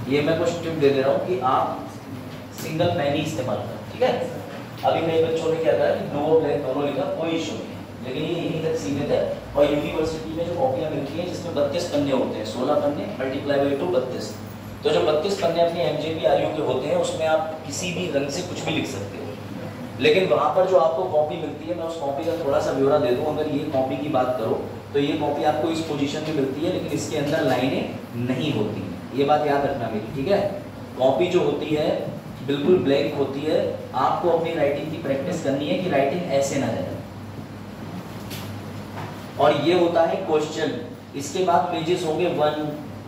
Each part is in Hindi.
ये मैं कुछ टिप दे रहा हूँ कि आप सिंगल पेन ही इस्तेमाल करें, ठीक है। अभी कई बच्चों ने क्या करा कि ब्लू और ब्लैक दोनों लिखा, कोई इशू नहीं है, लेकिन ये यहीं तक सीमित है। और यूनिवर्सिटी में जो कॉपियाँ मिलती हैं जिसमें 32 पन्ने होते हैं, 16 पन्ने मल्टीप्लाई बाई 2 32, तो जो 32 पन्ने अपने एमजेपी आरयू के होते हैं उसमें आप किसी भी रंग से कुछ भी लिख सकते हो। लेकिन वहाँ पर जो आपको कॉपी मिलती है, मैं उस कॉपी का थोड़ा सा ब्यौरा दे दूँ। अगर ये कॉपी की बात करो तो ये कॉपी आपको इस पोजीशन में मिलती है, लेकिन इसके अंदर लाइनें नहीं होती हैं, ये बात याद रखना मेरी, ठीक है। कॉपी जो होती है बिल्कुल ब्लैंक होती है। आपको अपनी राइटिंग की प्रैक्टिस करनी है कि राइटिंग ऐसे ना जाए। और ये होता है क्वेश्चन, इसके बाद पेजेस होंगे 1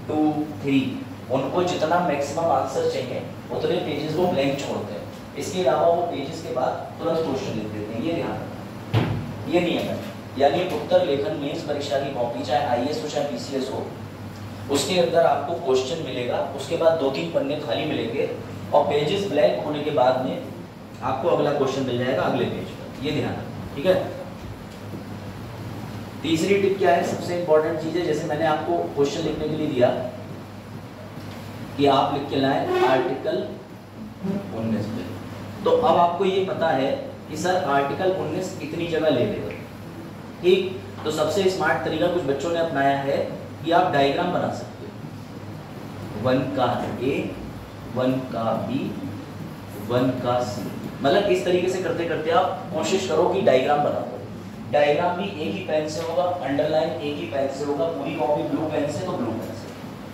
2 3, उनको जितना मैक्सिमम आंसर चाहिए उतने पेजेस वो ब्लैंक छोड़ते हैं। इसके अलावा वो पेजेस के बाद तुरंत क्वेश्चन लिख देते हैं, ये ध्यान रखना, ये नियम है। यानी उत्तर लेखन मेंस परीक्षा की कॉपी चाहे आईएएस हो चाहे पीसीएस हो, उसके अंदर आपको क्वेश्चन मिलेगा, उसके बाद 2-3 पन्ने खाली मिलेंगे और पेजेस ब्लैंक होने के बाद में आपको अगला क्वेश्चन मिल जाएगा अगले पेज पर, ये ध्यान रखना, ठीक है। तीसरी टिप क्या है, सबसे इंपॉर्टेंट चीज है, जैसे मैंने आपको क्वेश्चन लिखने के लिए दिया कि आप लिख के लाएं आर्टिकल 19 पे, तो अब आपको ये पता है कि सर आर्टिकल 19 इतनी जगह ले लेगा, ठीक। तो सबसे स्मार्ट तरीका कुछ बच्चों ने अपनाया है कि आप डायग्राम बना सकते हो, 1 का ए, 1 का बी, 1 का सी, मतलब इस तरीके से करते करते आप कोशिश करो कि डायग्राम बना दो। डायग्राम भी एक ही पेन से होगा, अंडरलाइन एक ही पेन से होगा, पूरी कॉपी ब्लू पेन से तो ब्लू पेन से,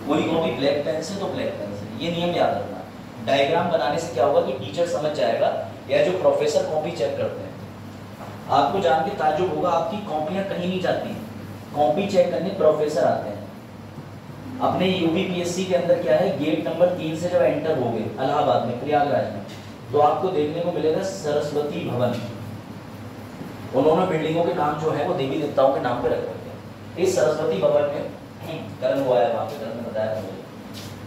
पूरी कॉपी ब्लैक पेन से तो ब्लैक पेन से, ये नियम याद रखना। डायग्राम बनाने से क्या होगा कि टीचर समझ जाएगा, या जो प्रोफेसर कॉपी चेक करते हैं, आपको जान के ताज्जुब होगा, आपकी कॉपियां कहीं नहीं जाती, कॉपी चेक करने प्रोफेसर आते हैं। अपने यूपीपीएससी के अंदर क्या है, गेट नंबर 3 से जब एंटर हो गए इलाहाबाद में, प्रयागराज में, तो आपको देखने को मिलेगा सरस्वती भवन। उन्होंने बिल्डिंगों के नाम जो है वो देवी देवताओं के नाम पे रख रखे हैं। इस सरस्वती भवन में करण हुआ है, वहाँ पे करण ने बताया मुझे,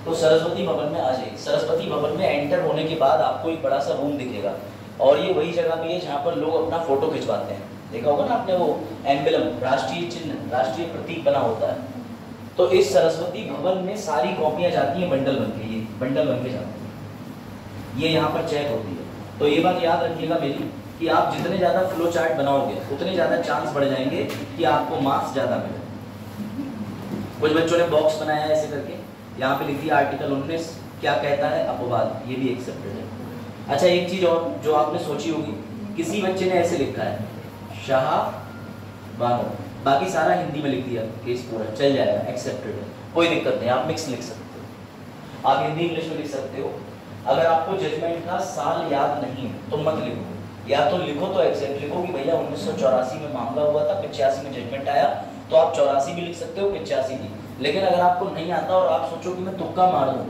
तो सरस्वती भवन में आ जाइए। सरस्वती भवन में एंटर होने के बाद आपको एक बड़ा सा रूम दिखेगा, और ये वही जगह भी है जहाँ पर लोग अपना फोटो खिंचवाते हैं। देखा होगा ना आपने वो एम्बलम, राष्ट्रीय चिन्ह, राष्ट्रीय प्रतीक बना होता है। तो इस सरस्वती भवन में सारी कॉपियां जाती हैं बंडल बन के, ये बंडल बन के जाती हैं, ये यहाँ पर चेक होती है। तो ये बात याद रखिएगा मेरी कि आप जितने ज़्यादा फ्लो चार्ट बनाओगे उतने ज़्यादा चांस बढ़ जाएंगे कि आपको मार्क्स ज़्यादा मिले। कुछ बच्चों ने बॉक्स बनाया है ऐसे करके, यहाँ पे लिख दिया आर्टिकल 19 क्या कहता है अपवाद, ये भी एक्सेप्टेड है। अच्छा एक चीज़ और जो आपने सोची होगी, किसी बच्चे ने ऐसे लिखा है शाह बानो, बाकी सारा हिंदी में लिख दिया, केस पूरा चल जाएगा, एक्सेप्टेड है, कोई दिक्कत नहीं, आप मिक्स लिख सकते हो, आप हिंदी इंग्लिश में लिख सकते हो। अगर आपको जजमेंट का साल याद नहीं है तो मत लिखो, या तो लिखो तो एग्जैक्ट लिखो कि भैया 1984 में मामला हुआ था, 85 में जजमेंट आया, तो आप 84 भी लिख सकते हो, 85 भी। लेकिन अगर आपको नहीं आता और आप सोचो कि मैं तुक्का मार दूँ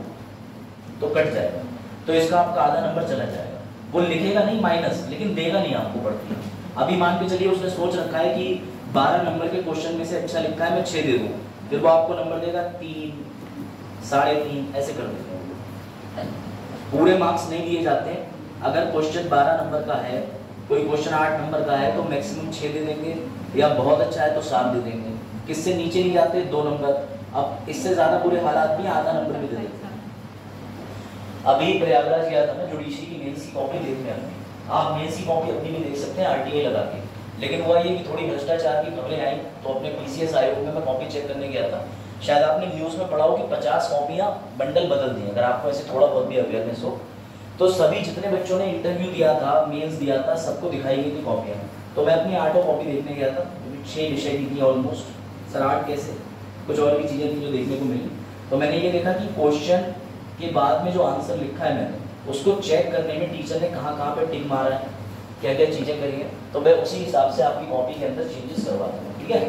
तो कट जाएगा, तो इसका आपका आधा नंबर चला जाएगा। वो लिखेगा नहीं माइनस, लेकिन देगा नहीं आपको बढ़ती। अभी मान के चलिए उसने सोच रखा है कि 12 नंबर के क्वेश्चन में से अच्छा लिखा है, मैं 6 दे दूँ, फिर वो आपको नंबर देगा 3, 3.5, ऐसे कर देते हैं। पूरे मार्क्स नहीं दिए जाते। अगर क्वेश्चन 12 नंबर का है, कोई क्वेश्चन 8 नंबर का है, तो मैक्सिमम 6 दे देंगे, या बहुत अच्छा है तो 7 दे देंगे। किससे नीचे नहीं जाते 2 नंबर, अब इससे ज़्यादा बुरे हालात भी आधा नंबर भी दे देते हैं। अभी प्रयागराज गया था मैं जुडिशरी की मेंस की कॉपी देखने, आप मेंस की कॉपी अपनी भी देख सकते हैं आरटीआई लगा के। लेकिन हुआ ये कि थोड़ी भ्रष्टाचार की खबरें आई, तो अपने पीसीएस आयोग में मैं कॉपी चेक करने गया था। शायद आपने न्यूज़ में पढ़ा हो कि 50 कॉपियाँ बंडल बदल दी। अगर आपको ऐसे थोड़ा बहुत भी अवेयरनेस हो, तो सभी जितने बच्चों ने इंटरव्यू दिया था, मेंस दिया था, सबको दिखाई गई थी कॉपियाँ। तो मैं अपनी 8 कॉपी देखने गया था, 6 विषय की थी ऑलमोस्ट। सर 8 कैसे, कुछ और भी चीज़ें थी जो देखने को मिली। तो मैंने ये देखा कि क्वेश्चन के बाद में जो आंसर लिखा है मैंने, उसको चेक करने में टीचर ने कहाँ कहाँ पे टिक मारा है, क्या क्या चीज़ें करी है, तो मैं उसी हिसाब से आपकी कॉपी के अंदर चेंजेस करवाता हूँ, ठीक है।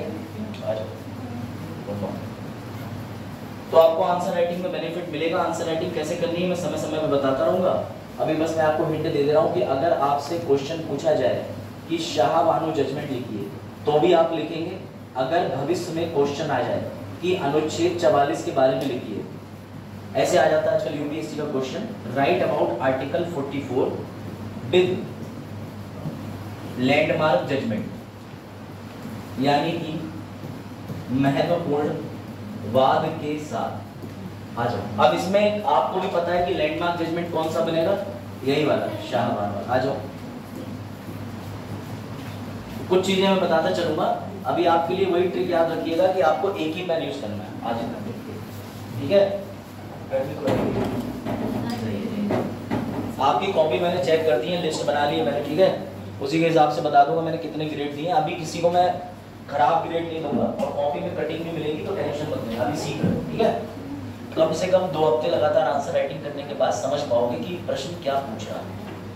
तो आपको आंसर राइटिंग में बेनिफिट मिलेगा। आंसर राइटिंग कैसे करनी है मैं समय समय पर बताता रहूँगा। अभी बस मैं आपको हिंट दे रहा हूँ कि अगर आपसे क्वेश्चन पूछा जाए कि शाह बानो जजमेंट लिखिए, तो भी आप लिखेंगे। अगर भविष्य में क्वेश्चन आ जाए कि अनुच्छेद 44 के बारे में लिखिए, ऐसे आ जाता है आजकल यूपीएससी का question, right about article 44 with landmark judgment, यानी कि महत्वपूर्ण वाद के साथ। आ जाओ। अब इसमें आपको भी पता है कि लैंडमार्क जजमेंट कौन सा बनेगा, यही वाला शाहबान वाला। आ जाओ, कुछ चीजें मैं बताता चलूंगा। अभी आपके लिए वही ट्रिक याद रखिएगा कि आपको एक ही पेन यूज करना है आज, ठीक है। आपकी कॉपी मैंने चेक कर दी है, लिस्ट बना ली है मैंने, ठीक है। उसी के हिसाब से बता दूंगा मैंने कितने ग्रेड दिए। अभी किसी को मैं खराब ग्रेड नहीं दूंगा और कॉपी में कटिंग भी मिलेगी, तो टेंशन मत लेना, अभी सीख रहे हो, ठीक है। कम से कम 2 हफ्ते लगातार आंसर राइटिंग करने के बाद समझ पाओगे कि प्रश्न क्या पूछ रहा है,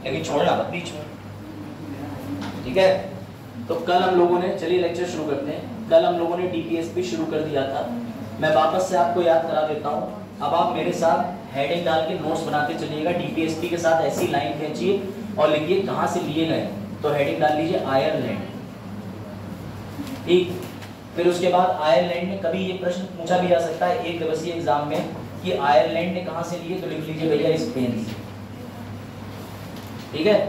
लेकिन छोड़ना मत बीच में, ठीक है। तो कल हम लोगों ने, चलिए लेक्चर शुरू करते हैं। कल हम लोगों ने डीपीएसपी शुरू कर दिया था, मैं वापस से आपको याद करा देता हूँ। अब आप मेरे साथ हेडिंग डाल के नोट्स बनाते चलिएगा। डीपीएसपी के साथ ऐसी लाइन खींचिए और लिखिए कहाँ से लिए गए, तो हेडिंग डाल लीजिए आयरलैंड, ठीक। फिर उसके बाद आयरलैंड में कभी ये प्रश्न पूछा भी जा सकता है एक दिवसीय एग्जाम में कि आयरलैंड ने कहाँ से लिए, तो लिख लीजिए भैया स्पेन से, ठीक है।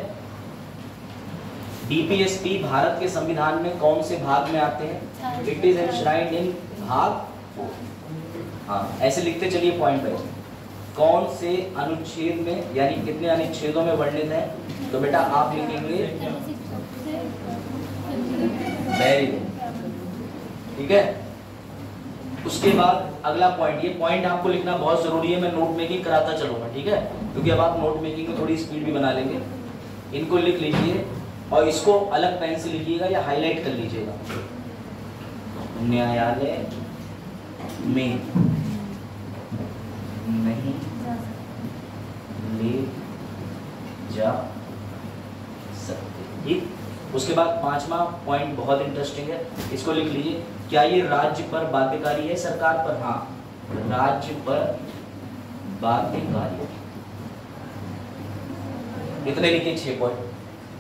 डीपीएसपी भारत के संविधान में कौन से भाग में आते हैं, इट इज एनश्राइंड इन भाग 4। हाँ, ऐसे लिखते चलिए पॉइंट बाय कौन से अनुच्छेद में, यानी कितने अनुच्छेदों में वर्णित है, तो बेटा आप लिखेंगे वेरी गुड, ठीक है। उसके बाद अगला पॉइंट, ये पॉइंट आपको लिखना बहुत जरूरी है, मैं नोट मेकिंग कराता चलूंगा, ठीक है, क्योंकि अब आप नोट मेकिंग में थोड़ी स्पीड भी बना लेंगे। इनको लिख लीजिए और इसको अलग पेन से लिखिएगा या हाईलाइट कर लीजिएगा। न्यायालय में नहीं ले जा सकते, ठीक। उसके बाद 5वां पॉइंट बहुत इंटरेस्टिंग है, इसको लिख लीजिए। क्या ये राज्य पर बाध्यकारी है, सरकार पर? हाँ, राज्य पर बाध्यकारी। इतने लिखिए 6 पॉइंट,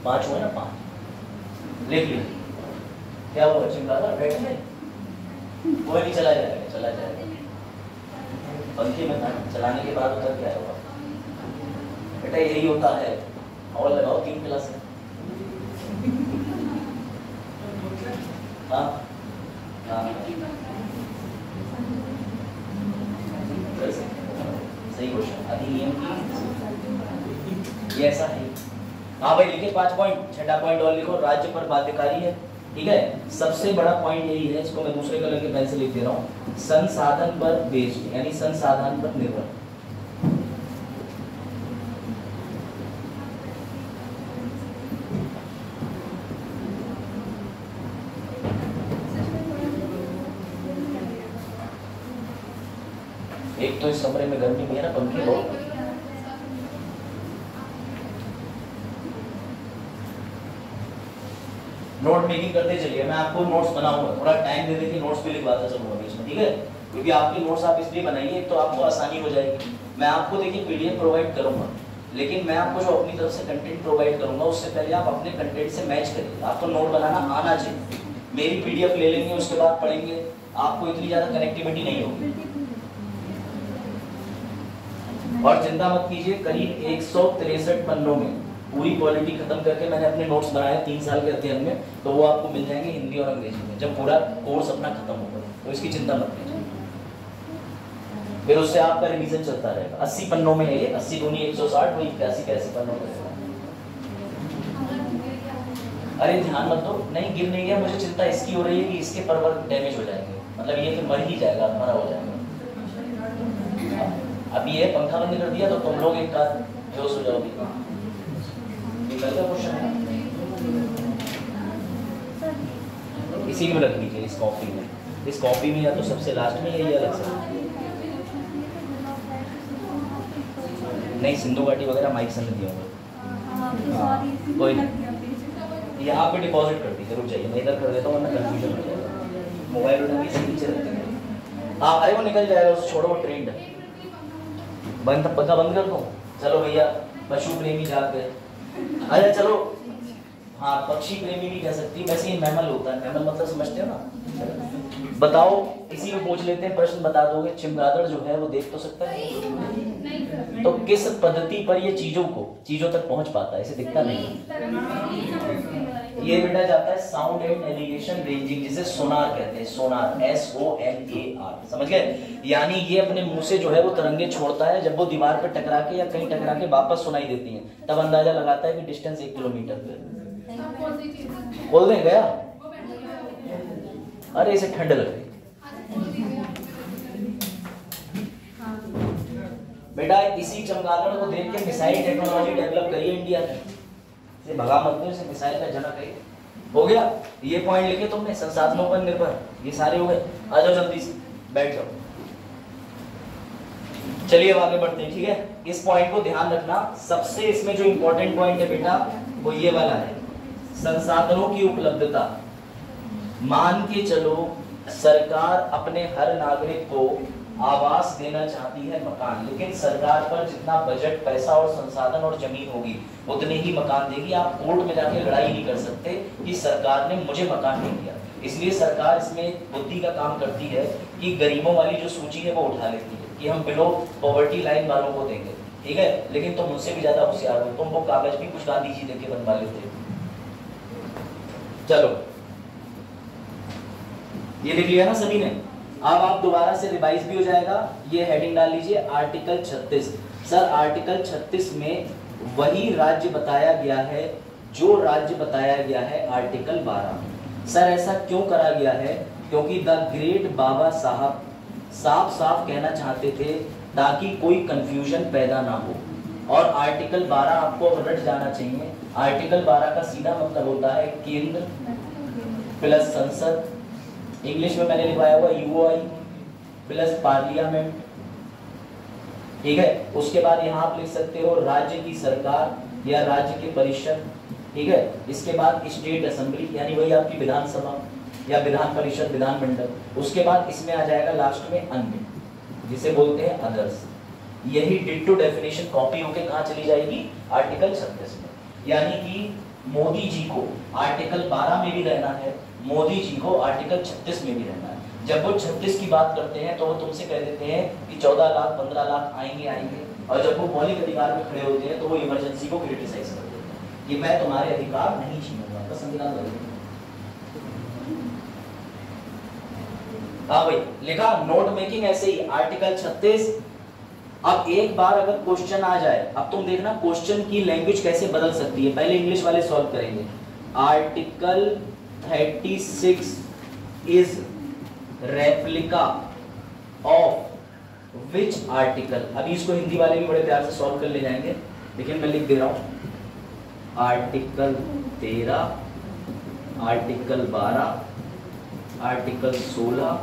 5 हुए ना, 5 लिख लीजिए। क्या हुआ चिंता था, बैठ गए, कोई नहीं, चला जाएगा, चला जाएगा। पंखे में चलाने के बाद उधर क्या होगा बेटा, यही होता है। और लगाओ 3 क्लास है। हाँ हाँ, सही क्वेश्चन, अधिनियम की ये ऐसा है। हाँ भाई लिखे 5 पॉइंट। 6वां पॉइंट और लिखो, राज्य पर बाध्यकारी है, ठीक है। सबसे बड़ा पॉइंट यही है, इसको मैं दूसरे कलर के पेन से लिख दे रहा हूँ, संसाधन पर बेस्ड, यानी संसाधन पर निर्भर। एक तो इस कमरे में गर्मी भी है ना, पंखे बहुत। नोट मेकिंग करते चलिए, मैं आपको नोट्स बनाऊंगा, थोड़ा टाइम दे देके नोट्स भी लिखवाता चलूंगा बीच में, ठीक है। क्योंकि आपके नोट्स आप इसलिए बनाइए तो आपको आसानी हो जाएगी। मैं आपको देखिए पीडीएफ प्रोवाइड करूंगा, लेकिन मैं आपको जो अपनी तरफ से कंटेंट प्रोवाइड करूंगा उससे पहले आप अपने कंटेंट से मैच करिए। आपको नोट बनाना आना चाहिए। मेरी पीडीएफ ले लेंगे, उसके बाद पढ़ेंगे, आपको इतनी ज्यादा कनेक्टिविटी नहीं होगी। और चिंता मत कीजिए, करीब 163 पन्नों में पूरी पॉलिटी खत्म करके मैंने अपने नोट्स बनाए 3 साल के अध्ययन में, तो वो आपको मिल जाएंगे हिंदी और अंग्रेजी में जब पूरा कोर्स अपना खत्म होगा, तो इसकी चिंता मत कीजिए। फिर उससे आपका रिवीजन चलता रहेगा। 80 पन्नों में है ये, 80 दूनी 160, वही 81 पन्नों में। अरे ध्यान मत दो, नहीं गिर नहीं गया, मुझे चिंता इसकी हो रही है कि इसके परवर डैमेज हो जाएंगे, मतलब ये फिर मर ही जाएगा, मरा हो जाएगा। अब ये पंखा बंद कर दिया तो तुम लोग एक बार बेहोश हो जाओगे। इसी में रख लीजिए, इस कॉपी में, इस कॉपी में या तो सबसे लास्ट में या अलग से। नहीं, सिंधु घाटी वगैरह माइक से नहीं दिया होगा, कोई नहीं, यहाँ पे डिपॉजिट कर दीजिए। रुक जाइए, मैं इधर कर देता हूँ वरना कंफ्यूजन हो जाएगा। मोबाइल उठा के इसी नीचे रखते हैं। हाँ अरे वो निकल जाएगा, उसे छोड़ो, वो ट्रेंड है। बंद, पंखा बंद कर दो। चलो भैया, पशु प्रेमी जाग गए। अरे चलो हाँ पक्षी प्रेमी भी कह सकती है, वैसे ये मैमल होता है। मैमल मतलब समझते हो ना? बताओ, इसी में पूछ लेते हैं, प्रश्न बता दोगे। चमगादड़ जो है वो देख तो सकता है, तो किस पद्धति पर ये चीजों तक पहुंच पाता है? इसे दिखता नहीं। ये बेटा जाता है साउंड एंड नेविगेशन रेंजिंग, जिसे सोनार कहते हैं। सोनार, SONAR, समझ गए? यानी ये अपने मुंह से जो है वो तरंगे छोड़ता है, जब वो दीवार पे टकरा के या कहीं टकरा के वापस सुनाई देती हैं, तब अंदाजा लगाता है कि डिस्टेंस 1 किलोमीटर पे। खोल दें गया? अरे इसे ठंड लग रही बेटा। इसी चमगादड़ को देख के मिसाइल टेक्नोलॉजी डेवलप करी है इंडिया ने। इसे भगा मत दो, इसे मिसाइल का जनक है। हो गया ये पॉइंट लिखे तुमने, संसाधनों पर निर्भर, ये सारे हो गए। आ जाओ जल्दी से, बैठ जाओ। चलिए अब आगे बढ़ते हैं, ठीक है? इस पॉइंट को ध्यान रखना। सबसे इसमें जो इंपॉर्टेंट पॉइंट है बेटा वो ये वाला है, संसाधनों की उपलब्धता। मान के चलो सरकार अपने हर नागरिक को आवास देना चाहती है, मकान, लेकिन सरकार पर जितना बजट, पैसा और संसाधन और जमीन होगी उतने ही मकान देगी। आप कोर्ट में जाके लड़ाई नहीं कर सकते कि सरकार ने मुझे मकान नहीं दिया। इसलिए सरकार इसमें बुद्धि का काम करती है कि गरीबों वाली जो सूची है वो उठा लेती है कि हम बिलो पॉवर्टी लाइन वालों को देंगे, ठीक है? लेकिन तुम मुझसे भी ज्यादा होशियार हो, तुम वो कागज भी कुछ गांधी जी देके बनवा लेते। चलो ये देख लिया ना सभी ने? अब आप दोबारा से रिवाइज भी हो जाएगा। ये हेडिंग डाल लीजिए, आर्टिकल 36। सर आर्टिकल 36 में वही राज्य बताया गया है जो राज्य बताया गया है आर्टिकल 12। सर ऐसा क्यों करा गया है? क्योंकि द ग्रेट बाबा साहब साफ साफ कहना चाहते थे ताकि कोई कंफ्यूजन पैदा ना हो। और आर्टिकल 12 आपको रट जाना चाहिए। आर्टिकल 12 का सीधा मतलब होता है केंद्र प्लस संसद, इंग्लिश में मैंने लिखवाया हुआ यूओआई प्लस पार्लियामेंट, ठीक है? उसके बाद यहाँ आप लिख सकते हो राज्य की सरकार या राज्य के परिषद, ठीक है? इसके बाद स्टेट असेंबली यानी वही आपकी विधानसभा या विधान परिषद, विधानमंडल। उसके बाद इसमें आ जाएगा लास्ट में अन्य, जिसे बोलते हैं अदर्स। यही डिट्टो डेफिनेशन कॉपी होके कहाँ चली जाएगी? आर्टिकल 36 में। यानी कि मोदी जी को आर्टिकल 12 में भी रहना है, मोदी जी को आर्टिकल 36 में भी रहना है। जब वो 36 की बात करते हैं तो वो तुमसे कह देते हैं कि 14 लाख 15 लाख आएंगे, और जब वो मौलिक अधिकार में खड़े होते हैं तो वो इमरजेंसी को क्रिटिसाइज कर देते हैं कि मैं तुम्हारे अधिकार नहीं छीनूंगा। बस संविधान बदल। हाँ भाई लिखा, नोट मेकिंग ऐसे ही आर्टिकल 36। अब एक बार अगर क्वेश्चन आ जाए, अब तुम देखना क्वेश्चन की लैंग्वेज कैसे बदल सकती है। पहले इंग्लिश वाले सॉल्व करेंगे। Article 36 is replica of which article. अभी इसको हिंदी वाले भी बड़े प्यार से सॉल्व कर ले जाएंगे, लेकिन मैं लिख दे रहा हूं। Article 13, article 12, article 16,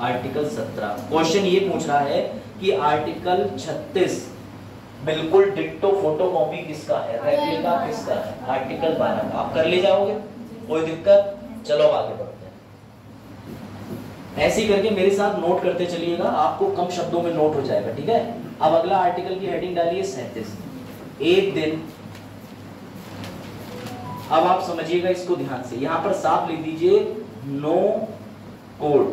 article 17। Question ये पूछ रहा है कि आर्टिकल 36 बिल्कुल डिट्टो फोटोकॉपी किसका है, रेप्लिका किसका है? आर्टिकल 12 का। आप कर ले जाओगे, कोई दिक्कत? चलो आगे बढ़ते हैं। ऐसे ही करके मेरे साथ नोट करते चलिएगा, आपको कम शब्दों में नोट हो जाएगा, ठीक है? अब अगला आर्टिकल की हेडिंग डालिए 37। एक दिन, अब आप समझिएगा इसको ध्यान से, यहां पर साफ लिख दीजिए नो कोर्ट,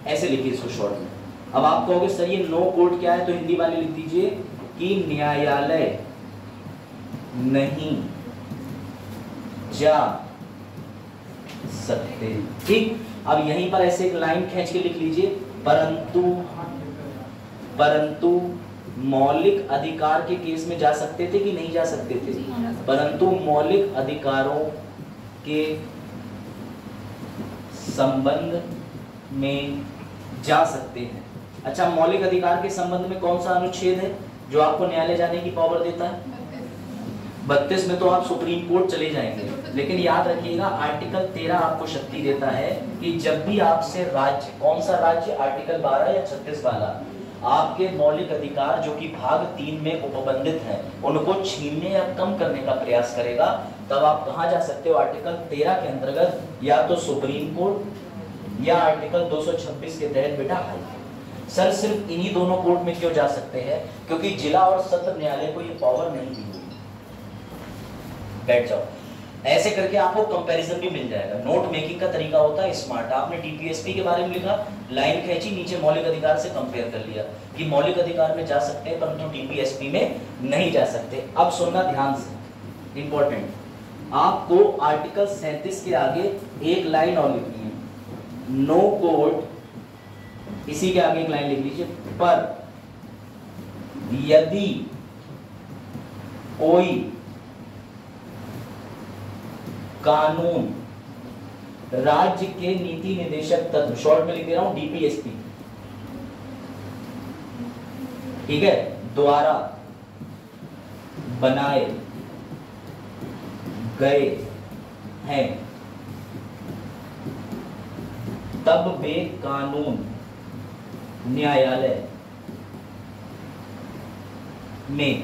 ऐसे लिखिए इसको शॉर्ट में। अब आप कहोगे सर ये नो कोर्ट क्या है, तो हिंदी वाले लिख दीजिए कि न्यायालय नहीं जा सकते, ठीक? अब यहीं पर ऐसे एक लाइन खींच के लिख लीजिए, परंतु मौलिक अधिकार के केस में जा सकते थे कि नहीं जा सकते थे? परंतु मौलिक अधिकारों के संबंध में जा सकते हैं। अच्छा, मौलिक अधिकार के संबंध में कौन सा अनुच्छेद है जो आपको न्यायालय जाने की पावर देता है? 32 में तो आप सुप्रीम कोर्ट चले जाएंगे, लेकिन याद रखिएगा आर्टिकल 13 आपको शक्ति देता है कि जब भी आपसे राज्य, कौन सा राज्य, आर्टिकल 12 या 36 वाला, आपके मौलिक अधिकार जो कि भाग 3 में उपबंधित हैं उनको छीनने या कम करने का प्रयास करेगा, तब आप कहां जा सकते हो? आर्टिकल 13 के अंतर्गत या तो सुप्रीम कोर्ट या आर्टिकल 226 के तहत बेटा हाई कोर्ट। सर सिर्फ इन्हीं दोनों कोर्ट में क्यों जा सकते हैं? क्योंकि जिला और सत्र न्यायालय को ये पावर नहीं दी हुई। बैठ जाओ। ऐसे करके आपको कंपैरिजन भी मिल जाएगा। नोट मेकिंग का तरीका होता है स्मार्ट। आपने डीपीएसपी के बारे में लिखा, लाइन खींची, नीचे मौलिक अधिकार से कंपेयर कर लिया कि मौलिक अधिकार में जा सकते हैं परंतु डीपीएसपी में नहीं जा सकते। अब सुनना ध्यान से, इंपॉर्टेंट, आपको आर्टिकल 37 के आगे एक लाइन और लिखनी है, नो कोर्ट, इसी के आगे एक लाइन लिख लीजिए, पर यदि कोई कानून राज्य के नीति निदेशक तत्व, शॉर्ट में लिख दे रहा हूं डीपीएसपी, ठीक है, द्वारा बनाए गए हैं, तब वे कानून न्यायालय में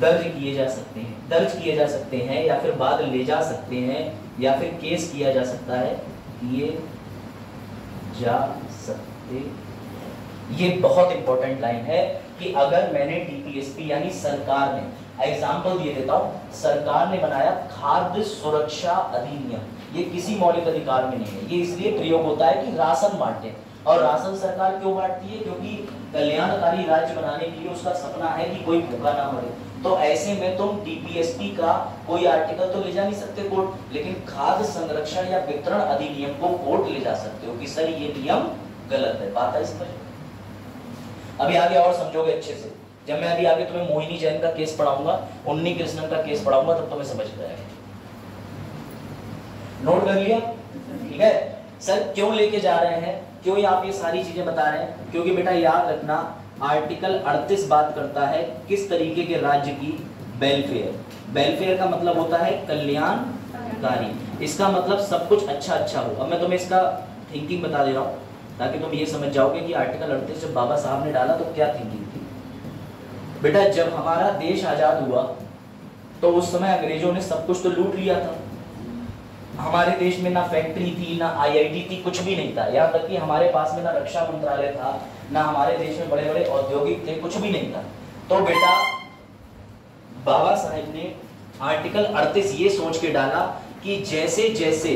दर्ज किए जा सकते हैं या फिर बाद ले जा सकते हैं या फिर केस किया जा सकता है, किए जा सकते। ये बहुत इंपॉर्टेंट लाइन है कि अगर मैंने डीपीएसपी यानी सरकार ने, एग्जाम्पल दिए देता हूं, सरकार ने बनाया खाद्य सुरक्षा अधिनियम, ये किसी मौलिक अधिकार में नहीं है, ये इसलिए प्रयोग होता है कि राशन बांटे। और राशन सरकार क्यों बांटती है? क्योंकि कल्याणकारी राज्य बनाने के लिए उसका सपना है कि कोई भूखा ना मरे। तो ऐसे में तुम डीपीएसपी का कोई आर्टिकल तो ले जा नहीं सकते कोर्ट, लेकिन खाद्य संरक्षण या वितरण अधिनियम को कोर्ट ले जा सकते हो कि सर ये नियम गलत है। बात है इस पर? अभी आगे और समझोगे अच्छे से, जब मैं अभी आगे तुम्हें मोहिनी जैन का केस पढ़ाऊंगा, उन्नी कृष्णन का केस पढ़ाऊंगा, तब तुम्हें समझ में आएगा। नोट कर लिया? ठीक है सर, क्यों लेके जा रहे हैं, क्यों आप ये सारी चीजें बता रहे हैं? क्योंकि बेटा याद रखना, आर्टिकल 38 बात करता है किस तरीके के राज्य की, वेलफेयर। वेलफेयर का मतलब होता है कल्याणकारी, इसका मतलब सब कुछ अच्छा अच्छा हो। अब मैं तुम्हें इसका थिंकिंग बता दे रहा हूँ ताकि तुम ये समझ जाओगे कि आर्टिकल 38 जब बाबा साहब ने डाला तो क्या थिंकिंग थी। बेटा जब हमारा देश आजाद हुआ तो उस समय अंग्रेजों ने सब कुछ तो लूट लिया था। हमारे देश में ना फैक्ट्री थी, ना आईआईटी थी, कुछ भी नहीं था। यहाँ तक कि हमारे पास में ना रक्षा मंत्रालय था, ना हमारे देश में बड़े बड़े औद्योगिक थे, कुछ भी नहीं था। तो बेटा बाबा साहब ने आर्टिकल 38 ये सोच के डाला कि जैसे जैसे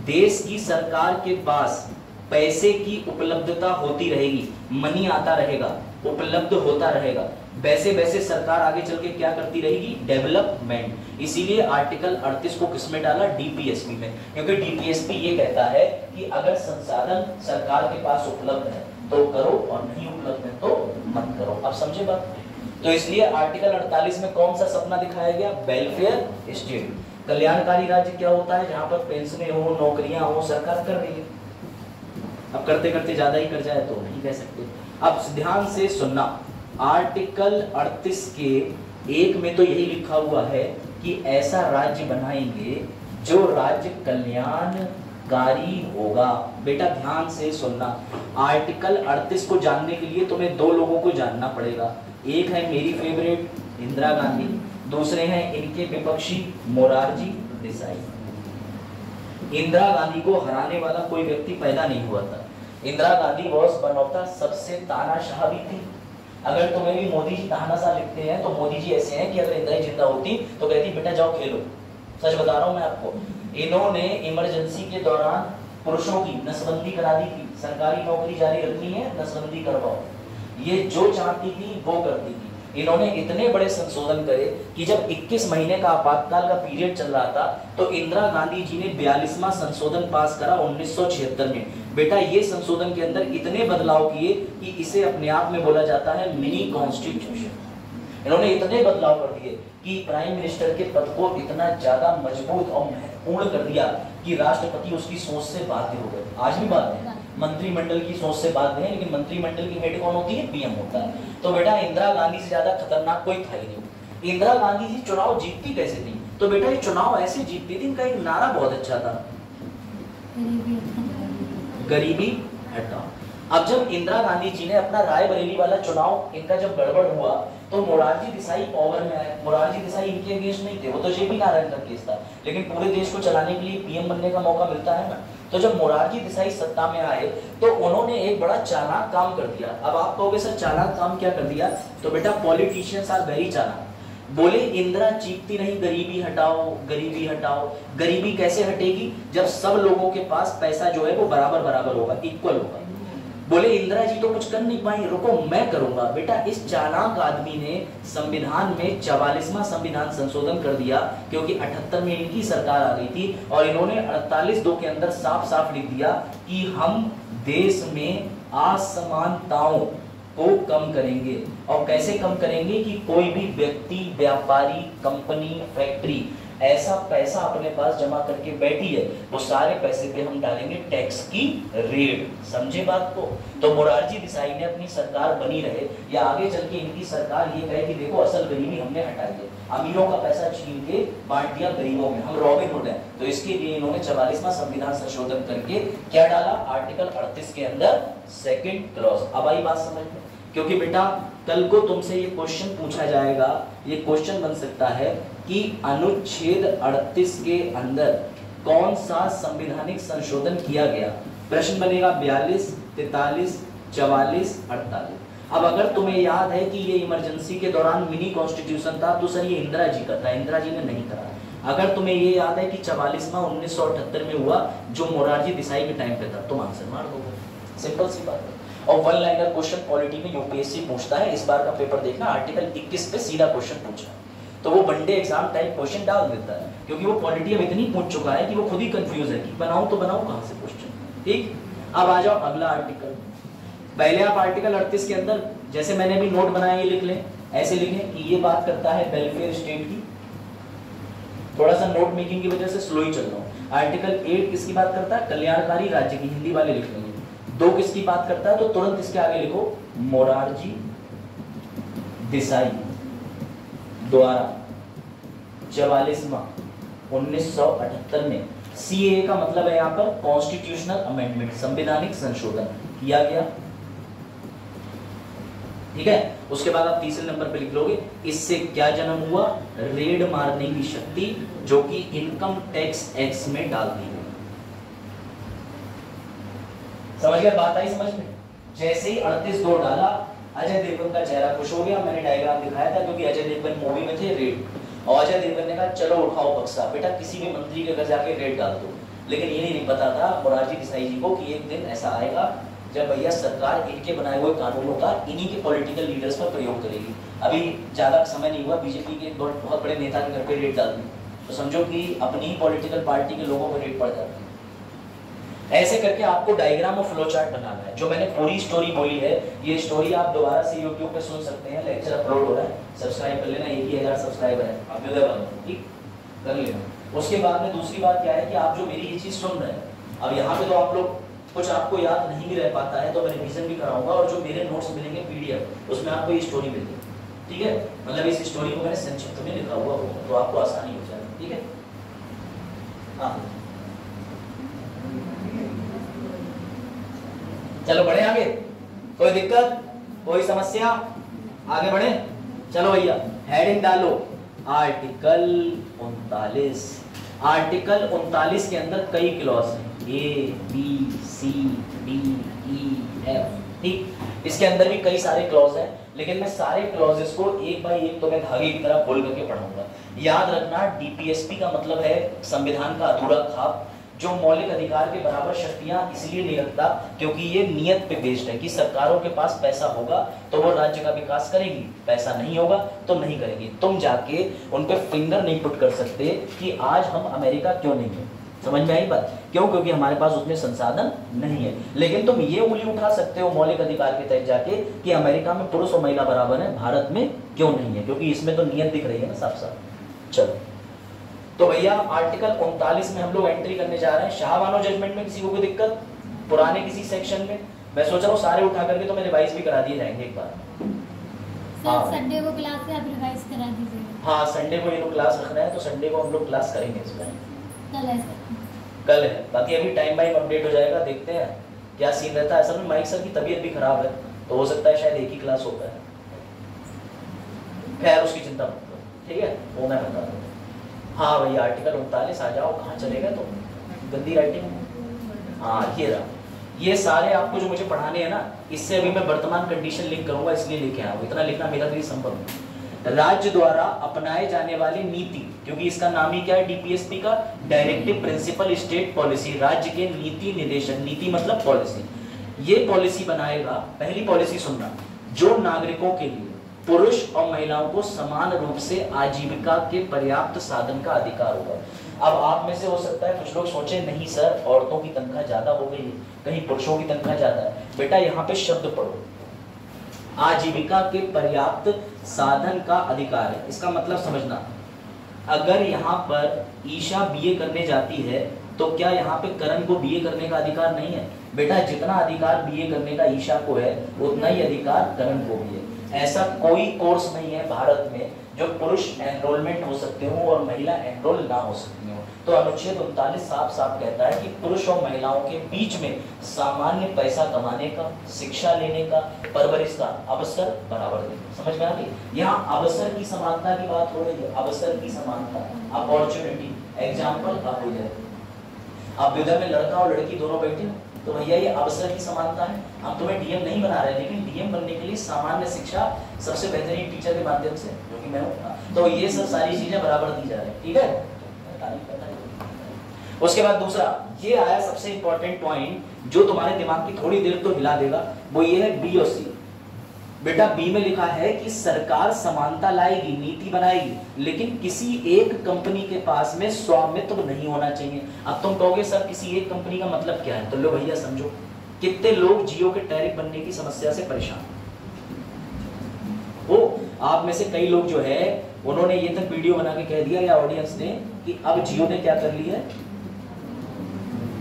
देश की सरकार के पास पैसे की उपलब्धता होती रहेगी, मनी आता रहेगा, उपलब्ध होता रहेगा, वैसे वैसे सरकार आगे चल के क्या करती रहेगी, डेवलपमेंट। इसीलिए आर्टिकल 38 को किसमें डाला, डीपीएसपी में, क्योंकि डीपीएसपी ये कहता है कि अगर संसाधन सरकार के पास उपलब्ध है तो करो और नहीं उपलब्ध है तो मत करो। अब समझे बात? तो इसलिए आर्टिकल 48 में कौन सा सपना दिखाया गया, वेलफेयर स्टेट। कल्याणकारी राज्य क्या होता है, जहां पर पेंशनें हो, नौकरियां हो, सरकार कर रही है। अब करते करते ज्यादा ही कर जाए तो नहीं कह सकते। अब ध्यान से सुनना, आर्टिकल 38 के 1 में तो यही लिखा हुआ है कि ऐसा राज्य बनाएंगे जो राज्य कल्याणकारी होगा। बेटा ध्यान से सुनना, आर्टिकल 38 को जानने के लिए तुम्हें दो लोगों को जानना पड़ेगा। एक है मेरी फेवरेट इंदिरा गांधी, दूसरे हैं इनके विपक्षी मोरारजी देसाई। इंदिरा गांधी को हराने वाला कोई व्यक्ति पैदा नहीं हुआ था। Indira Gandhi was one of the सबसे तानाशाह भी थी। अगर तुम्हें भी मोदी जी तानाशाह लिखते हैं तो मोदी जी ऐसे हैं कि अगर इंदिरा जिंदा होती तो कहती बेटा जाओ खेलो। सच बता रहा हूं मैं आपको, इन्होंने इमरजेंसी के दौरान पुरुषों की नसबंदी करा दी थी, सरकारी नौकरी जारी रखनी है, नसबंदी करवाओ। ये जो चाहती थी वो करती थी। इन्होंने इतने बड़े संशोधन करे कि जब 21 महीने का आपातकाल का पीरियड चल रहा था तो इंदिरा गांधी जी ने 42वां संशोधन पास करा 1976 में। बेटा ये संशोधन के अंदर इतने बदलाव किए कि इसे अपने आप में बोला जाता है मिनी कॉन्स्टिट्यूशन। इन्होंने इतने बदलाव कर दिए कि प्राइम मिनिस्टर के पद को इतना ज्यादा मजबूत और महत्वपूर्ण कर दिया कि राष्ट्रपति उसकी सोच से बाध्य हो गए। आज भी बाध्य है, मंत्रिमंडल की सोच से बाध्य है, लेकिन मंत्रिमंडल की हेड कौन होती है, पीएम होता है। तो बेटा इंदिरा गांधी से ज्यादा खतरनाक कोई था ही नहीं। इंदिरा गांधी जी चुनाव जीतती कैसे थी, तो बेटा ये चुनाव ऐसे जीतती थी, इनका एक नारा बहुत अच्छा था, गरीबी हटाओ। अब जब इंदिरा गांधी जी ने अपना रायबरेली वाला चुनाव इनका जब गड़बड़ हुआ तो मोरारजी देसाई पावर में आए। मोरारजी देसाई इनके अगेंस्ट नहीं थे, वो तो जेपी नारायण का केस था, लेकिन पूरे देश को चलाने के लिए पीएम बनने का मौका मिलता है ना। तो जब मोरारजी देसाई सत्ता में आए तो उन्होंने एक बड़ा चालाक काम कर दिया। अब आप कहोगे सर चालाक काम क्या कर दिया, तो बेटा पॉलिटिशियंस आर वेरी चालाक। बोले इंदिरा चीखती रही गरीबी हटाओ गरीबी हटाओ। गरीबी कैसे हटेगी? जब सब लोगों के पास पैसा जो है वो बराबर बराबर होगा, इक्वल होगा। बोले इंदिरा जी तो कुछ कर नहीं पाई, रुको मैं करूंगा। बेटा इस चालाक आदमी ने संविधान में 44वां संविधान संशोधन कर दिया, क्योंकि 78 में इनकी सरकार आ गई थी और इन्होंने 48(2) के अंदर साफ साफ लिख दिया कि हम देश में असमानताओं को कम करेंगे। और कैसे कम करेंगे? कि कोई भी व्यक्ति, व्यापारी, कंपनी, फैक्ट्री ऐसा पैसा अपने पास जमा करके बैठी है, वो सारे पैसे पे हम डालेंगे टैक्स की रेट। समझे बात को? तो मोरारजी देसाई ने अपनी सरकार बनी रहे या आगे चल के इनकी सरकार ये कहे कि देखो असल गरीबी हमने हटाई है, अमीरों का पैसा छीन के बांट दिया गरीबों में, हम रॉबिन हुड हैं। तो इसके लिए इन्होंने 44वां संविधान संशोधन करके क्या डाला? आर्टिकल 38 के अंदर सेकंड क्लॉज। अब आई बात समझ में? क्योंकि बेटा कल को तुमसे ये क्वेश्चन पूछा जाएगा, ये क्वेश्चन बन सकता है कि अनुच्छेद 38 के अंदर कौन सा संवैधानिक संशोधन किया गया। प्रश्न बनेगा 42, 43, 44, 48। अब अगर तुम्हें याद है कि ये इमरजेंसी के दौरान मिनी कॉन्स्टिट्यूशन था, तो सर ये इंदिरा जी का था, इंदिरा जी ने नहीं करा। अगर तुम्हें ये याद है कि 44वां 1978 में हुआ जो मोरारजी देसाई के टाइम पे था, तुम आंसर मार दोगे। सिंपल सी बात है। और वन लाइनर क्वेश्चन पॉलिटी में यूपीएससी पूछता है, इस बार का पेपर देखना, आर्टिकल 21 पे सीधा क्वेश्चन पूछा है, तो वो वनडे एग्जाम टाइप क्वेश्चन डाल देता है, क्योंकि वो पॉलिटी अब इतनी पूछ चुका है कि वो खुद ही कंफ्यूज है कि बनाऊं तो बनाऊं कहां से क्वेश्चन। ठीक, अब आ जाओ अगला आर्टिकल। पहले आप आर्टिकल 38 के अंदर जैसे मैंने अभी नोट बनाया ये लिख लें, ऐसे लिखें कि ये बात करता है वेलफेयर स्टेट की। थोड़ा सा नोट मेकिंग की वजह से स्लो ही चल रहा हूं। आर्टिकल 8 किसकी बात करता है? कल्याणकारी राज्य की, हिंदी वाले लिख लेंगे। 2 किसकी बात करता है? तो तुरंत इसके आगे लिखो मोरारजी देसाई द्वारा 44वां 1978 में सीएए का मतलब है यहाँ पर कॉन्स्टिट्यूशनल अमेंडमेंट, संवैधानिक संशोधन किया गया। ठीक है, उसके बाद आप तीसरे नंबर पे लिख लोगे इससे क्या जन्म हुआ? रेड मारने की शक्ति, जो कि इनकम टैक्स एक्ट में डाल दी गई। समझ गया बात? आई समझ में? जैसे ही 38(2) डाला, अजय देवगन का चेहरा खुश हो गया। मैंने डायग्राम दिखाया था, क्योंकि अजय देवगन मूवी में थे रेड, और अजय देवगन ने कहा चलो उठाओ बक्सा, बेटा किसी भी मंत्री के घर जाके रेड डाल दो। लेकिन ये नहीं पता था मोरारजी देसाई जी को कि एक दिन ऐसा आएगा जब भैया सरकार इनके बनाए हुए कानूनों का इन्हीं के पॉलिटिकल लीडर्स पर प्रयोग करेगी। अभी ज्यादा समय नहीं हुआ, बीजेपी के बहुत बड़े नेता के घर पे रेड डाल दी, तो समझो कि अपनी ही पॉलिटिकल पार्टी के लोगों पर रेड पड़ जाती है। ऐसे करके आपको डायग्राम और फ्लो चार्ट बनाना है। जो मैंने पूरी स्टोरी बोली है, ये स्टोरी आप दोबारा से YouTube पे सुन सकते हैं, लेक्चर अपलोड हो रहा है, सब्सक्राइब कर लेना। 1000 सब्सक्राइबर है, आप ठीक कर लेना। उसके बाद में दूसरी बात क्या है कि आप जो मेरी ये चीज सुन रहे हैं, अब यहाँ पे तो आप लोग कुछ आपको याद नहीं भी रह पाता है, तो मैं रिवीजन भी कराऊंगा, और जो मेरे नोट्स मिलेंगे PDF, उसमें आपको ये स्टोरी मिलेगी। ठीक है, मतलब इस स्टोरी को मैंने संक्षिप्त में लिखा हुआ होगा, तो आपको आसानी हो जाएगी। ठीक है, हाँ चलो बढ़े आगे। कोई दिक्कत, कोई समस्या? आगे बढ़े, चलो भैया हेडिंग डालो आर्टिकल 39। आर्टिकल 39 के अंदर कई क्लॉज हैं, ABCDEF। ठीक, इसके अंदर भी कई सारे क्लॉज हैं, लेकिन मैं सारे क्लॉजेस को एक बाय एक तो मैं धागे की तरह खोल करके पढ़ाऊंगा। याद रखना, DPSP का मतलब है संविधान का अधूरा खाप, जो मौलिक अधिकार के बराबर शक्तियां इसलिए नहीं रखता क्योंकि ये नियत पे बेस्ड है कि सरकारों के पास पैसा होगा तो वो राज्य का विकास करेगी, पैसा नहीं होगा तो नहीं करेगी। तुम जाके उन पे फिंगर नहीं पुट कर सकते कि आज हम अमेरिका क्यों नहीं है। समझ में आई बात? क्यों? क्योंकि हमारे पास उतने संसाधन नहीं है। लेकिन तुम ये उंगली उठा सकते हो मौलिक अधिकार के तहत जाके कि अमेरिका में पुरुष और महिला बराबर है, भारत में क्यों नहीं है? क्योंकि इसमें तो नियत दिख रही है ना साफ साफ। चलो तो भैया आर्टिकल 39 में हम लोग एंट्री करने जा रहे हैं। शाहबानो जजमेंट में किसी को कोई दिक्कत? पुराने किसी सेक्शन में? मैं सोच रहा हूँ सारे उठा करके तो मैं रिवाइज भी करा दिए जाएंगे एक बार। हाँ संडे को क्लास से आप रिवाइज करा दीजिएगा। हाँ संडे को ये लोग क्लास रखना है, तो संडे को हम लोग क्लास करेंगे इस बार। कल है, बाकी अभी टाइम बाइम अपडेट हो जाएगा, देखते हैं क्या सीन रहता है। असल में माइक सर की तबीयत भी खराब है, तो हो सकता है शायद एक ही क्लास होता है। खैर उसकी चिंता मत करो, ठीक है, वो मैं बता दूँ। हाँ भैया आर्टिकल 39 आ जाओ। कहाँ चलेगा तो गंदी राइटिंग। हाँ ये रहा, ये सारे आपको जो मुझे पढ़ाने हैं ना, इससे अभी मैं वर्तमान कंडीशन लिंक करूंगा, इसलिए लेके आया हूँ। इतना लिखना मेरा लिए संभव नहीं। राज्य द्वारा अपनाए जाने वाली नीति, क्योंकि इसका नाम ही क्या है डीपीएसपी का, डायरेक्टिव प्रिंसिपल स्टेट पॉलिसी, राज्य के नीति निर्देशन, नीति मतलब पॉलिसी, ये पॉलिसी बनाएगा। पहली पॉलिसी सुनना, जो नागरिकों के लिए पुरुष और महिलाओं को समान रूप से आजीविका के पर्याप्त साधन का अधिकार होगा। अब आप में से हो सकता है कुछ लोग सोचे नहीं सर औरतों की तनख्वाह ज्यादा हो गई है, कहीं पुरुषों की तनख्वाह ज्यादा है। बेटा यहाँ पे शब्द पढ़ो, आजीविका के पर्याप्त साधन का अधिकार है, इसका मतलब समझना। अगर यहाँ पर ईशा बीए करने जाती है तो क्या यहाँ पे करण को बीए करने का अधिकार नहीं है? बेटा जितना अधिकार बीए करने का ईशा को है उतना ही अधिकार करण को भी है। ऐसा कोई कोर्स नहीं है भारत में जो पुरुष एनरोलमेंट हो सकते हो और महिला एनरोल ना हो सकती हो। तो अनुच्छेद 39 साफ साफ कहता है कि पुरुष और महिलाओं के बीच में सामान्य पैसा कमाने का, शिक्षा लेने का, परवरिश का अवसर बराबर देना। समझ में आ गई? यहाँ अवसर की समानता की बात हो रही है, अवसर की समानता, अपॉर्चुनिटी। एग्जाम्पल अभ्युदय में लड़का और लड़की दोनों बैठे हो तो भैया ये अवसर की समानता है। हम तुम्हें डीएम नहीं बना रहे, लेकिन डीएम बनने के लिए सामान्य शिक्षा सबसे बेहतरीन टीचर के माध्यम से, जो कि मैं हूँ, तो ये सब सारी चीजें बराबर दी जा रही है। ठीक है, उसके बाद दूसरा ये आया सबसे इंपॉर्टेंट पॉइंट जो तुम्हारे दिमाग की थोड़ी देर तो हिला देगा, वो ये है बी और सी। बेटा बी में लिखा है कि सरकार समानता लाएगी, नीति बनाएगी, लेकिन किसी एक कंपनी के पास में स्वामित्व नहीं होना चाहिए। अब तुम कहोगे सर किसी एक कंपनी का मतलब क्या है? तो लो भैया समझो, कितने लोग जियो के टैरिफ बनने की समस्या से परेशान हो। आप में से कई लोग जो है उन्होंने ये तक वीडियो बना के कह दिया या ऑडियंस ने कि अब जियो ने क्या कर लिया है,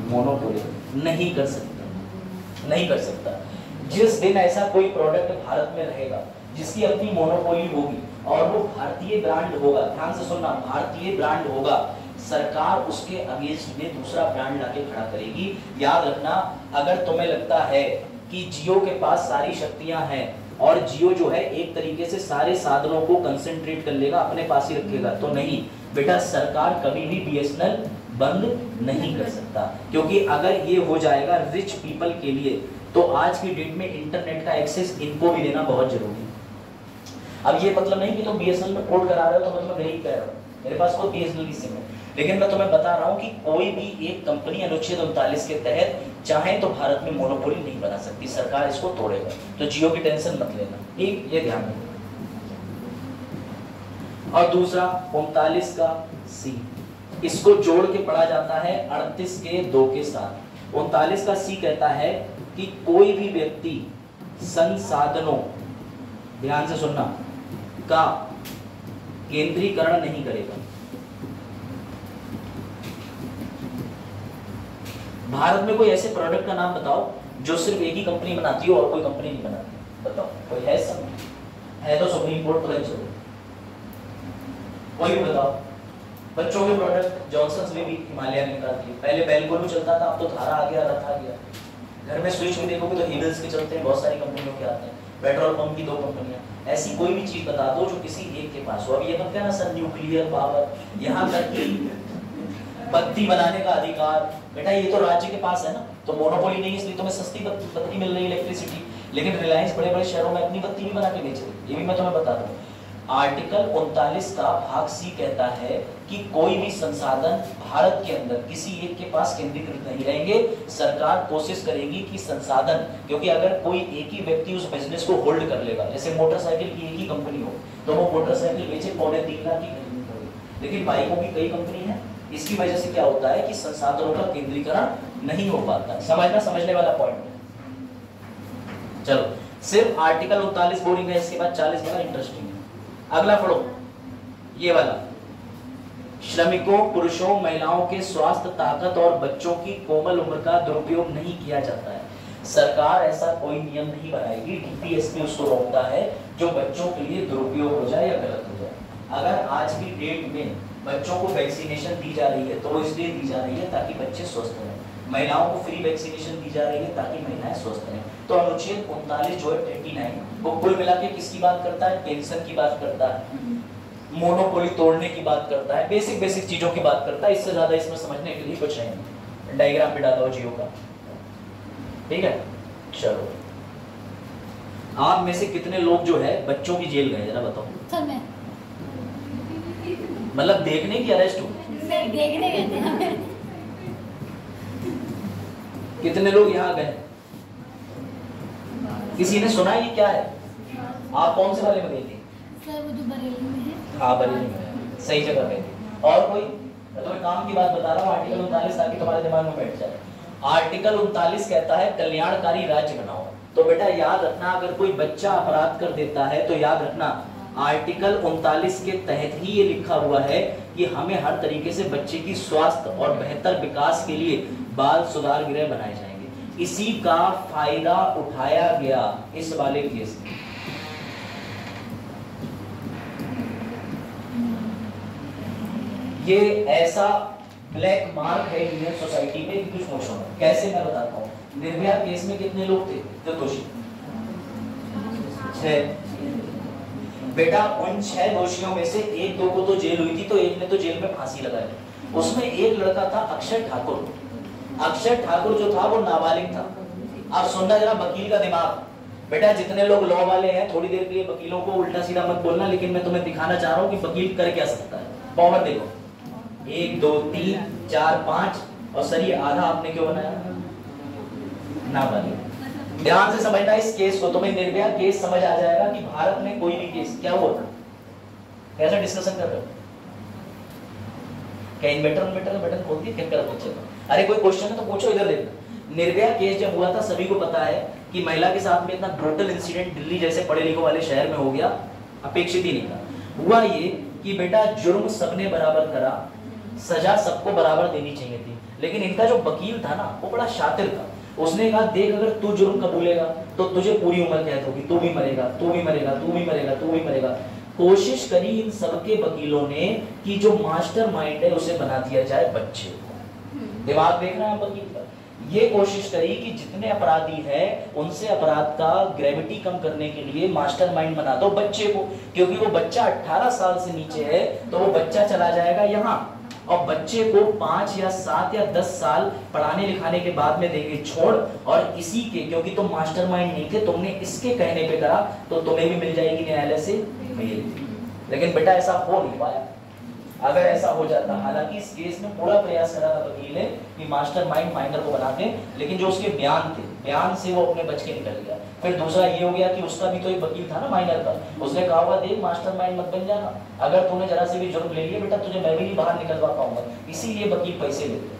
मोनोपोली। नहीं कर सकता, नहीं कर सकता। जिस दिन ऐसा कोई प्रोडक्ट भारत में रहेगा जिसकी अपनी मोनोपोली होगी और वो भारतीय ब्रांड होगा, ध्यान से सुनना, भारतीय ब्रांड होगा, सरकार उसके अगेंस्ट में दूसरा ब्रांड लाके खड़ा करेगी। याद रखना, अगर तुम्हें लगता है कि जियो के पास सारी शक्तियां हैं और जियो जो है एक तरीके से सारे साधनों को कंसंट्रेट कर लेगा, अपने पास ही रखेगा, तो नहीं बेटा, सरकार कभी भी बीएसएनएल बंद नहीं कर सकता। क्योंकि अगर ये हो जाएगा रिच पीपल के लिए, तो आज की डेट में इंटरनेट का एक्सेस इनको भी देना बहुत जरूरी है। अब ये मतलब नहीं कि तुम बीएसएनएल में पोर्ट करा रहे हो तो मतलब गरीब कह रहे हो, मेरे पास कोई बीएसएनएल की सिम है, लेकिन मैं तुम्हें बता रहा हूं कि कोई भी एक कंपनी अनुच्छेद 39 के तहत चाहे तो भारत में मोनोपोली नहीं बना सकती, सरकार इसको तोड़ेगा। तो जियो की टेंशन मत लेना, ठीक, ये ध्यान रखना। और दूसरा 39 का सी, इसको जोड़ के पढ़ा जाता है 38 के 2 के साथ। 39 का सी कहता है कि कोई भी व्यक्ति संसाधनों, ध्यान से सुनना, का केंद्रीकरण नहीं करेगा। भारत में कोई ऐसे प्रोडक्ट का नाम बताओ जो सिर्फ एक ही कंपनी बनाती हो और कोई कंपनी नहीं बनाती, बताओ कोई है? सब है तो सुप्रीम कोर्ट तो है, कोई भी बताओ। बच्चों के प्रोडक्ट जॉनसन्स में भी हिमालय निकालती है, पहले बेलकोलू चलता था, अब तो धारा आ गया, रथ आ गया। घर में स्विच में देखोगे तो हेवल्स के चलते हैं, बहुत सारी कंपनियों के आते हैं, पेट्रोल पंप की 2 कंपनियां। ऐसी कोई भी चीज बता दो जो किसी एक के पास हो। अब ये मत कहना सर न्यूक्लियर पावर, यहाँ तक कि बत्ती बनाने का अधिकार, बेटा ये तो राज्य के पास है ना, तो मोनोपोली नहीं, इसलिए तुम्हें सस्ती बत्ती मिल रही है, इलेक्ट्रिसिटी। लेकिन रिलायंस बड़े बड़े शहरों में अपनी बत्ती भी बना के बेच रही है, ये भी मैं तुम्हें बता दूं। आर्टिकल 39 का भाग सी कहता है कि कोई भी संसाधन भारत के अंदर किसी एक के पास केंद्रीकृत नहीं रहेंगे। सरकार कोशिश करेगी कि संसाधन, क्योंकि अगर कोई एक ही व्यक्ति उस बिजनेस को होल्ड कर लेगा, जैसे मोटरसाइकिल की एक ही कंपनी हो तो वो मोटरसाइकिल बेचे 3.25 लाख की खरीदनी पड़ेगी, लेकिन बाइकों की कई कंपनी है। इसकी वजह से क्या होता है कि संसाधनों का केंद्रीकरण नहीं हो पाता। समझने वाला पॉइंट। चलो, सिर्फ आर्टिकल 39 बोरिंग है, इसके बाद 40 बड़ा इंटरेस्टिंग है। अगला पढ़ो, ये वाला, श्रमिकों, पुरुषों, महिलाओं के स्वास्थ्य, ताकत और बच्चों की कोमल उम्र का दुरुपयोग नहीं किया जाता है। सरकार ऐसा कोई नियम नहीं बनाएगी, डीपीएसपी उसको रोकता है जो बच्चों के लिए दुरुपयोग हो जाए या गलत हो जाए। अगर आज की डेट में बच्चों को वैक्सीनेशन दी जा रही है तो वो इसलिए दी जा रही है ताकि बच्चे स्वस्थ रहें, महिलाओं को फ्री वैक्सीनेशन दी जा रही है ताकि महिलाएं स्वस्थ रहें। तो अनुच्छेद 39 जो है 39 वो कुल मिला के किसकी बात करता है? पेंशन की बात करता है, मोनोपोली तोड़ने की बात करता है, बेसिक चीजों की बात करता है। इससे ज्यादा इसमें समझने के लिए कुछ नहीं। डायग्राम पे डालो जियो का, ठीक है। चलो, आप में से कितने लोग जो है बच्चों की जेल गए, जरा बताओ। पत्थर में मतलब देखने की अरेस्ट हो। नहीं, देखने गए थे हमें। कितने लोग यहाँ गए? किसी ने सुना ये क्या है? आप कौन से वाले में गई थी? सर वो जो बरेली में है। हाँ बरेली में, सही जगह पे थी। और कोई? मैं तुम्हें काम की बात बता रहा हूँ, आर्टिकल 39 ताकि तुम्हारे दिमाग में बैठ जाए। आर्टिकल 39 कहता है कल्याणकारी राज्य बनाओ। तो बेटा याद रखना, अगर कोई बच्चा अपराध कर देता है तो याद रखना आर्टिकल 39 के तहत ही ये लिखा हुआ है कि हमें हर तरीके से बच्चे की स्वास्थ्य और बेहतर विकास के लिए बाल सुधार गृह बनाए जाएंगे। इसी का फायदा उठाया गया इस वाले केस में। ये ऐसा ब्लैक मार्क है इंडियन सोसाइटी में कि कुछ पूछो मत। कैसे मैं बताता हूँ। निर्भया केस में कितने लोग थे जो दोषी? 6। बेटा उन 6 दोषियों में से 1-2 को तो जेल हुई थी, तो एक ने तो जेल में फांसी लगाई। उसमें एक लड़का था अक्षय ठाकुर। अक्षय ठाकुर जो था वो नाबालिग था। अब सुनना जरा वकील का दिमाग। बेटा जितने लोग लॉ वाले हैं थोड़ी देर के लिए वकीलों को उल्टा सीधा मत बोलना, लेकिन मैं तुम्हें दिखाना चाह रहा हूँ कि वकील कर क्या सकता है। पावर देखो, 1 2 3 4 5 और सर ये आधा आपने क्यों बनाया? नाबालिग। ध्यान से समझना इस केस को, तुम्हें निर्भया केस समझ आ जाएगा कि भारत में कोई भी केस क्या हुआ। कैसा डिस्कशन कर रहे हो? क्या इन्वर्टर बटन खोल दिए? क्या कर बच्चे? अरे कोई क्वेश्चन है तो पूछो, इधर देखो। निर्भया केस जब हुआ था सभी को पता है कि महिला के साथ में इतना ब्रूटल इंसिडेंट दिल्ली जैसे पढ़े लिखों वाले शहर में हो गया, अपेक्षित ही नहीं था। हुआ ये कि बेटा जुर्म सबने बराबर करा, सजा सबको बराबर देनी चाहिए थी, लेकिन इनका जो वकील था ना वो बड़ा शातिर था। उसने कहा देख अगर तू जुर्म कबूलेगा तो तुझे पूरी उम्र कैद होगी, तू भी मरेगा, तू भी मरेगा, तू भी मरेगा, तू भी मरेगा। कोशिश करी इन सबके वकीलों ने कि जो मास्टरमाइंड है उसे बना दिया जाए बच्चे को। दिमाग देखना है वकील का। ये कोशिश करी कि जितने अपराधी हैं उनसे अपराध का ग्रेविटी कम करने के लिए मास्टरमाइंड बना दो बच्चे को, क्योंकि वो बच्चा 18 साल से नीचे है तो वो बच्चा चला जाएगा यहाँ और बच्चे को 5 या 7 या 10 साल पढ़ाने लिखाने के बाद में देंगे छोड़। और इसी के क्योंकि तुम मास्टरमाइंड नहीं थे, तुमने इसके कहने पे करा तो तुम्हें भी मिल जाएगी न्यायालय से बेल। लेकिन बेटा ऐसा हो नहीं पाया। अगर ऐसा हो जाता, हालांकि इस केस में पूरा प्रयास करा था वकील ने कि मास्टरमाइंड माइनर को बना दें, लेकिन जो उसके बयान थे बयान से वो अपने बच के निकल गया। फिर दूसरा ये हो गया कि उसका भी तो एक वकील था ना माइनर का, उसने कहा हुआ देख मास्टरमाइंड मत बन जाना, अगर तूने जरा से भी जुर्म ले लिया बेटा तुझे मैं भी नहीं बाहर निकलवा पाऊंगा। इसीलिए वकील पैसे लेते हैं,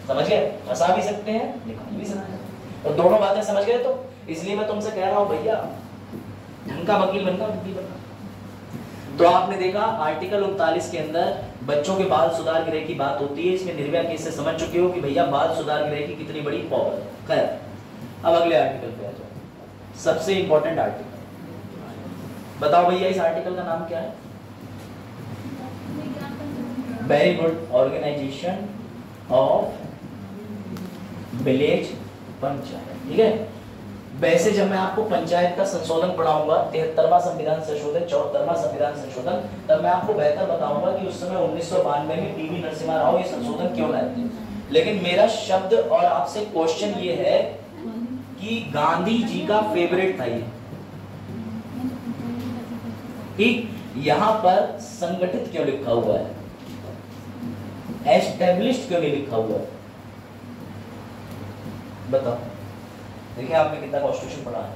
समझ गए? फंसा भी सकते हैं, निकाल भी सकते हैं, और दोनों बातें समझ गए। तो इसलिए मैं तुमसे कह रहा हूँ भैया ढंग का वकील बनना, वकील बनना। तो आपने देखा आर्टिकल 39 के अंदर बच्चों के बाल सुधार गृह की बात होती है। इसमें निर्भया केस से समझ चुके हो कि भैया बाल सुधार गृह की कितनी बड़ी पावर है। खैर अब अगले आर्टिकल पे आ जाओ, सबसे इंपॉर्टेंट आर्टिकल। बताओ भैया इस आर्टिकल का नाम क्या है? Very good, organisation of village panchayat. ठीक है, वैसे जब मैं आपको पंचायत का संशोधन पढ़ाऊंगा 73वां संविधान संशोधन, 74वां संविधान संशोधन, तब मैं आपको बेहतर बताऊंगा कि उस समय 1992 में पीवी नरसिम्हा राव ये संशोधन क्यों लाए थे। लेकिन मेरा शब्द और आपसे क्वेश्चन ये है कि गांधी जी का फेवरेट था ये, ठीक, यहां पर संगठित क्यों लिखा हुआ है, एस्टेब्लिश्ड क्यों नहीं लिखा हुआ है? बताओ। देखिए आपने कितना कॉन्स्टिट्यूशन पढ़ा है,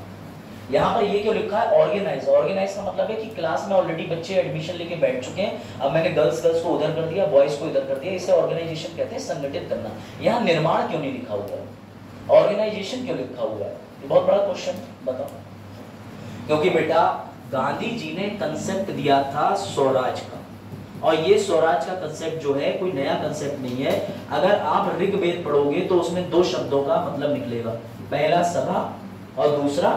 यहाँ पर ये क्यों लिखा है ऑर्गेनाइज। ऑर्गेनाइज का मतलब है कि क्लास में ऑलरेडी बच्चे एडमिशन लेके बैठ चुके हैं, अब मैंने गर्ल्स को उधर कर दिया, बॉयज को इधर कर दिया, इसे ऑर्गेनाइजेशन कहते हैं, संगठित करना। यहाँ निर्माण क्यों नहीं लिखा हुआ है, ऑर्गेनाइजेशन क्यों लिखा हुआ है? ये बहुत बड़ा क्वेश्चन, बताओ। क्योंकि बेटा गांधी जी ने कंसेप्ट दिया था स्वराज का, और ये स्वराज का कंसेप्ट जो है कोई नया कंसेप्ट नहीं है। अगर आप ऋग्वेद पढ़ोगे तो उसमें 2 शब्दों का मतलब निकलेगा, पहला सभा और दूसरा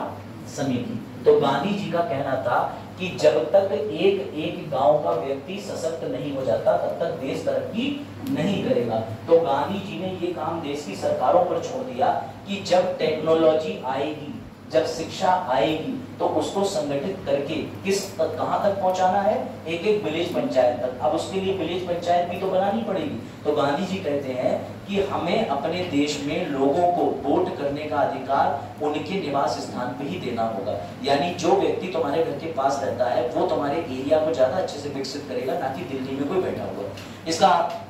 समिति। तो गांधी जी का कहना था कि जब तक एक एक गांव का व्यक्ति सशक्त नहीं हो जाता तब तक देश तरक्की नहीं करेगा। तो गांधी जी ने ये काम देश की सरकारों पर छोड़ दिया कि जब टेक्नोलॉजी आएगी, जब शिक्षा आएगी तो उसको संगठित करके किस तक, कहां तक पहुंचाना है, एक एक विलेज पंचायत तक। अब उसके लिए विलेज पंचायत भी तो बनानी पड़ेगी। तो गांधी जी कहते हैं कि हमें अपने देश में लोगों को वोट करने का अधिकार उनके निवास स्थान पे ही देना होगा। यानी जो व्यक्ति तुम्हारे घर के पास रहता है वो तुम्हारे एरिया को ज्यादा अच्छे से विकसित करेगा, ना कि दिल्ली में कोई बैठा हुआ।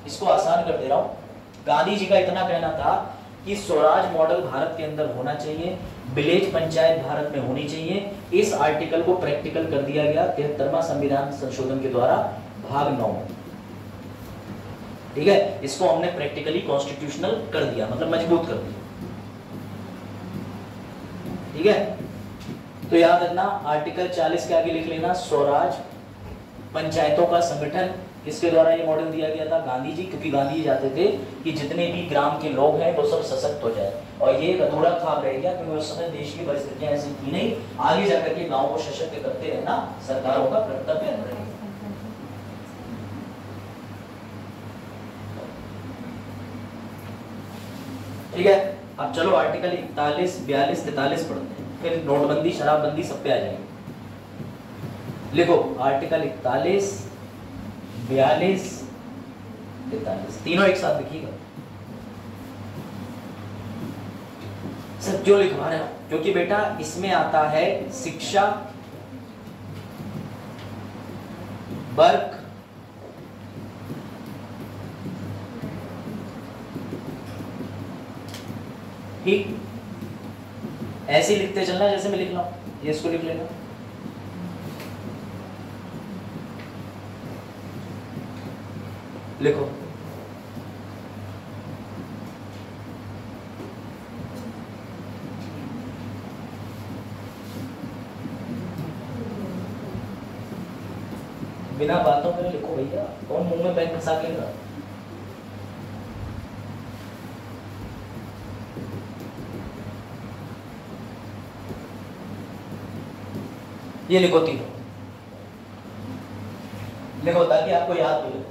इसको आसान कर दे रहा हूँ। गांधी जी का इतना कहना था कि स्वराज मॉडल भारत के अंदर होना चाहिए, विलेज पंचायत भारत में होनी चाहिए। इस आर्टिकल को प्रैक्टिकल कर दिया गया 73वां संविधान संशोधन के द्वारा भाग 9 में। ठीक है, इसको हमने प्रैक्टिकली कॉन्स्टिट्यूशनल कर दिया, मतलब मजबूत कर दिया। ठीक है, तो याद रखना आर्टिकल 40 के आगे लिख लेना स्वराज पंचायतों का संगठन। किसके द्वारा ये मॉडल दिया गया था? गांधी जी, क्योंकि गांधी जी चाहते थे कि जितने भी ग्राम के लोग हैं वो सब सशक्त हो जाए, और ये एक अधूरा ख्वाब रह गया क्योंकि उस समय देश की परिस्थितियां ऐसी थी नहीं। आगे जाकर के गांव को सशक्त करते रहना सरकारों का कर्तव्य रहेगा। ठीक है, अब चलो आर्टिकल 41, 42, 43 पढ़ते हैं, फिर नोटबंदी, शराबबंदी सब पे आ जाएंगे। लिखो आर्टिकल 41, 42, 43 तीनों एक साथ लिखिएगा। सब जो लिखवा रहे हो, क्योंकि बेटा इसमें आता है शिक्षा, वर्क, ठीक, ऐसे लिखते चलना जैसे मैं लिख रहा हूं, ये इसको लिख लेना। लिखो बिना बातों में लिखो भैया, कौन मुंह में पेन फंसा के लेगा। ये लिखो तीनों, लिखो ताकि आपको याद मिले।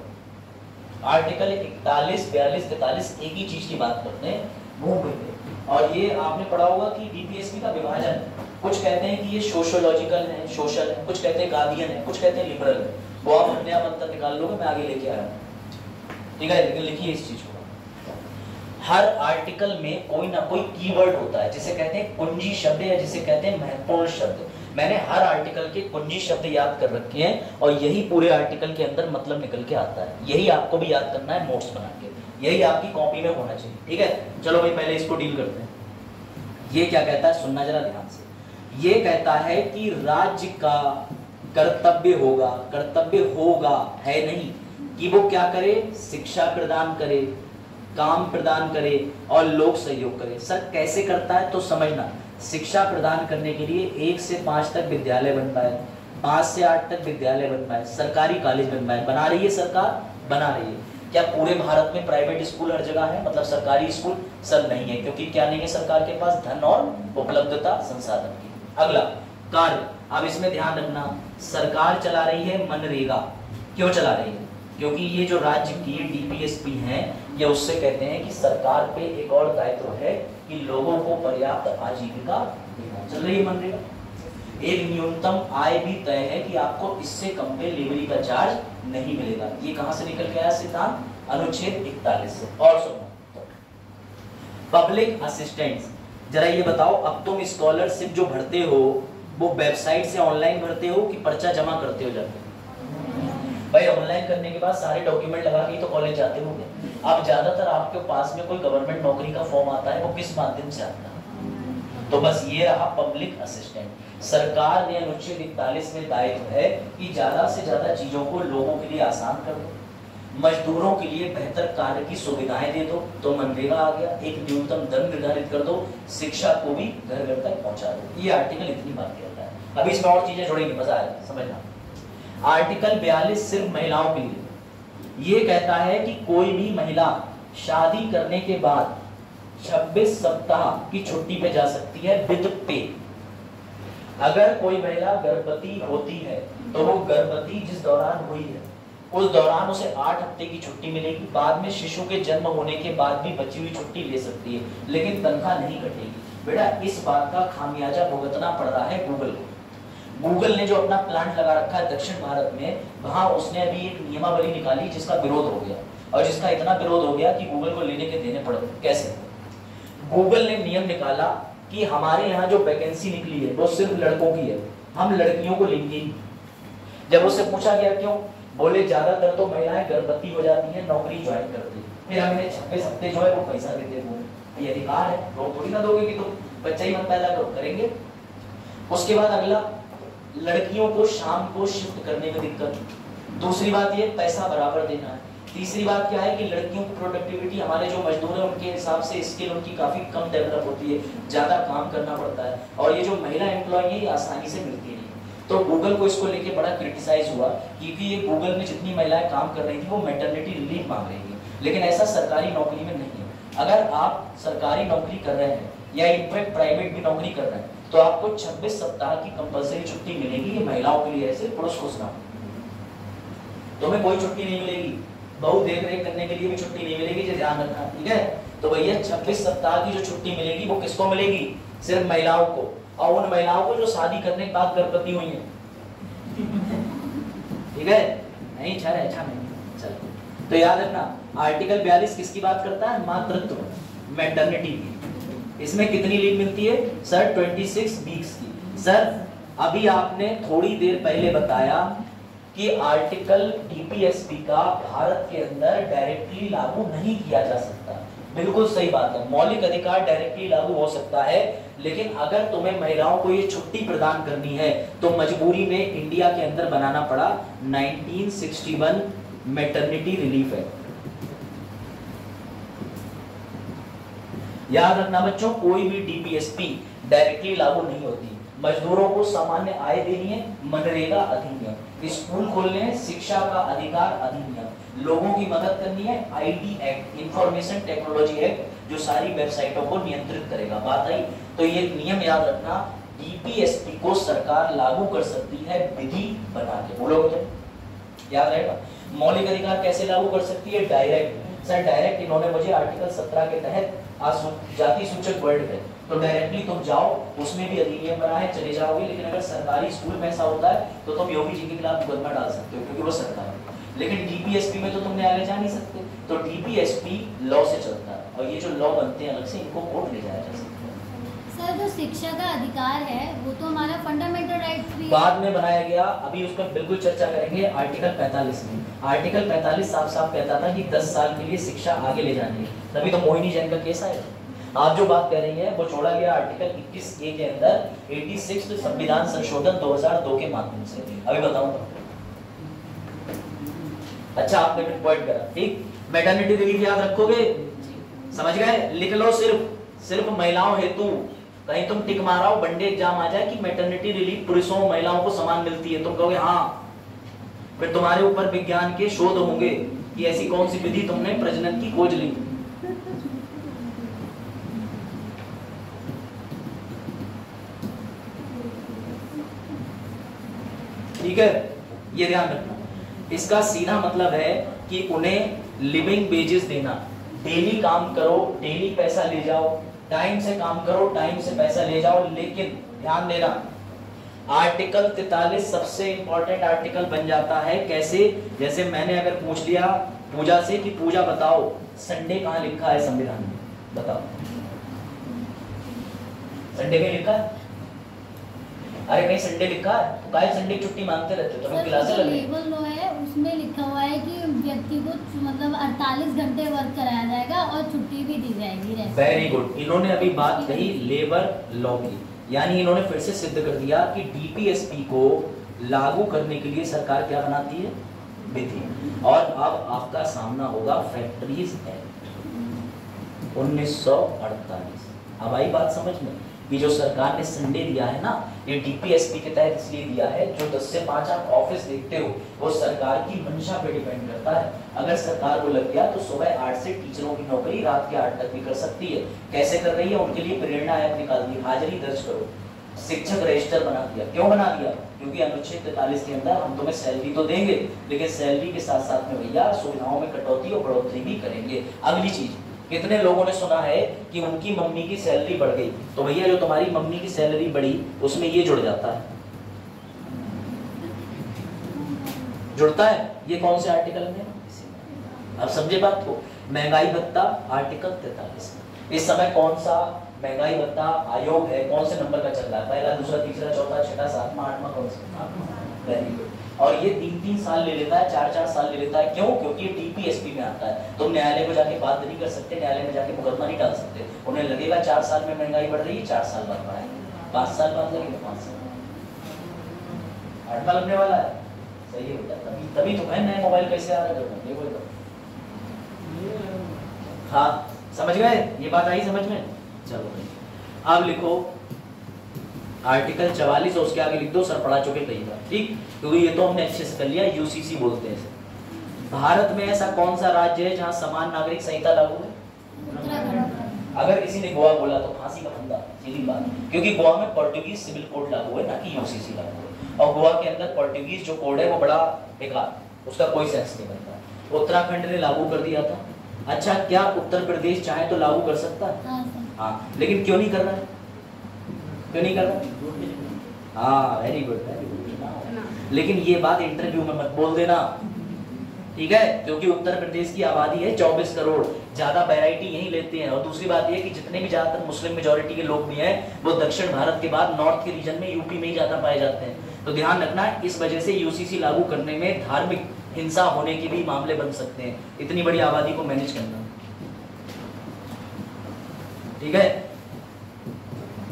आर्टिकल 41, 42, 43 एक ही चीज की बात करते हैं, घूम फिर। और ये आपने पढ़ा होगा कि डीपीएसपी का विभाजन, कुछ कहते हैं कि ये सोशियोलॉजिकल है, सोशल है, कुछ कहते हैं गार्डियन है, कुछ कहते हैं लिबरल है। वो आप अपने आप अंतर निकाल लोगे, मैं आगे लेके आ रहा हूँ। ठीक है, लेकिन लिखिए इस चीज को। हर आर्टिकल में कोई ना कोई कीवर्ड होता है, जिसे कहते हैं कुंजी शब्द या जिसे कहते हैं महत्वपूर्ण शब्द। मैंने हर आर्टिकल के कुंजी शब्द याद कर रखे हैं और यही पूरे आर्टिकल के अंदर मतलब निकल के आता है। यही आपको भी याद करना है नोट्स बना के, यही आपकी कॉपी में होना चाहिए। ठीक है, चलो भाई पहले इसको डील करते हैं। ये क्या कहता है, सुनना जरा ध्यान से। ये कहता है कि राज्य का कर्तव्य होगा, कर्तव्य होगा है नहीं, कि वो क्या करे, शिक्षा प्रदान करे, काम प्रदान करे और लोक सहयोग करे। सर कैसे करता है तो समझना, शिक्षा प्रदान करने के लिए 1 से 5 तक विद्यालय बनवाए, 5 से 8 तक विद्यालय बनवाए, सरकारी कॉलेज बनवाए। बना रही है सरकार, बना रही है। क्या पूरे भारत में प्राइवेट स्कूल हर जगह है, मतलब सरकारी स्कूल? सर नहीं है, क्योंकि क्या नहीं है सरकार के पास, धन और उपलब्धता संसाधन की। अगला कार्य, अब इसमें ध्यान रखना, सरकार चला रही है मनरेगा। क्यों चला रही है? क्योंकि ये जो राज्य की डीपीएसपी है, ये उससे कहते हैं कि सरकार पे एक और दायित्व है कि लोगों को पर्याप्त आजीविका देना। चल रही है मनरेगा। एक न्यूनतम आय भी तय है कि आपको इससे कम पे लेबरी का चार्ज नहीं मिलेगा। ये कहां से निकल के आया सिद्धांत? अनुच्छेद 41 से। और सुनो, पब्लिक असिस्टेंट्स, जरा ये बताओ, अब तुम स्कॉलरशिप जो भरते हो वो वेबसाइट से ऑनलाइन भरते हो कि पर्चा जमा करते हो जाते? भाई ऑनलाइन करने के बाद सारे डॉक्यूमेंट लगा के तो कॉलेज जाते होंगे। अब ज्यादातर आपके पास में कोई गवर्नमेंट नौकरी का फॉर्म आता है, वो किस माध्यम से आता है? तो बस ये रहा पब्लिक असिस्टेंट। सरकार ने अनुच्छेद 41 में दायित्व है कि ज्यादा से ज्यादा चीजों को लोगों के लिए आसान कर दो, मजदूरों के लिए बेहतर कार्य की सुविधाएं दे दो। तो मनरेगा आ गया, एक न्यूनतम दर निर्धारित कर दो, शिक्षा को भी घर घर तक पहुंचा दो। ये आर्टिकल इतनी बात कहता है। अभी इसमें और चीजें जोड़ेंगे, मजा आएगा समझना। आर्टिकल 42 सिर्फ महिलाओं के लिए। ये कहता है कि कोई भी महिला शादी करने के बाद 26 सप्ताह की छुट्टी पे जा सकती है विद पे। अगर कोई महिला गर्भवती होती है तो वो गर्भवती जिस दौरान हुई है उस दौरान उसे 8 हफ्ते की छुट्टी मिलेगी। बाद में शिशु के जन्म होने के बाद भी बची हुई छुट्टी ले सकती है, लेकिन तनख्वाह नहीं कटेगी। बेटा इस बात का खामियाजा भुगतना पड़ रहा है गूगल को। गूगल ने जो अपना प्लांट लगा रखा है दक्षिण भारत में, वहां उसने अभी एक नियमावली निकाली जिसका विरोध हो गया, और जिसका इतना विरोध हो गया कि गूगल को लेने के देने पड़े। कैसे? गूगल ने नियम निकाला कि हमारे यहाँ जो वैकेंसी निकली है वो सिर्फ लड़कों की है, हम लड़कियों को लेंगे ही। जब उससे पूछा गया क्यों, बोले ज्यादातर तो महिलाएं गर्भवती हो जाती है, नौकरी ज्वाइन करती है, फिर हम इन्हें 26 हफ्ते जो है वो पैसा देते हैं। ये अधिकार है, लोग थोड़ी ना दोगे कि तुम बच्चा ही मत पैदा करो, करेंगे। उसके बाद अगला, लड़कियों को शाम को शिफ्ट करने में दिक्कत। दूसरी बात ये पैसा बराबर देना है। तीसरी बात क्या है कि लड़कियों की प्रोडक्टिविटी, हमारे जो मजदूर हैं उनके हिसाब से स्किल उनकी काफी कम डेवलप होती है, ज्यादा काम करना पड़ता है, और ये जो महिला एम्प्लॉय है ये आसानी से मिलती नहीं। तो गूगल को इसको लेके बड़ा क्रिटिसाइज हुआ, क्योंकि ये गूगल में जितनी महिलाएं काम कर रही थी वो मैटरनिटी रिलीफ मांग रही थी, लेकिन ऐसा सरकारी नौकरी में नहीं है। अगर आप सरकारी नौकरी कर रहे हैं या इनफैक्ट प्राइवेट भी नौकरी कर रहे हैं तो आपको 26 सप्ताह की कंपलसरी छुट्टी मिलेगी। ये महिलाओं के लिए है, सिर्फ पुरुष को सुना, तुम्हें कोई छुट्टी नहीं मिलेगी, बहु देख रेख करने के लिए भी छुट्टी नहीं मिलेगी, जो ध्यान रखना, ठीक है। तो भैया 26 सप्ताह की जो छुट्टी मिलेगी वो किसको मिलेगी? सिर्फ महिलाओं को, और उन महिलाओं को जो शादी करने के बाद गर्भवती हुई है, ठीक है। नहीं अच्छा नहीं, चलो। तो याद रखना आर्टिकल 42 किसकी बात करता है? मातृत्व, मैटरनिटी की। इसमें कितनी लीव मिलती है सर? 26 वीक्स की। सर अभी आपने थोड़ी देर पहले बताया कि आर्टिकल डीपीएसपी का भारत के अंदर डायरेक्टली लागू नहीं किया जा सकता। बिल्कुल सही बात है, मौलिक अधिकार डायरेक्टली लागू हो सकता है, लेकिन अगर तुम्हें महिलाओं को ये छुट्टी प्रदान करनी है तो मजबूरी में इंडिया के अंदर बनाना पड़ा 1961 मैटरनिटी रिलीफ एक्ट। याद रखना बच्चों, कोई भी डीपीएसपी डायरेक्टली लागू नहीं होती। मजदूरों को सामान्य आय देनी है, मनरेगा अधिनियम, स्कूल खोलने हैं, शिक्षा का अधिकार अधिनियम, लोगों की मदद करनी है, IT act, information technology act, जो सारी वेबसाइटों को नियंत्रित करेगा। बात आई? तो ये नियम याद रखना, डीपीएसपी को सरकार लागू कर सकती है विधि बना के। बोलोगे याद रहेगा। मौलिक अधिकार कैसे लागू कर सकती है? डायरेक्ट। सर डायरेक्ट इन्होंने मुझे आर्टिकल 17 के तहत जाति सूचक वर्ड है, तो डायरेक्टली तुम जाओ, उसमें भी अधिनियम बना है, चले जाओगे। लेकिन अगर सरकारी स्कूल में ऐसा होता है तो तुम योगी जी के खिलाफ मुकदमा डाल सकते हो, क्योंकि वो सरकार है। लेकिन डीपीएसपी में तो तुम न्यायालय जा नहीं सकते, तो डीपीएसपी लॉ से चलता है, और ये जो लॉ बनते हैं अलग से, इनको कोर्ट ले जाया जा सकता है। सर जो शिक्षा का अधिकार है वो तो हमारा फंडामेंटल राइट्स भी बाद में बनाया गया, अभी उसका बिल्कुल चर्चा करेंगे। आर्टिकल 45 में, आर्टिकल 45 साफ साफ कहता था कि 10 साल के लिए शिक्षा आगे ले जानी है, तभी तो मोहिनी जैन का केस आया। आप जो बात कह रही हैं वो छोड़ा गया आर्टिकल 21A के अंदर 86 संविधान संशोधन 2002 के माध्यम से। अभी बताऊंगा। अच्छा आपने फिर पॉइंट करा, ठीक। मैटरनिटी रिलीफ याद रखोगे, समझ गए? लिख लो, सिर्फ महिलाओं हेतु। कहीं तुम टिक माराओ, वनडे एग्जाम आ जाए कि मैटरनिटी रिलीफ पुरुषों महिलाओं को समान मिलती है, तुम कहोगे हाँ, फिर तुम्हारे ऊपर विज्ञान के शोध होंगे कि ऐसी कौन सी विधि तुमने प्रजनन की खोज ली। ठीक है, ये ध्यान रखना। इसका सीधा मतलब है कि उन्हें लिविंग वेजेस देना, डेली काम करो, डेली पैसा ले जाओ, टाइम से काम करो, टाइम से पैसा ले जाओ। लेकिन ध्यान देना, आर्टिकल 43 सबसे इंपॉर्टेंट आर्टिकल बन जाता है। कैसे? जैसे मैंने अगर पूछ लिया पूजा से कि पूजा बताओ संडे कहाँ लिखा है संविधान में, बताओ संडे में लिखा है? अरे कहीं संडे लिखा है? तो काहे संडे की छुट्टी मांगते रहते हो? तो क्लासेस लग लेबर लॉ है, उसमें लिखा हुआ है कि व्यक्ति को मतलब 48 घंटे वर्क कराया जाएगा और छुट्टी भी दी जाएगी। वेरी गुड, इन्होंने अभी बात कही लेबर लॉ की, यानी इन्होंने फिर से सिद्ध कर दिया कि डीपीएसपी को लागू करने के लिए सरकार क्या बनाती है? विधि। और अब आपका सामना होगा फैक्ट्रीज एक्ट 1948। अब आई बात समझ में कि जो सरकार ने संडे दिया है ना, ये डीपीएसपी के तहत इसलिए दिया है, जो 10 से 5 आप ऑफिस देखते हो वो सरकार की मंशा पे डिपेंड करता है। अगर सरकार को लग गया तो सुबह 8 से टीचरों की नौकरी रात के 8 तक भी कर सकती है। कैसे कर रही है? उनके लिए प्रेरणा ऐप निकाल दी, हाजिरी दर्ज करो, शिक्षक रजिस्टर बना दिया। क्यों बना दिया? क्योंकि अनुच्छेद 43 के अंदर हम तुम्हें सैलरी तो देंगे, लेकिन सैलरी के साथ साथ में भैया सुविधाओं में कटौती और बढ़ोतरी भी करेंगे। अगली चीज कितने लोगों ने सुना है कि उनकी मम्मी की सैलरी बढ़ गई? तो भैया जो तुम्हारी मम्मी की सैलरी बढ़ी उसमें ये जुड़ जाता है, जुड़ता है। ये कौन से आर्टिकल में? अब समझे बात को। महंगाई भत्ता आर्टिकल 43। इस समय कौन सा महंगाई भत्ता आयोग है, कौन से नंबर का चल रहा है? पहला, दूसरा, तीसरा, चौथा, छठा, सातवां, आठवां, कौन सा? Very good. और ये 3-3 साल ले लेता है, 4-4 साल ले लेता है। क्यों? क्योंकि ये टीपीएसपी में आता है। तुम न्यायालय को जाके बात नहीं कर सकते, न्यायालय में जाके मुकदमा नहीं डाल सकते। उन्हें लगेगा 4 साल में महंगाई बढ़ रही है, 4 साल बाद बढ़ाएंगे, 5 साल बाद लगेगा, 5 साल, 8 साल लगने वाला है। सही है बेटा, तभी तो मैं नए मोबाइल कैसे आ रहा है, ये बोल दो। हाँ समझ गए, ये बात आई समझ में? चलो अब लिखो आर्टिकल 44 और उसके आगे लिख दो सर पढ़ा चुके कई बार, ठीक? क्योंकि ये तो हमने अच्छे से कर लिया, यूसीसी बोलते हैं इसे। भारत में ऐसा कौन सा राज्य है जहाँ समान नागरिक संहिता लागू है? अगर किसी ने गोवा बोला तो फांसी का फंदा, सीधी बात। क्योंकि गोवा में पोर्टुगीज सिविल कोड लागू है, ना कि यूसीसी लागू है। और गोवा के अंदर पोर्टुगीज जो कोड है वो बड़ा बेकार, उसका कोई सेंस नहीं बनता। उत्तराखंड ने लागू कर दिया था। अच्छा, क्या उत्तर प्रदेश चाहे तो लागू कर सकता है? हाँ, लेकिन क्यों नहीं कर रहा है? क्यों नहीं कर रहा? हाँ वेरी गुड, वेरी गुड। लेकिन ये बात इंटरव्यू में मत बोल देना, ठीक है? क्योंकि उत्तर प्रदेश की आबादी है 24 करोड़, ज्यादा वैरायटी यही लेते हैं। और दूसरी बात ये कि जितने भी ज्यादातर मुस्लिम मेजोरिटी के लोग भी हैं वो दक्षिण भारत के बाद नॉर्थ के रीजन में, यूपी में ही ज्यादा पाए जाते हैं। तो ध्यान रखना, इस वजह से यूसीसी लागू करने में धार्मिक हिंसा होने के भी मामले बन सकते हैं, इतनी बड़ी आबादी को मैनेज करना, ठीक है?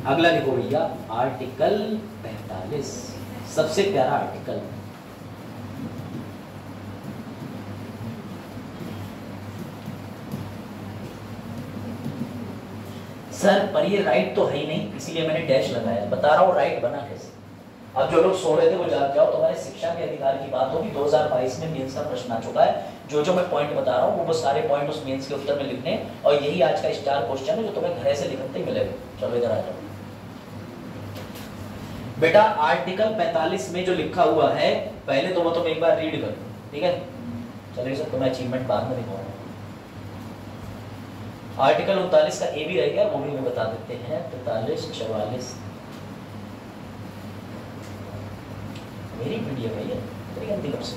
अगला लिखो भैया आर्टिकल 45, सबसे प्यारा आर्टिकल। सर पर ये राइट तो है ही नहीं, इसीलिए मैंने डैश लगाया। बता रहा हूँ राइट बना कैसे। अब जो लोग सो रहे थे वो जाग जाओ, तुम्हारे शिक्षा के अधिकार की बात होगी। 2022 में मेंस का प्रश्न आ चुका है। जो मैं पॉइंट बता रहा हूँ वो सारे पॉइंट उस मेंस के उत्तर में लिखने, और यही आज का स्टार क्वेश्चन है जो तुम्हें घर से लिखते ही मिलेगा। चलो इधर आ जाओ बेटा। आर्टिकल 45 में जो लिखा हुआ है पहले तो वो तुम एक बार रीड कर, ठीक है? चलिए सर तुम्हें अचीवमेंट बाद में दिखाऊंगा। आर्टिकल 39 का ए भी रह गया, वो भी हमें बता देते हैं। 45, 44 मेरी पीडीएफ है ये, तेरी गलती कब से?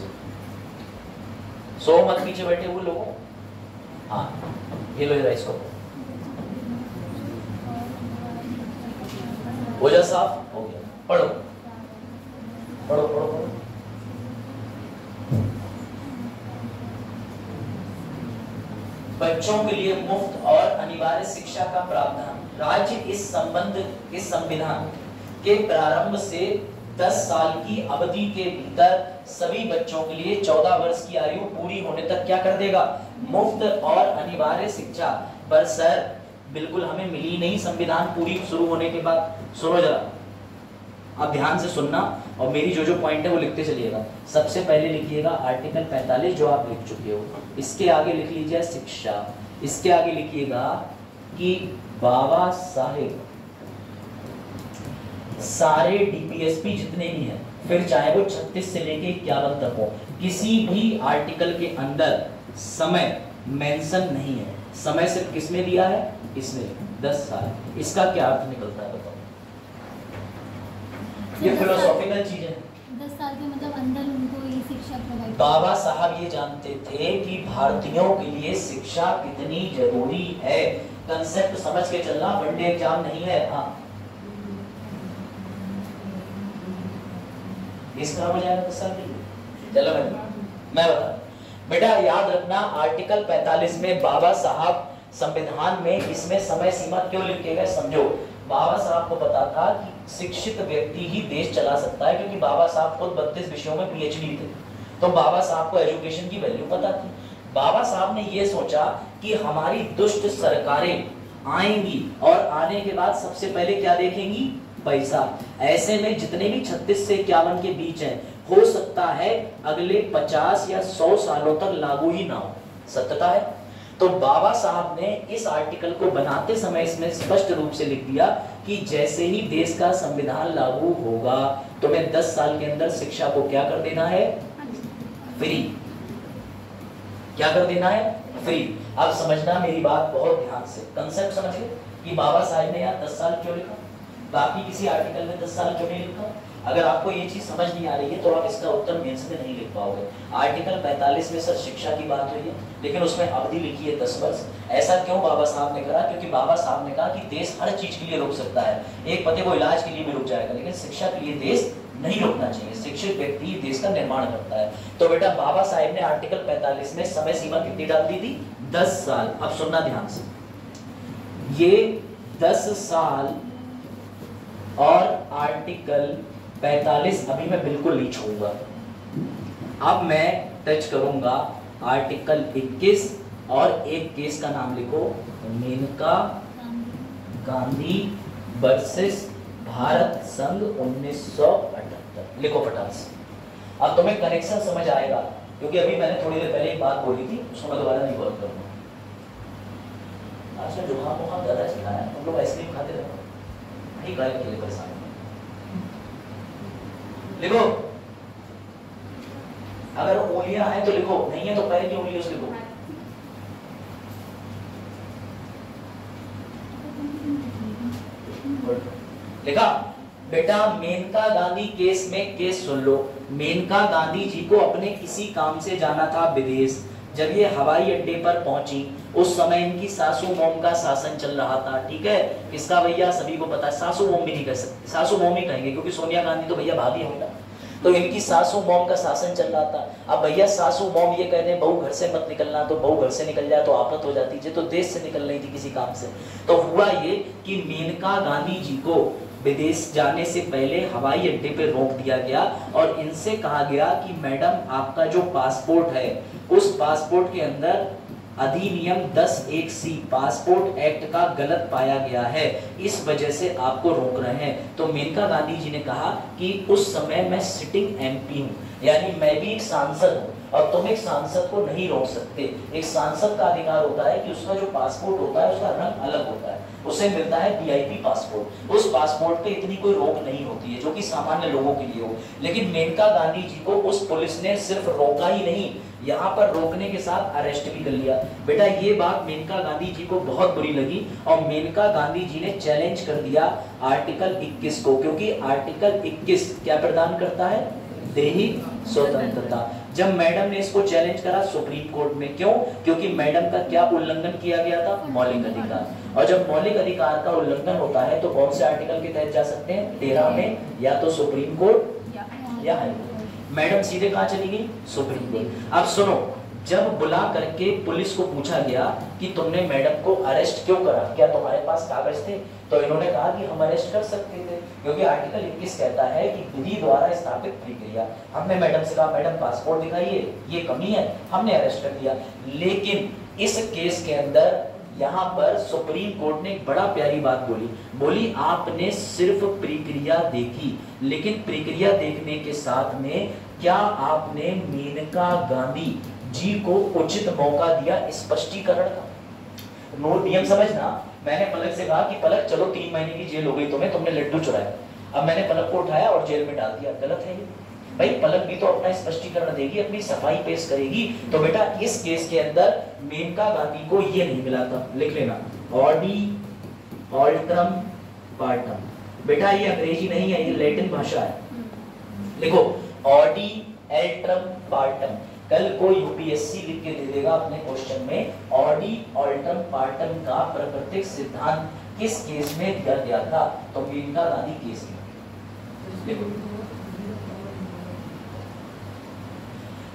सो मत पीछे बैठे हुए लोगों। हाँ ये लो इसको, हो जा साफ, हो गया। पढ़ो पढ़ो पढ़ो पढ़ो। बच्चों के लिए मुफ्त और अनिवार्य शिक्षा का प्रावधान। राज्य इस संविधान के प्रारंभ से 10 साल की अवधि के भीतर सभी बच्चों के लिए 14 वर्ष की आयु पूरी होने तक क्या कर देगा? मुफ्त और अनिवार्य शिक्षा। पर सर बिल्कुल हमें मिली नहीं संविधान पूरी शुरू होने के बाद। सुनो जरा, अब ध्यान से सुनना और मेरी जो पॉइंट है वो लिखते चलिएगा। सबसे पहले लिखिएगा आर्टिकल 45 जो आप लिख चुके हो, इसके आगे लिख लीजिए शिक्षा, इसके आगे लिखिएगा कि बाबा साहेब सारे डीपीएसपी जितने भी हैं, फिर चाहे वो 36 से लेके 51 तक हो, किसी भी आर्टिकल के अंदर समय मेंशन नहीं है। समय सिर्फ किसमें दिया है? इसमें 10 साल। इसका क्या अर्थ निकलता है बताओ? ये फिलोसॉफिकल चीज है। 10 साल के मतलब अंदर उनको ये शिक्षा प्रोवाइड। बाबा साहब ये जानते थे कि भारतीयों के लिए शिक्षा कितनी जरूरी है। कंसेप्ट समझ के चलना, वनडे एग्जाम नहीं है। हाँ इसका हो जाएगा 10 साल के लिए। चलो मैं बता बेटा, याद रखना आर्टिकल 45 में बाबा साहब संविधान में इसमें समय सीमा क्यों लिखे गए समझो। बाबा साहब को पता था कि शिक्षित व्यक्ति ही देश चला सकता है, क्योंकि बाबा साहब खुद 32 विषयों में पीएचडी थे। तो बाबा साहब को एजुकेशन की वैल्यू पता थी। बाबा साहब ने ये सोचा कि हमारी दुष्ट सरकारें आएंगी और आने के बाद सबसे पहले क्या देखेंगी? पैसा। ऐसे में जितने भी 36 से 51 के बीच हैं, हो सकता है अगले 50 या 100 सालों तक लागू ही ना हो। सत्यता है। तो बाबा साहब ने इस आर्टिकल को बनाते समय इसमें स्पष्ट रूप से लिख दिया कि जैसे ही देश का संविधान लागू होगा तुम्हें 10 साल के अंदर शिक्षा को क्या कर देना है? फ्री। क्या कर देना है? फ्री। अब समझना मेरी बात बहुत ध्यान से, कंसेप्ट समझ गए कि बाबा साहब ने यहाँ 10 साल क्यों लिखा, बाकी किसी आर्टिकल में 10 साल क्यों नहीं लिखा। अगर आपको ये चीज समझ नहीं आ रही है तो आप इसका उत्तर मेंस में नहीं लिख पाओगे। आर्टिकल 45 में सर शिक्षा की बात हुई है, लेकिन उसमें अवधि लिखी है 10 वर्ष। ऐसा क्यों बाबा साहब ने कहा? क्योंकि बाबा साहब ने कहा कि देश हर चीज के लिए रुक सकता है, एक पते को इलाज के लिए भी रुक जाएगा, लेकिन शिक्षा के लिए देश नहीं रुकना चाहिए। शिक्षित व्यक्ति देश का निर्माण करता है। तो बेटा बाबा साहब ने आर्टिकल 45 में समय सीमा कितनी डाल दी थी? 10 साल। अब सुनना ध्यान से, ये 10 साल और आर्टिकल 45 अभी मैं बिल्कुल नहीं छोड़ूंगा। अब मैं टच करूंगा आर्टिकल 21 और एक केस का नाम लिखो, मेनका गांधी वर्सेस भारत संघ 1978। लिखो फटाक से। अब तुम्हें कनेक्शन समझ आएगा, क्योंकि अभी मैंने थोड़ी देर पहले एक बात बोली थी, उसको मैं दोबारा नहीं बोल करूंगा। आज का जुकाम वहां ज्यादा चला है, तुम लोग आइसक्रीम खाते रहो, नहीं गायब के लिए परेशान। लिखो, अगर उंगलियां हैं तो लिखो, नहीं है तो पैर की उंगलियों से लिखो। लिखा बेटा, मेनका गांधी केस में केस सुन लो। मेनका गांधी जी को अपने किसी काम से जाना था विदेश। जब ये हवाई अड्डे पर पहुंची, उस समय इनकी सासू मोम का शासन चल रहा था। ठीक है, किसका भैया? सभी को पता है। सासू मोम भी नहीं कह सकते, सासू मोम ही कहेंगे, क्योंकि सोनिया गांधी तो भैया भाभी होगा। तो इनकी सासू मोम का शासन चल रहा था। अब भैया सासू मोम ये कहते हैं बहू घर से मत निकलना, तो बहू घर से निकल जाए तो आफत हो जाती है। तो देश से निकल रही थी किसी काम से। तो हुआ ये कि मेनका गांधी जी को विदेश जाने से पहले हवाई अड्डे पे रोक दिया गया और इनसे कहा गया कि मैडम आपका जो पासपोर्ट है, उस पासपोर्ट के अंदर अधिनियम 10(1)(c) पासपोर्ट एक्ट का गलत पाया गया है, इस वजह से आपको रोक रहे हैं। तो मेनका गांधी जी ने कहा कि उस समय मैं सिटिंग एमपी हूँ, यानी मैं भी एक सांसद हूँ और तुम एक सांसद को नहीं रोक सकते। एक सांसद का अधिकार होता है कि उसका जो पासपोर्ट होता है उसका रंग अलग होता है, उसे मिलता है वीआईपी पासपोर्ट। उस पासपोर्ट पे इतनी कोई रोक नहीं होती है जो कि सामान्य लोगों के लिए हो। लेकिन मेनका गांधी जी को उस पुलिस ने सिर्फ रोका ही नहीं, यहाँ पर रोकने के साथ अरेस्ट भी कर लिया। बेटा ये बात मेनका गांधी जी को बहुत बुरी लगी और मेनका गांधी जी ने चैलेंज कर दिया आर्टिकल 21 को, क्योंकि आर्टिकल 21 क्या प्रदान करता है? दैहिक स्वतंत्रता। जब मैडम ने इसको चैलेंज करा सुप्रीम कोर्ट में, क्यों? क्योंकि मैडम का क्या उल्लंघन किया गया था? मौलिक अधिकार। और जब मौलिक अधिकार का उल्लंघन होता है तो कौन से आर्टिकल के तहत जा सकते हैं? 13 में, या तो सुप्रीम कोर्ट या हाई कोर्ट। मैडम सीधे कहां चली गई? Supreme court. अब सुनो, जब बुला करके पुलिस को पूछा गया कि तुमने मैडम को अरेस्ट क्यों करा, क्या तुम्हारे पास कागज थे? तो इन्होंने कहा कि हम अरेस्ट कर सकते थे, क्योंकि आर्टिकल 21 कहता है कि विधि द्वारा स्थापित प्रक्रिया। हमने मैडम से कहा मैडम पासपोर्ट दिखाइए, ये कमी है, हमने अरेस्ट कर दिया। लेकिन इस केस के अंदर यहाँ पर सुप्रीम कोर्ट ने एक बड़ा प्यारी बात बोली आपने सिर्फ प्रक्रिया देखी, लेकिन प्रक्रिया देखने के साथ में क्या आपने मेनका गांधी जी को उचित मौका दिया स्पष्टीकरण का? नियम समझना। मैंने पलक से कहा कि पलक चलो 3 महीने की जेल हो गई तुम्हें, तुमने लड्डू चुराया। अब मैंने पलक को उठाया और जेल में डाल दिया, गलत है ये? भाई पलक भी तो अपना स्पष्टीकरण देगी, अपनी सफाई पेश करेगी। तो बेटा इस केस के अंदर मेनका गांधी को ये नहीं मिला था। लिख लेना, ऑडी ऑल्ट्रम पार्टम। बेटा ये अंग्रेजी नहीं है, ये लैटिन भाषा है। लिखो, ऑडी एल्ट्रम पार्टम। कल को यूपीएससी लिख के दे देगा अपने क्वेश्चन में, ऑडी ऑल्ट्रम पार्टम का प्राकृतिक सिद्धांत किस केस में दिया गया था? तो मेनका गांधी केस में। देखो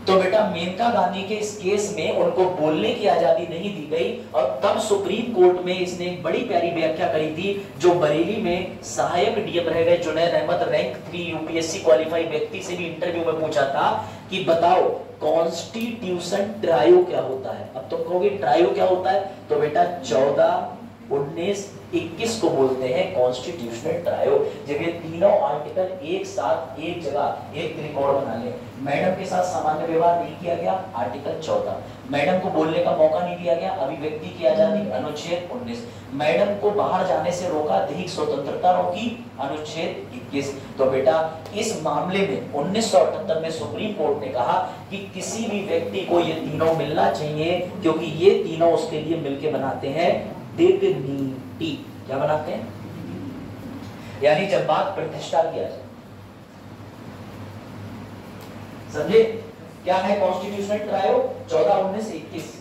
तो बेटा मेनका गांधी के इस केस में उनको बोलने की आजादी नहीं दी गई और तब सुप्रीम कोर्ट में इसने एक बड़ी प्यारी व्याख्या करी थी, जो बरेली में सहायक डीएम रह गए Junaid Ahmad, rank 3 UPSC qualified व्यक्ति से भी इंटरव्यू में पूछा था कि बताओ कॉन्स्टिट्यूशन ट्रायो क्या होता है? अब तुम कहोगे ट्रायो क्या होता है? तो बेटा 14 19, 21 को बोलते हैं कॉन्स्टिट्यूशनल ट्रायो। जब ये तीनों आर्टिकल एक साथ एक जगह एक रिकॉर्ड बना ले। मैडम के साथ सामान्य व्यवहार नहीं किया गया, आर्टिकल 14। मैडम को बोलने का मौका नहीं दिया गया, अभिव्यक्ति की आजादी, अनुच्छेद 19। मैडम को बाहर जाने से रोका, दैहिक स्वतंत्रता रोकी, अनुच्छेद 21। तो बेटा इस मामले में 1978 में सुप्रीम कोर्ट ने कहा कि किसी भी व्यक्ति को ये तीनों मिलना चाहिए, क्योंकि ये तीनों उसके लिए मिलके बनाते हैं डिग्निटी। क्या बनाते हैं? यानी जब बात प्रतिष्ठा की आ जाए, समझे? क्या है कॉन्स्टिट्यूशनल ट्रायो? 14, 19, 21।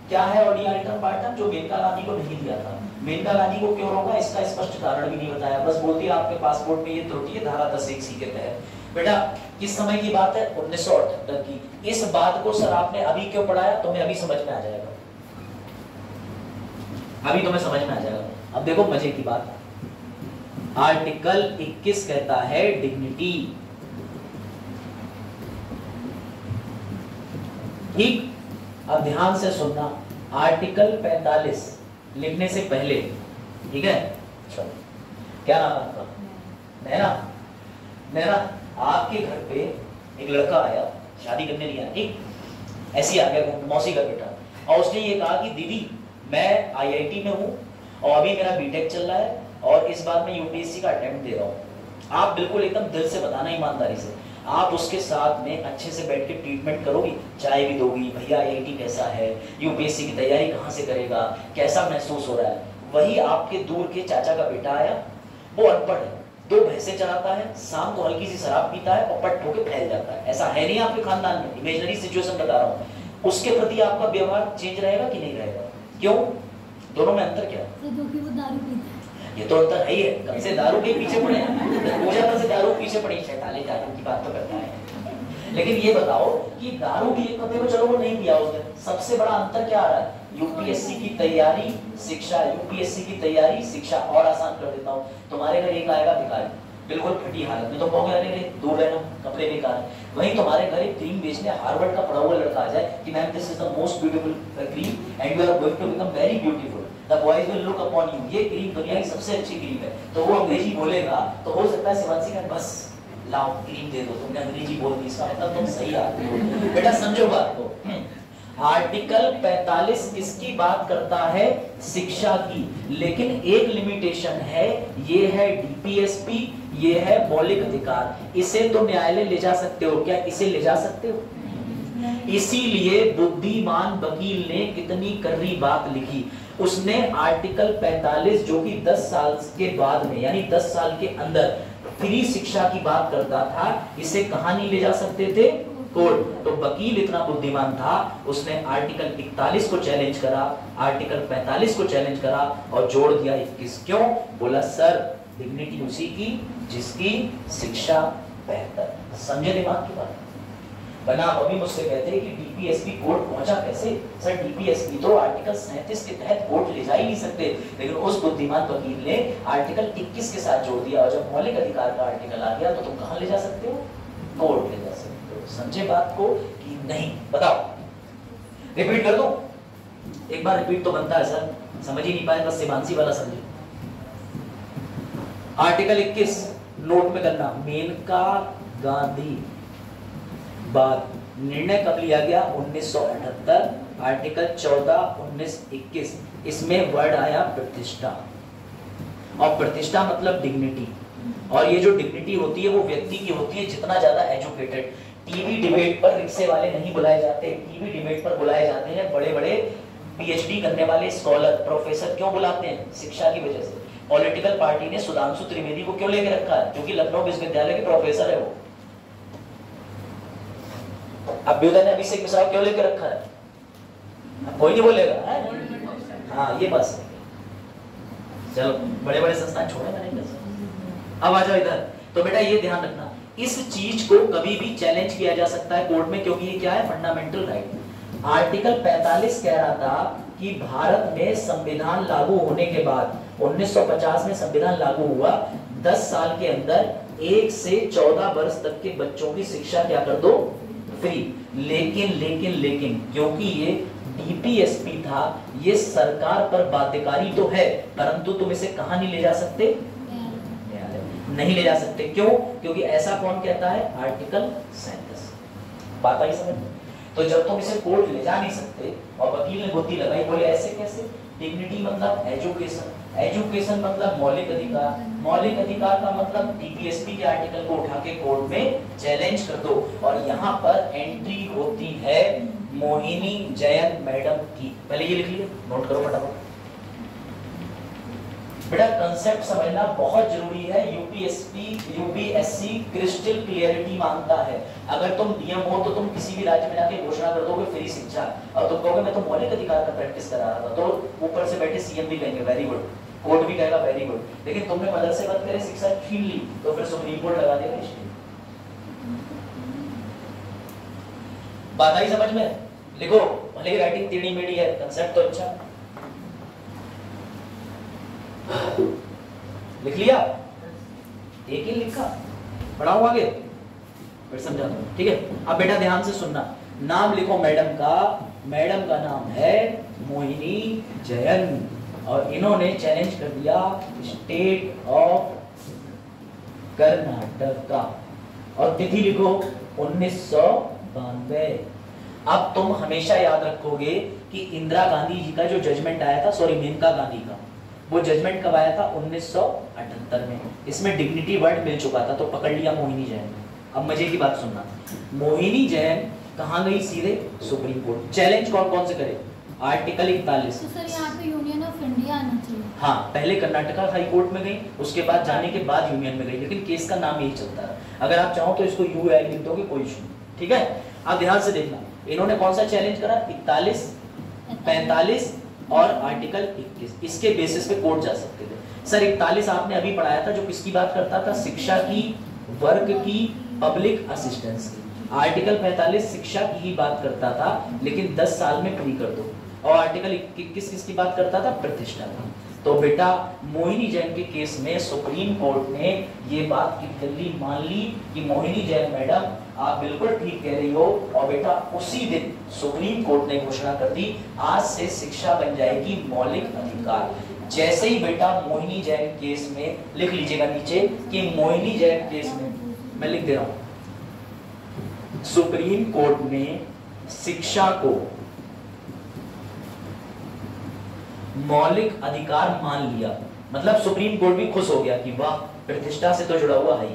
क्या है ऑर्डिनरी पार्टम? जो मेनका गांधी को नहीं दिया था। मेनका गांधी को क्यों रोका, इसका स्पष्ट कारण भी नहीं बताया, बस बोलती है आपके पासपोर्ट में ये त्रुटि है धारा 10(1)(c) के तहत। बेटा किस समय की बात है? 1978 की। इस बात को सर आपने अभी क्यों पढ़ाया? तुम्हें अभी समझ में आ जाएगा, अभी तुम्हें समझ में आ जाएगा। अब देखो मजे की बात, आर्टिकल 21 कहता है डिग्निटी, ठीक? अब ध्यान से सुनना, आर्टिकल 45 लिखने से पहले, ठीक है? चलो, क्या नाम आपका? नैना। नैना, आपके घर पे एक लड़का आया, शादी करने नहीं आया, ठीक? ऐसे आ गया मौसी का बेटा, और उसने ये कहा कि दीदी मैं IIT में हूँ और अभी मेरा बीटेक चल रहा है और इस बार मैं यूपीएससी का अटेम्प्ट दे रहा हूँ। आप बिल्कुल एकदम दिल से बताना, ईमानदारी से, आप उसके साथ में अच्छे से बैठ के ट्रीटमेंट करोगी, चाय भी दोगी, भैया IIT कैसा है, यूपीएससी की तैयारी कहाँ से करेगा, कैसा महसूस हो रहा है। वही आपके दूर के चाचा का बेटा आया, वो अनपढ़ है, 2 भैंसे चराता है, शाम को हल्की सी शराब पीता है और पट होके फैल जाता है। ऐसा है नहीं आपके खानदान में, इमेजिनरी सिचुएशन बता रहा हूँ। उसके प्रति आपका व्यवहार चेंज रहेगा कि नहीं रहेगा? क्यों? दोनों में अंतर क्या है? क्योंकि वो दारू पीता है। ये तो अंतर है ही है, कब से दारू के पीछे पड़े हैं, पूजा कब से दारू पीछे पड़ी, शैतानी दारू की बात तो करता है। लेकिन ये बताओ कि दारू भी एक बंदे को, चलो वो नहीं पिया उसने, सबसे बड़ा अंतर क्या आ रहा है? यूपीएससी की तैयारी, शिक्षा, यूपीएससी की तैयारी, शिक्षा। और आसान कर देता हूँ, तुम्हारे घर एक आएगा भिखारी, बिल्कुल फटी हालत में, तो कहोगे अरे दूर रहना, कपड़े बेकार है। वहीं तुम्हारे घर एक क्रीम बेचने हार्वर्ड का पढ़ा हुआ लड़का आ जाए कि ma'am this is the most beautiful cream and you are going to become very beautiful, the boys will look upon you, ये क्रीम दुनिया की सबसे अच्छी क्रीम है। तो वो अंग्रेजी बोलेगा तो हो सकता है शिवांशी का बस लाओ क्रीम दे दो, तुमने अंग्रेजी बोल दी, इसका मतलब तुम सही आदमी हो। बेटा समझो बात को, आर्टिकल 45 किसकी बात करता है? शिक्षा की। लेकिन एक लिमिटेशन है, ये है डीपीएसपी, ये है मौलिक अधिकार। इसे तो न्यायालय ले जा सकते हो, क्या इसे ले जा सकते हो? इसीलिए बुद्धिमान वकील ने कितनी कर्री बात लिखी, उसने आर्टिकल 45 जो कि 10 साल के बाद में, यानी 10 साल के अंदर फ्री शिक्षा की बात करता था, इसे कहां नहीं ले जा सकते थे? कोर्ट। तो वकील इतना बुद्धिमान था, उसने आर्टिकल 41 को चैलेंज करा, आर्टिकल 45 को चैलेंज करा और जोड़ दिया 21। क्यों? बोला सर डिग्निटी उसी की जिसकी शिक्षा बेहतर। समझे दिमाग की बात? बना अभी मुझसे कहते हैं कि डीपीएसपी कोर्ट पहुंचा कैसे? सर डीपीएसपी तो आर्टिकल 37 के तहत कोर्ट ले जा ही नहीं सकते, लेकिन उस बुद्धिमान वकील ने आर्टिकल 21 के साथ जोड़ दिया, और जब मौलिक अधिकार का आर्टिकल आ गया तो तुम कहां ले जा सकते हो? कोर्ट ले जा सकते हो। समझे बात को कि नहीं? बताओ, रिपीट कर दो? एक बार रिपीट तो बनता है सर, समझ ही नहीं पाए, बस शिवांशी वाला समझे। आर्टिकल 21 नोट में करना, मेनका गांधी बात, निर्णय कब लिया गया? 1978, आर्टिकल 14, 19, 21। इसमें वर्ड आया प्रतिष्ठा, और प्रतिष्ठा मतलब डिग्निटी। और ये जो डिग्निटी होती है वो व्यक्ति की होती है जितना ज्यादा एजुकेटेड। टीवी डिबेट पर रिक्शे वाले नहीं बुलाए जाते, टीवी डिबेट पर बुलाए जाते हैं बड़े बड़े पीएचडी करने वाले स्कॉलर, प्रोफेसर। क्यों बुलाते हैं? शिक्षा की वजह से। पॉलिटिकल पार्टी ने सुधांशु त्रिवेदी को क्यों लेके रखा है? क्योंकि लखनऊ विश्वविद्यालय के प्रोफेसर है वो। अभ्युदय ने अभिषेक मिश्रा क्यों लेके रखा है? कोई नहीं बोलेगा है? हाँ ये बस, चलो बड़े बड़े संस्थान छोड़े नहीं कर सकते। अब आ जाओ इधर। तो बेटा ये ध्यान रखना, इस चीज को कभी भी चैलेंज किया जा सकता है कोर्ट में, क्योंकि ये क्या है? Fundamental right. आर्टिकल 45 कह रहा था कि भारत में संविधान लागू होने के बाद 1950 में संविधान लागू हुआ, 10 साल के अंदर 1 से 14 वर्ष तक के बच्चों की शिक्षा क्या कर दो? फ्री। लेकिन क्योंकि ये डीपीएसपी था, ये सरकार पर बाध्यकारी तो है, परंतु तुम इसे कहां नहीं ले जा सकते, नहीं ले जा सकते। क्यों? क्योंकि ऐसा कौन कहता है, आर्टिकल 37। बात आई समझ? तो जब तुम इसे कोर्ट ले जा नहीं सकते, और वकील ने बुद्धि लगाई, बोले ऐसे कैसे, डिग्निटी मतलब एजुकेशन, एजुकेशन मतलब मौलिक अधिकार, मौलिक अधिकार का मतलब डीपीएसपी के आर्टिकल को उठा के कोर्ट में चैलेंज कर दो। और यहाँ पर एंट्री होती है मोहिनी जैन मैडम की। पहले ये लिख लिया, नोट करो फटाफट। बेटा कंसेप्ट समझना बहुत जरूरी है। यूपीएससी क्रिस्टल क्लियरिटी मांगता है। अगर तुम डीएम हो तो तुम किसी भी राज्य में जाके घोषणा कर दोगे फ्री शिक्षा, और तुम कहोगे मैं तो मौलिक अधिकार का प्रैक्टिस करा रहा था, तो ऊपर से बैठे सीएम भी कहेंगे वेरी गुड, कोर्ट भी कहेगा वेरी गुड। लेकिन तुमने मदरसे बंद करे, शिक्षा छीन ली, तो फिर सुप्रीम कोर्ट लगा देगा स्टे। बात आई समझ में? लिखो, भले ही राइटिंग टेढ़ी मेढ़ी है, कंसेप्ट तो अच्छा। लिख लिया? एक ही लिखा, बढ़ाओ आगे, फिर समझा दो, ठीक है। अब बेटा ध्यान से सुनना, नाम लिखो मैडम का। मैडम का नाम है मोहिनी जैन, और इन्होंने चैलेंज कर दिया स्टेट ऑफ कर्नाटक का, और तिथि लिखो 1992। अब तुम हमेशा याद रखोगे कि इंदिरा गांधी जी का जो जजमेंट आया था, सॉरी मेनका गांधी का, वो जजमेंट कब आया था, 1978 में। इसमें डिग्निटी वर्ड मिल चुका था, तो पकड़ लिया मोहिनी जैन। अब मजे की बात सुनना, मोहिनी जैन कहां गई, सीधे सुप्रीम कोर्ट। चैलेंज कौन कौन से करे, आर्टिकल 41। तो सर यहाँ पे यूनियन ऑफ इंडिया आना चाहिए। हाँ, पहले कर्नाटका हाई कोर्ट में गई, उसके बाद जाने के बाद यूनियन में गई, लेकिन केस का नाम यही चलता है। अगर आप चाहो तो इसको यूआई लिख दोगे, कोई इशू नहीं, ठीक है। अब ध्यान से देखना, इन्होंने कौन सा चैलेंज करा, 41, 45 और आर्टिकल 21। इसके बेसिस पे कोर्ट जा सकते थे। सर 41 आपने अभी पढ़ाया था, जो किसकी बात करता था, शिक्षा की, वर्क की, पब्लिक असिस्टेंस की। आर्टिकल 45 शिक्षा की ही बात करता था, लेकिन 10 साल में फ्री कर दो। और आर्टिकल 21 किसकी बात करता था, प्रतिष्ठा की। तो बेटा मोहिनी जैन के केस में सुप्रीम कोर्ट ने ये बात क्लियरली मान ली कि मोहिनी जैन मैडम आप बिल्कुल ठीक कह रही हो। और बेटा उसी दिन सुप्रीम कोर्ट ने घोषणा कर दी, आज से शिक्षा बन जाएगी मौलिक अधिकार। जैसे ही बेटा मोहिनी जैन केस में, लिख लीजिएगा नीचे कि मोहिनी जैन केस में, मैं लिख दे रहा हूं, सुप्रीम कोर्ट ने शिक्षा को मौलिक अधिकार मान लिया, मतलब सुप्रीम कोर्ट भी खुश हो गया कि वाह, प्रतिष्ठा से तो जुड़ा हुआ है।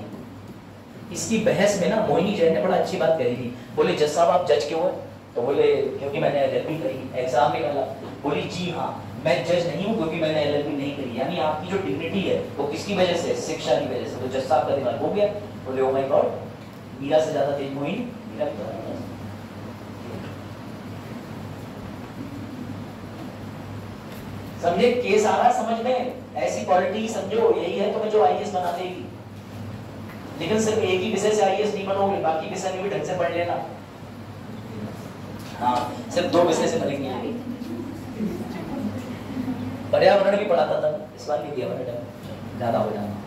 इसकी बहस में ना मोहिनी जैन ने बड़ा अच्छी बात कही थी। बोले जज साहब आप जज क्यों है, तो बोले क्योंकि मैंने एलएलबी करी, एग्जाम निकाला। बोली जी हाँ, मैं जज नहीं हूँ क्योंकि मैंने एलएलबी नहीं करी। यानी आपकी जो डिग्निटी है वो किसकी वजह से, शिक्षा की वजह से। तो जज साहब का दिमाग हो गया, बोले ओ माय गॉड, मीरा से ज्यादा तेज मोहिनी, मीरा भी तो। समझे, केस आ रहा है समझ में, ऐसी क्वालिटी समझो, यही है तुम्हें जो आईएएस बना देगी। लेकिन सिर्फ एक ही विषय से आईएएस नहीं बनोगे, बाकी विषय में भी ढंग से पढ़ लेना। हाँ, सिर्फ 2 विषय से बनेंगे। पर्यावरण भी पढ़ाता था, इस बार नहीं दिया पर्यावरण, ज्यादा हो जाना।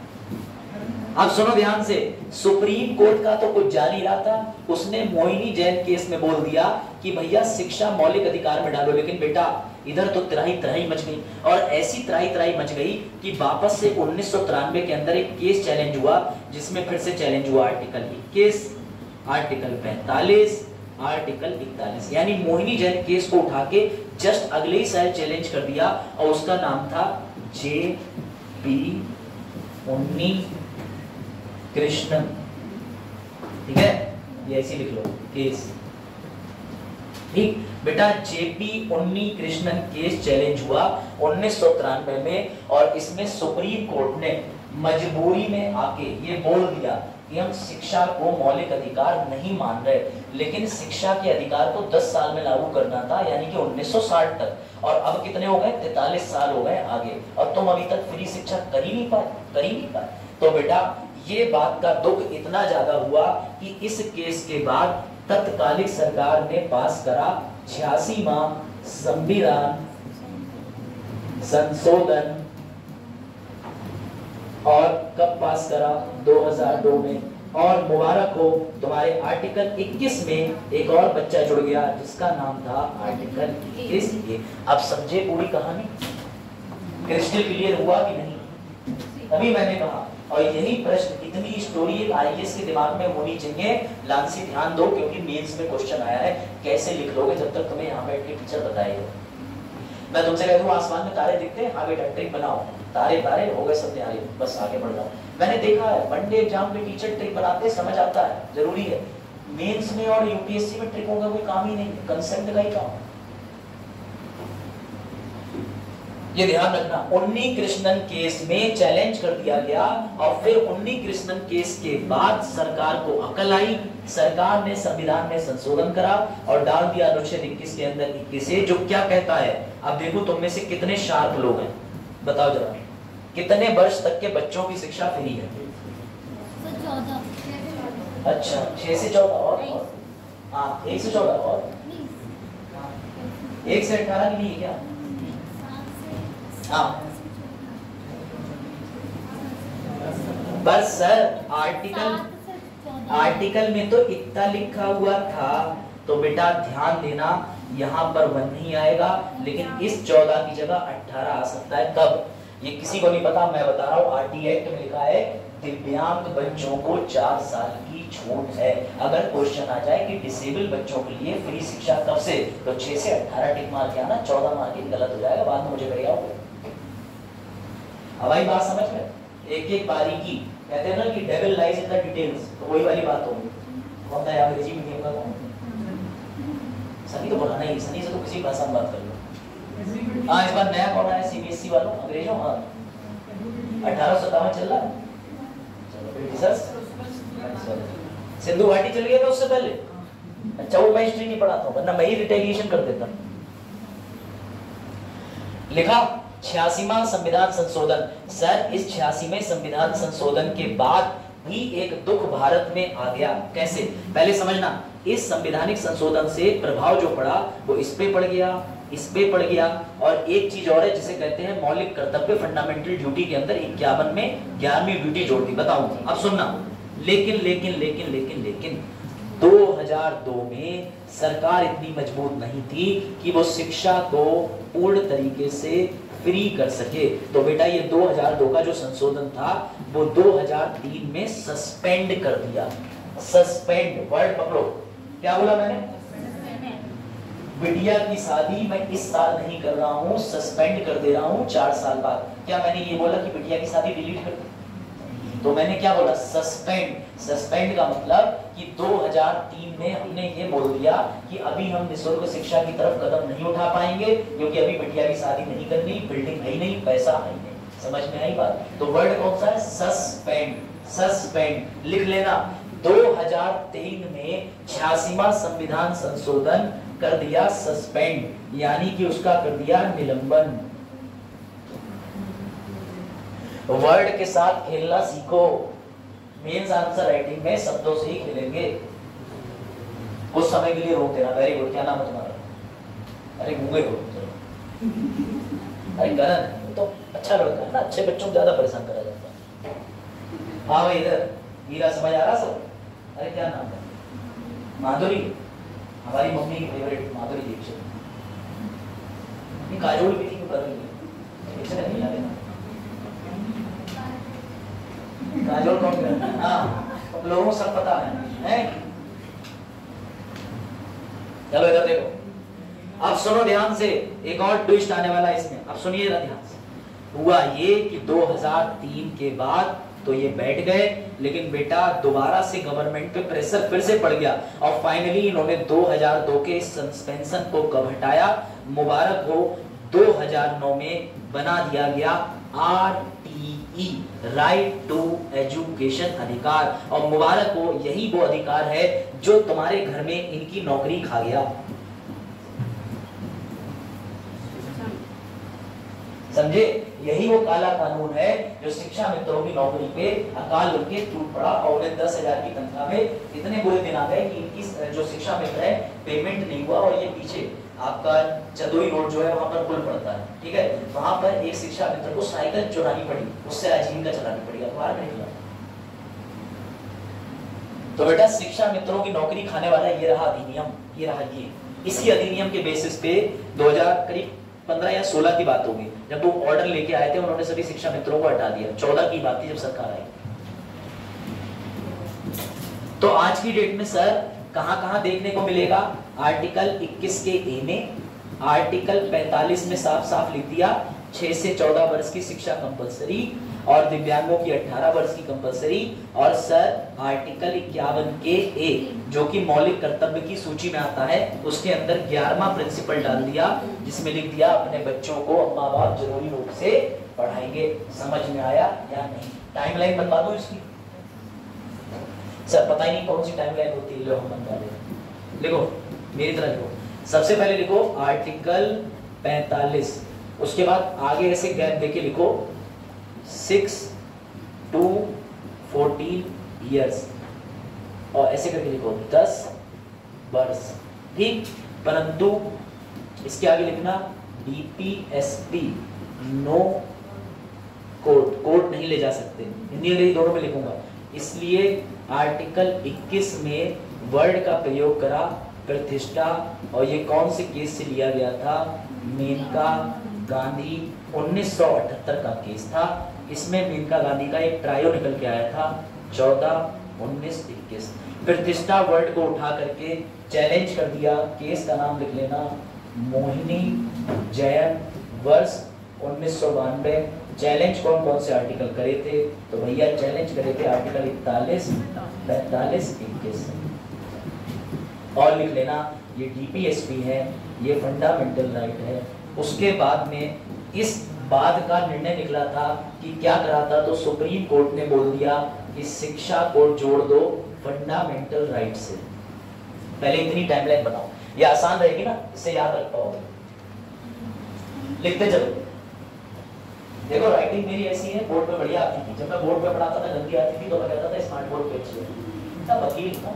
अब सुनो ध्यान से, सुप्रीम कोर्ट का तो कुछ जान ही रहा था, उसने मोहिनी जैन केस में बोल दिया कि भैया शिक्षा मौलिक अधिकार में डालो। लेकिन बेटा इधर तो त्राही मच गई, और ऐसी त्राही मच गई कि वापस से 1993 के अंदर एक केस चैलेंज हुआ, जिसमें फिर से चैलेंज हुआ आर्टिकल 21, आर्टिकल 45, आर्टिकल 41। यानी मोहिनी जैन केस को उठा के जस्ट अगले ही साल चैलेंज कर दिया, और उसका नाम था जे.पी. उन्नी कृष्णन। ठीक है, ये ऐसे लिख लो केस। ठीक बेटा, जे.पी. उन्नी कृष्णन केस चैलेंज हुआ 1993 में, और इसमें सुप्रीम कोर्ट ने मजबूरी में आके ये बोल दिया कि हम शिक्षा को मौलिक अधिकार नहीं मान रहे, लेकिन शिक्षा के अधिकार को 10 साल में लागू करना था, यानी कि 1960 तक। और अब कितने हो गए, 43 साल हो गए आगे, और तुम अभी तक फ्री शिक्षा कर ही नहीं पाए। तो बेटा ये बात का दुख इतना ज्यादा हुआ कि इस केस के बाद तत्कालिक सरकार ने पास करा 86वां संविधान संशोधन। और कब पास करा, 2002 में। और मुबारक हो, तुम्हारे आर्टिकल 21 में एक और बच्चा जुड़ गया जिसका नाम था आर्टिकल 21। अब समझे पूरी कहानी? क्रिस्टल क्लियर हुआ कि नहीं? तभी मैंने कहा, और यही प्रश्न, इतनी स्टोरी एक आईएएस के दिमाग में होनी चाहिए। लांसी ध्यान दो, क्योंकि मेंस में क्वेश्चन आया है, कैसे लिख लोगे जब तक तुम्हें यहाँ बैठ के टीचर बताएगा। मैं तुमसे कह दूं आसमान में तारे दिखते हैं, हाँ बेटा ट्रिक बनाओ, तारे तारे हो गए सब न्यारे, बस आगे बढ़ जाओ। मैंने देखा है वनडे एग्जाम में टीचर ट्रिक बनाते, समझ आता है, जरूरी है। मेंस में और यूपीएससी में ट्रिकों का कोई काम ही नहीं, कंसेप्ट का ही काम। ये ध्यान रखना। उन्नी कृष्णन केस में चैलेंज कर दिया गया, और फिर उन्नी कृष्णन केस के बाद सरकार को अकल आई, सरकार ने संविधान में संशोधन करा और डाल दिया अनुच्छेद 21 के अंदर 21, जो क्या कहता है। अब देखो तुम में से कितने शार्प लोग हैं, बताओ जरा, कितने वर्ष तक के बच्चों की शिक्षा फ्री है? 14। अच्छा 6 से 14 और हाँ 1 से 14 और 1 से 18 के लिए क्या? हाँ बस सर आर्टिकल में तो इतना लिखा हुआ था, तो बेटा ध्यान देना, यहाँ पर 1 नहीं आएगा, लेकिन इस 14 की जगह 18 आ सकता है। कब? ये किसी को नहीं पता, मैं बता रहा हूँ। आरटी एक्ट में लिखा है दिव्यांग बच्चों को 4 साल की छूट है। अगर क्वेश्चन आ जाए कि डिसेबल बच्चों के लिए फ्री शिक्षा कब से, तो 6 से 18 टिक मार के आना, 14 मार के गलत हो जाएगा, बाद में मुझे करिए आओगे। अब आई बात समझ में? एक एक बारीकी, कहते हैं ना कि devil lies in the details, तो वही वाली बात होगी। कौन था अंग्रेजी मीडियम का? कौन? सनी तो बोला नहीं, सनी से तो किसी भाषा में बात कर लो। हाँ इस बार नया कौन है? सीबीएसई वालों, अंग्रेजों। हाँ 1857 चल रहा है। चलो फिर सिंधु घाटी चल गया था उससे पहले। अच्छा वो मैं हिस्ट्री नहीं पढ़ाता हूँ, वरना मैं ही रिटेलिएशन कर देता। लिखा 86वां संविधान संशोधन। सर इस 86वें संविधान संशोधन के बाद भी एक दुख भारत में आ गया। कैसे? पहले समझना, इस संवैधानिक संशोधन से प्रभाव जो पड़ा वो इस पे पड़ गया, इस पे पड़ गया, और एक चीज और है जिसे कहते हैं मौलिक कर्तव्य, फंडामेंटल ड्यूटी के अंदर 51 में 11वीं ड्यूटी जोड़ दी। बताऊं अब सुनना। लेकिन लेकिन लेकिन लेकिन लेकिन 2002 में सरकार इतनी मजबूत नहीं थी कि वो शिक्षा को पूर्ण तरीके से फ्री कर सके। तो बेटा ये 2002 का जो संशोधन था वो 2003 में सस्पेंड कर दिया। सस्पेंड वर्ड पकड़ो, क्या बोला मैंने? बिटिया की शादी मैं इस साल नहीं कर रहा हूं, सस्पेंड कर दे रहा हूं 4 साल बाद। क्या मैंने ये बोला कि बिटिया की शादी डिलीट कर दी? तो मैंने क्या बोला? सस्पेंड। सस्पेंड का मतलब कि 2003 में हमने ये बोल दिया कि अभी हम निःशुल्क शिक्षा की तरफ कदम नहीं उठा पाएंगे, क्योंकि अभी बिटिया की शादी नहीं करनी, बिल्डिंग है ही नहीं, पैसा है ही नहीं। समझ में आई बात? तो वर्ड कौन सा है? सस्पेंड। सस्पेंड लिख लेना। 2003 में 86वां संविधान संशोधन कर दिया सस्पेंड, यानी कि उसका कर दिया निलंबन। वर्ड के साथ खेलना सीखो। मेंस आंसर राइटिंग में शब्दों से ही खेलेंगे। कुछ समय के लिए रोक देना। Very good. क्या नाम है तुम्हारा? अरे गूंगे हो। अरे करण तो अच्छा लड़का है ना, अच्छे बच्चों को ज्यादा परेशान करा जाता है। हाँ भाई इधर मीरा, समझ आ रहा सब? अरे क्या नाम है? माधुरी। हमारी मम्मी की फेवरेट माधुरी दीक्षित। काजोल भी थी, कर रही है। काजोल कौन है? हाँ लोगों को सब पता है? चलो इधर देखो। अब सुनो ध्यान से, एक और ट्विस्ट आने वाला है इसमें। अब सुनिए ध्यान से। हुआ ये कि 2003 के बाद तो ये बैठ गए, लेकिन बेटा दोबारा से गवर्नमेंट पे प्रेशर फिर से पड़ गया, और फाइनली इन्होंने 2002 के सस्पेंशन को कब हटाया? मुबारक हो, 2009 में बना दिया गया RTE, राइट टू एजुकेशन, अधिकार। और मुबारक हो, यही वो अधिकार है जो तुम्हारे घर में इनकी नौकरी खा गया। समझे? यही वो काला कानून है जो शिक्षा मित्रों की नौकरी पे अकाल उनके टूट पड़ा, और उन्हें 10,000 की तनख्वाह में इतने बुरे दिन आ गए कि इनकी जो शिक्षा मित्र है पेमेंट नहीं हुआ। और ये पीछे आपका चंदोई रोड जो है वहां पर पुल पड़ता है, ठीक है, वहां पर एक शिक्षा मित्र को साइकिल चुरानी पड़ी, उससे आजीविका चलानी पड़ी। अखबार में निकला। तो बेटा शिक्षा मित्रों की नौकरी खाने वाला ये रहा अधिनियम, ये रहा ये। इसी अधिनियम के बेसिस पे 2000 करीब 15 या 16 की बात होगी, जब वो ऑर्डर लेके आए थे, उन्होंने सभी शिक्षा मित्रों को हटा दिया। 14 की बात थी जब सरकार आई। तो आज की डेट में सर कहां-कहां देखने को मिलेगा? आर्टिकल 21 के ए में, आर्टिकल 45 में साफ साफ लिख दिया 6 से 14 वर्ष की शिक्षा कंपलसरी और दिव्यांगों की 18 वर्ष की कंपलसरी। और सर आर्टिकल 51 के ए जो कि मौलिक कर्तव्य की सूची में आता है, उसके अंदर 11वां प्रिंसिपल डाल दिया, जिसमें लिख दिया अपने बच्चों को अम्मा बाप जरूरी रूप से पढ़ाएंगे। समझ में आया या नहीं? टाइमलाइन बनवा दो इसकी। सर पता ही नहीं कौन सी टाइमलाइन होती है, लो हम बनवा दें। लिखो मेरी तरह लिखो। सबसे पहले लिखो आर्टिकल 45, उसके बाद आगे ऐसे गैप देके लिखो 6 to 14 years और ऐसे करके लिखो 10 वर्ष, ठीक। परंतु इसके आगे लिखना DPSP, नो कोर्ट, कोर्ट नहीं ले जा सकते, हिंदी अंग्रेजी दोनों में लिखूंगा। इसलिए आर्टिकल 21 में वर्ड का प्रयोग करा प्रतिष्ठा, और ये कौन से केस से लिया गया था? मेनका गांधी 1978 का केस था। इसमें मेनका गांधी का एक ट्रायो निकल के आया था 14, 19, 21। प्रतिष्ठा वर्ड को उठा करके चैलेंज कर दिया। केस का नाम लिख लेना मोहिनी जैन, वर्ष 1992। चैलेंज कौन कौन से आर्टिकल करे थे? तो भैया चैलेंज करे थे आर्टिकल 41, 45, 21। और लिख लेना ये DPSP है, ये फंडामेंटल राइट है। उसके बाद में इस बाद का निर्णय निकला था कि क्या करा था, तो सुप्रीम कोर्ट ने बोल दिया कि शिक्षा को जोड़ दो फंडामेंटल राइट से। पहले इतनी टाइमलाइन बनाओ, ये आसान रहेगी ना, इससे याद रख पाओगे। लिखते चलो। देखो राइटिंग मेरी ऐसी है, बोर्ड पे बढ़िया आती थी। जब मैं बोर्ड पे पढ़ाता था गंदी आती थी, तो मैं कहता था स्मार्ट बोर्ड पे अच्छी है। तब वकील था,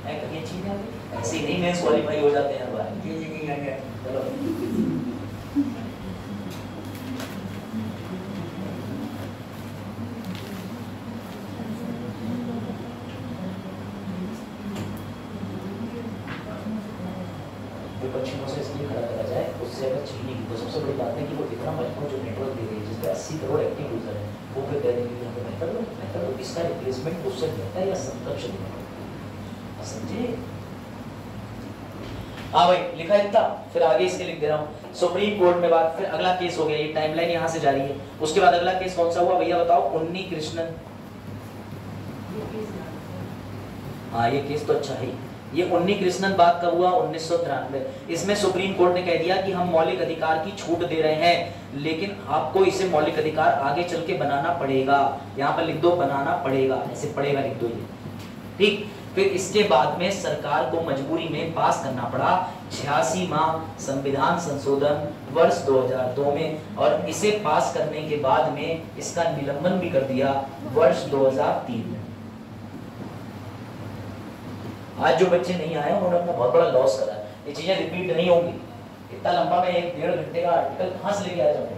मैं कभी अच्छी नहीं आती, ऐसे ही नहीं मेंस क्वालीफाई हो जाते हैं हर बार। जी आ गया, चलो। पश्चिमों से इसलिए खड़ा करा जाए, उससे अगर चीनी की, तो सबसे बड़ी बात है कि वो इतना मजबूत जो नेटवर्क दे रही है, जिसपे 80 करोड़ एक्टिव यूजर है, वो फिर कह देंगे कि हमें बेहतर हो, इसका रिप्लेसमेंट उससे बेहतर है या समकक्ष देना, समझे? हाँ भाई लिखा इतना, फिर आगे इसके लिख दे रहा हूँ। सुप्रीम कोर्ट में बात, फिर अगला केस हो गया, ये टाइमलाइन यहाँ से जारी है। उसके बाद अगला केस कौन सा हुआ भैया बताओ? उन्नी कृष्णन। हाँ ये केस तो अच्छा है। ये उन्नी कृष्णन बात कब हुआ? 1993। इसमें सुप्रीम कोर्ट ने कह दिया कि हम मौलिक अधिकार की छूट दे रहे हैं, लेकिन आपको इसे मौलिक अधिकार आगे चल के बनाना पड़ेगा। यहाँ पर लिख दो बनाना पड़ेगा, ऐसे पड़ेगा लिख दो ये, ठीक। फिर इसके बाद में सरकार को मजबूरी में पास करना पड़ा 86वां संविधान संशोधन वर्ष 2002 में, और इसे पास करने के बाद में इसका निलंबन भी कर दिया वर्ष 2003 में। आज जो बच्चे नहीं आए उन्होंने अपना बहुत बड़ा लॉस करा। ये चीजें रिपीट नहीं होंगी। इतना लंबा मैं 1-1.5 घंटे का आर्टिकल कहां से लेके आ जाऊंगा?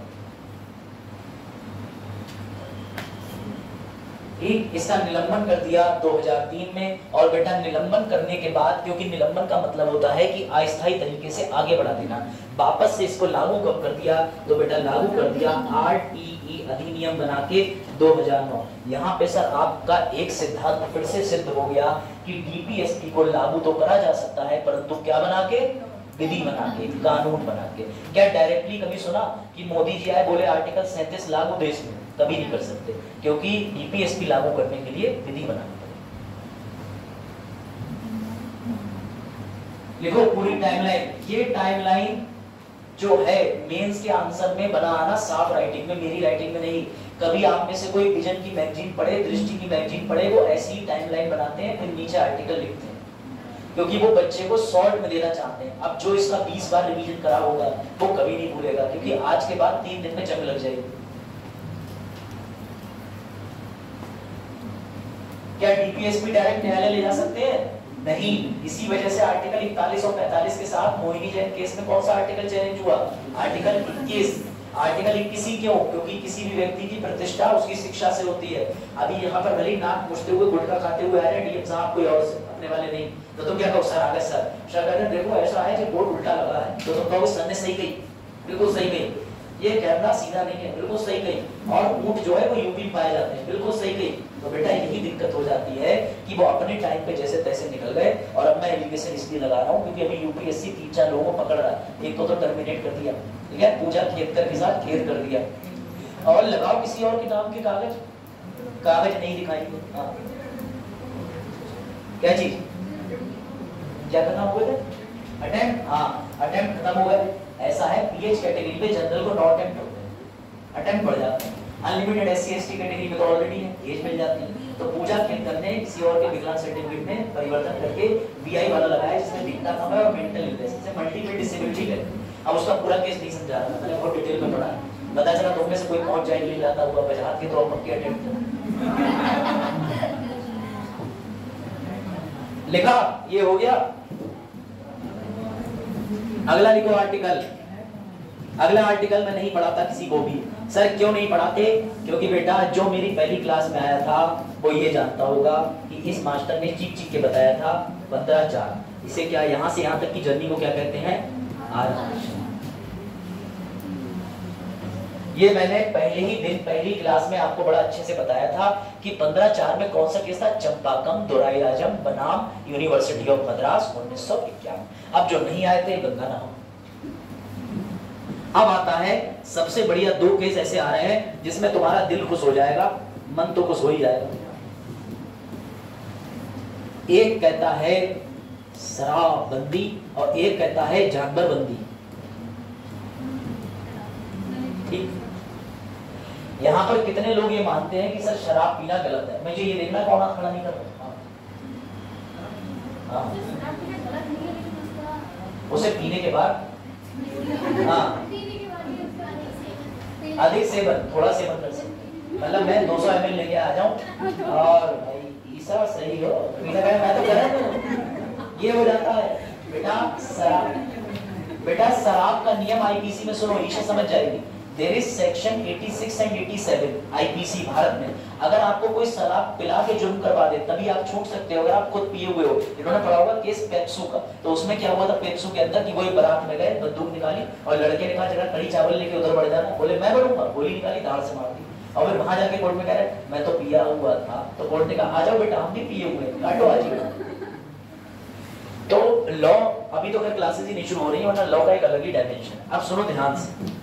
इसका निलंबन कर दिया 2003 में। और बेटा निलंबन करने के बाद, क्योंकि निलंबन का मतलब होता है कि अस्थायी तरीके से आगे बढ़ा देना, वापस से इसको लागू कब कर दिया? तो बेटा लागू कर दिया RTE अधिनियम बना के 2009। यहाँ पे सर आपका एक सिद्धांत फिर से सिद्ध हो गया कि DPSP को लागू तो करा जा सकता है, परंतु क्या बना के? विधि बना के, कानून बना के। क्या डायरेक्टली कभी सुना कि मोदी जी आए बोले आर्टिकल 37 लागू देश में? कभी नहीं कर सकते, क्योंकि DPSP लागू करने के लिए विधि बनानी पड़ेगी। लिखो पूरी टाइमलाइन। ये टाइमलाइन जो है मेंस के आंसर में बना आना साफ राइटिंग में, मेरी राइटिंग में नहीं। कभी आप में से कोई विजन की मैगजीन पढ़े, दृष्टि की मैगजीन पढ़े, वो ऐसी ही टाइमलाइन बनाते हैं, फिर नीचे आर्टिकल लिखते हैं, क्योंकि वो बच्चे को शॉर्ट में देना चाहते हैं। अब जो इसका 20 बार रिवीजन करा होगा वो कभी नहीं भूलेगा, क्योंकि आज के बाद 3 दिन में जंग लग जाएगी। क्या DPSP डायरेक्ट न्यायालय ले जा सकते हैं? नहीं। इसी वजह से आर्टिकल 41 और 45 के साथ मोहिनी जैन केस में कौन सा आर्टिकल चैलेंज हुआ? आर्टिकल 21। आर्टिकल 21 क्यों? क्योंकि किसी भी व्यक्ति की प्रतिष्ठा उसकी शिक्षा से होती है। अभी यहाँ पर भले नाक मुछते हुए गुटखा खाते हुए आ रहे डीएम साहब, कोई और अपने वाले नहीं, तो तुम क्या कहो सर आ गए सर, कहते हैं देखो ऐसा है कि बोर्ड उल्टा लगा है, तो तुम कहोगे सर ने सही कही, बिल्कुल सही कही, ये कैमरा सीधा नहीं है, बिल्कुल सही कही, और ऊंट जो है वो यूपी में पाए जाते हैं, बिल्कुल सही कही। तो बेटा यही दिक्कत हो जाती है कि वो अपने टाइम पे जैसे तैसे निकल गए, और अब मैं एलिगेशन इसलिए लगा रहा हूँ क्योंकि अभी यूपीएससी 3-4 लोगों को पकड़ रहा है, एक तो टर्मिनेट कर दिया, ठीक है, पूजा खेतकर के साथ खेत कर दिया, और लगाओ किसी और के नाम के कागज, कागज नहीं दिखाएंगे। हाँ क्या चीज, क्या करना होगा, अटेम्प्ट, हाँ अटेम्प्ट खत्म हो गए। ऐसा है पीएच कैटेगरी में जनरल को 9 अटेम्प्ट होते हैं, अटेम्प्ट बढ़ जाते हैं। अनलिमिटेड एससी एसटी कैटेगरी में तो ऑलरेडी है, एज मिल जाती है। तो पूजा केंद्र ने किसी और के विकलांग सर्टिफिकेट में परिवर्तन करके बीआई वाला लगाया जिसमें दिखता कम है और मेंटल इलनेस से मल्टीपल डिसेबिलिटी है। अब उसका पूरा केस नहीं समझा रहा, मैंने बहुत डिटेल में पढ़ा, पता चला तुम में से कोई पहुंच जाए ले जाता हुआ बजात के तो पक्के अटेम्प्ट लिखा, ये हो गया। अगला लिखो आर्टिकल, अगला आर्टिकल मैं नहीं पढ़ाता किसी को भी। सर क्यों नहीं पढ़ाते? क्योंकि बेटा जो मेरी पहली क्लास में आया था वो ये जानता होगा कि इस मास्टर ने चीख चीख के बताया था 15-4, इसे क्या यहाँ से यहाँ तक की जर्नी को क्या कहते हैं, आरक्षण। ये मैंने पहले ही दिन पहली क्लास में आपको बड़ा अच्छे से बताया था कि 15-4 में कौन सा केस था, चंपाकम दोराईराजम बनाम यूनिवर्सिटी ऑफ मद्रास 1951। अब जो नहीं आए थे गंगा नहाओ। अब आता है सबसे बढ़िया 2 केस ऐसे आ रहे हैं जिसमें तुम्हारा दिल खुश हो जाएगा, मन तो खुश हो ही जाएगा। एक कहता है शराबबंदी और एक कहता है जानवरबंदी। ठीक, यहां पर कितने लोग ये मानते हैं कि सर शराब पीना गलत है? मुझे ये देखना कौन हाथ खड़ा नहीं कर रहा। उसे पीने के बाद, हाँ अधिक सेवन, थोड़ा सेवन कर सकते, मतलब मैं 200 ml लेके आ जाऊं और भाई ईसा सही हो पीना का मैं तो कर रहा हूं, ये हो जाता है। बेटा शराब का नियम आईपीसी में सुनो, ईशा समझ जाएगी। There is section 86 and 87 IPC Bharat में, अगर आपको कोई शराब पिला के जुर्म करवा दे तभी आप छूट सकते हो अगर आप खुद पिए हुए हो। इन्होंने पढ़ा होगा केस पेप्सू का, तो उसमें क्या हुआ था पेप्सू के अंदर कि वो एक बारात में गए, बंदूक निकाली और लड़के ने कहा जरा कड़ी चावल लेके उधर बढ़ जाना, बोले मैं बढ़ूंगा, गोली निकाली धार से मार दी, और फिर वहां जाके कोर्ट में कह रहे मैं तो पिया हुआ था, तो कोर्ट ने कहा आ जाओ बेटा हम भी पिए हुए हैं, काटो आज ही। तो लॉ अभी तो खैर क्लासेस ही नहीं शुरू हो रही है, वरना लॉ का एक अलग ही डायमेंशन। अब सुनो ध्यान से,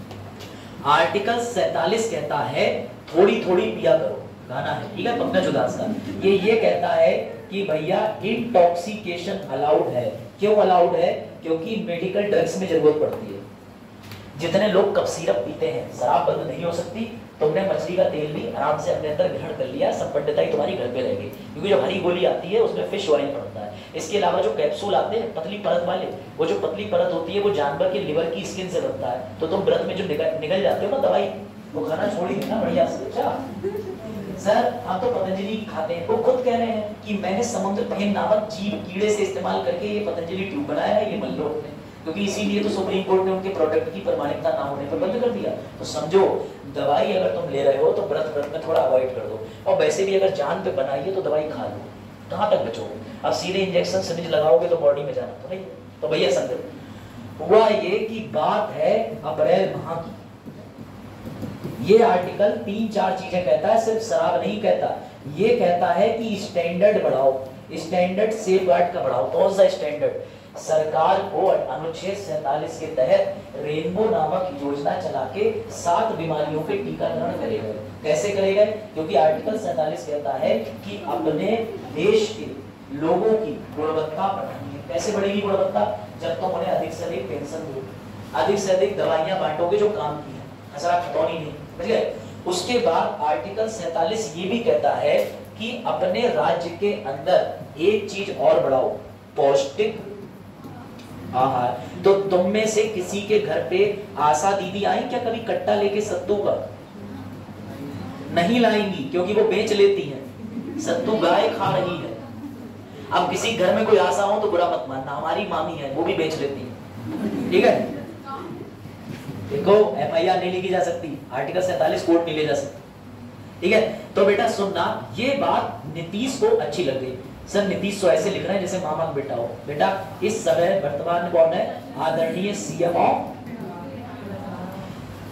आर्टिकल 47 कहता है थोड़ी थोड़ी पिया करो, गाना है ठीक है पंकज उदास का, ये कहता है कि भैया इंटॉक्सिकेशन अलाउड है। क्यों अलाउड है? क्योंकि मेडिकल ड्रग्स में जरूरत पड़ती है। जितने लोग कप सिरप पीते हैं, शराब बंद नहीं हो सकती, तुमने मछली का तेल भी आराम से अपने अंदर ग्रहण कर लिया, सब पंडिताई तुम्हारी घर पे रहेगी, क्योंकि जो हरी गोली आती है उसमें फिश ऑयल पड़ता है। इसके अलावा जो कैप्सूल आते हैं पतली परत वाले, वो जो पतली परत होती है वो जानवर के लिवर की स्किन से बनता है, तो तुम व्रत में जो निकल जाते हो ना दवाई, वो खाना छोड़ ही देना बढ़िया से। अच्छा सर हम तो पतंजलि खाते हैं, वो खुद कह रहे हैं कि मैंने समुद्र फेन नामक जीव कीड़े से इस्तेमाल करके ये पतंजलि ट्यूब बनाया है, ये मान लो अपने, क्योंकि इसीलिए तो सुप्रीम कोर्ट ने उनके प्रोडक्ट की प्रमाणिकता ना होने पर बंद कर दिया। तो समझो दवाई अगर तुम ले रहे हो तो व्रत में थोड़ा अवॉइड कर दो, और वैसे भी अगर जान पे बनाइए तो दवाई खा लो, कहाँ तक बचोगे? अब सीधे इंजेक्शन सिरिंज लगाओगे तो बॉडी में जाना तो नहीं। तो भैया समझो, हुआ ये कि बात है अप्रैल माह की, ये आर्टिकल 3-4 चीजें कहता है, सिर्फ शराब नहीं कहता, ये कहता है कि स्टैंडर्ड बढ़ाओ, स्टैंडर्ड सेफगार्ड का बढ़ाओ। कौन सा स्टैंडर्ड? सरकार को अनुच्छेद 47 के तहत रेनबो नामक योजना चला के 7 बीमारियों के टीकाकरण करेगा। कैसे करेगा? क्योंकि आर्टिकल 47 कहता है कि अपने देश के लोगों की गुणवत्ता बढ़ानी है। कैसे बढ़ेगी गुणवत्ता? जब तुम उन्हें अधिक से अधिक पेंशन दो, अधिक से अधिक दवाइयां बांटोगे जो काम की है, खसरा खतौनी नहीं, समझ गए? उसके बाद आर्टिकल 47 ये भी कहता है कि अपने राज्य के अंदर एक चीज और बढ़ाओ, पौष्टिक आहार। तो तुम में से किसी के घर पे आशा दीदी आई क्या कभी कट्टा लेके सत्तू का? नहीं लाएंगी, क्योंकि वो बेच लेती हैं, सत्तू गाय खा रही है। अब किसी घर में कोई आशा हो तो बुरा मत मानना, हमारी मामी है वो भी बेच लेती है, ठीक है? देखो FIR नहीं लिखी जा सकती, आर्टिकल 47 कोर्ट नहीं ले जा सकती, ठीक है। तो बेटा सुनना, ये बात नीतीश को अच्छी लग गई। सर नीतीश तो ऐसे लिख रहे हैं जैसे मामा का बेटा हो। बेटा इस समय वर्तमान में कौन है? आदरणीय CM ऑफ।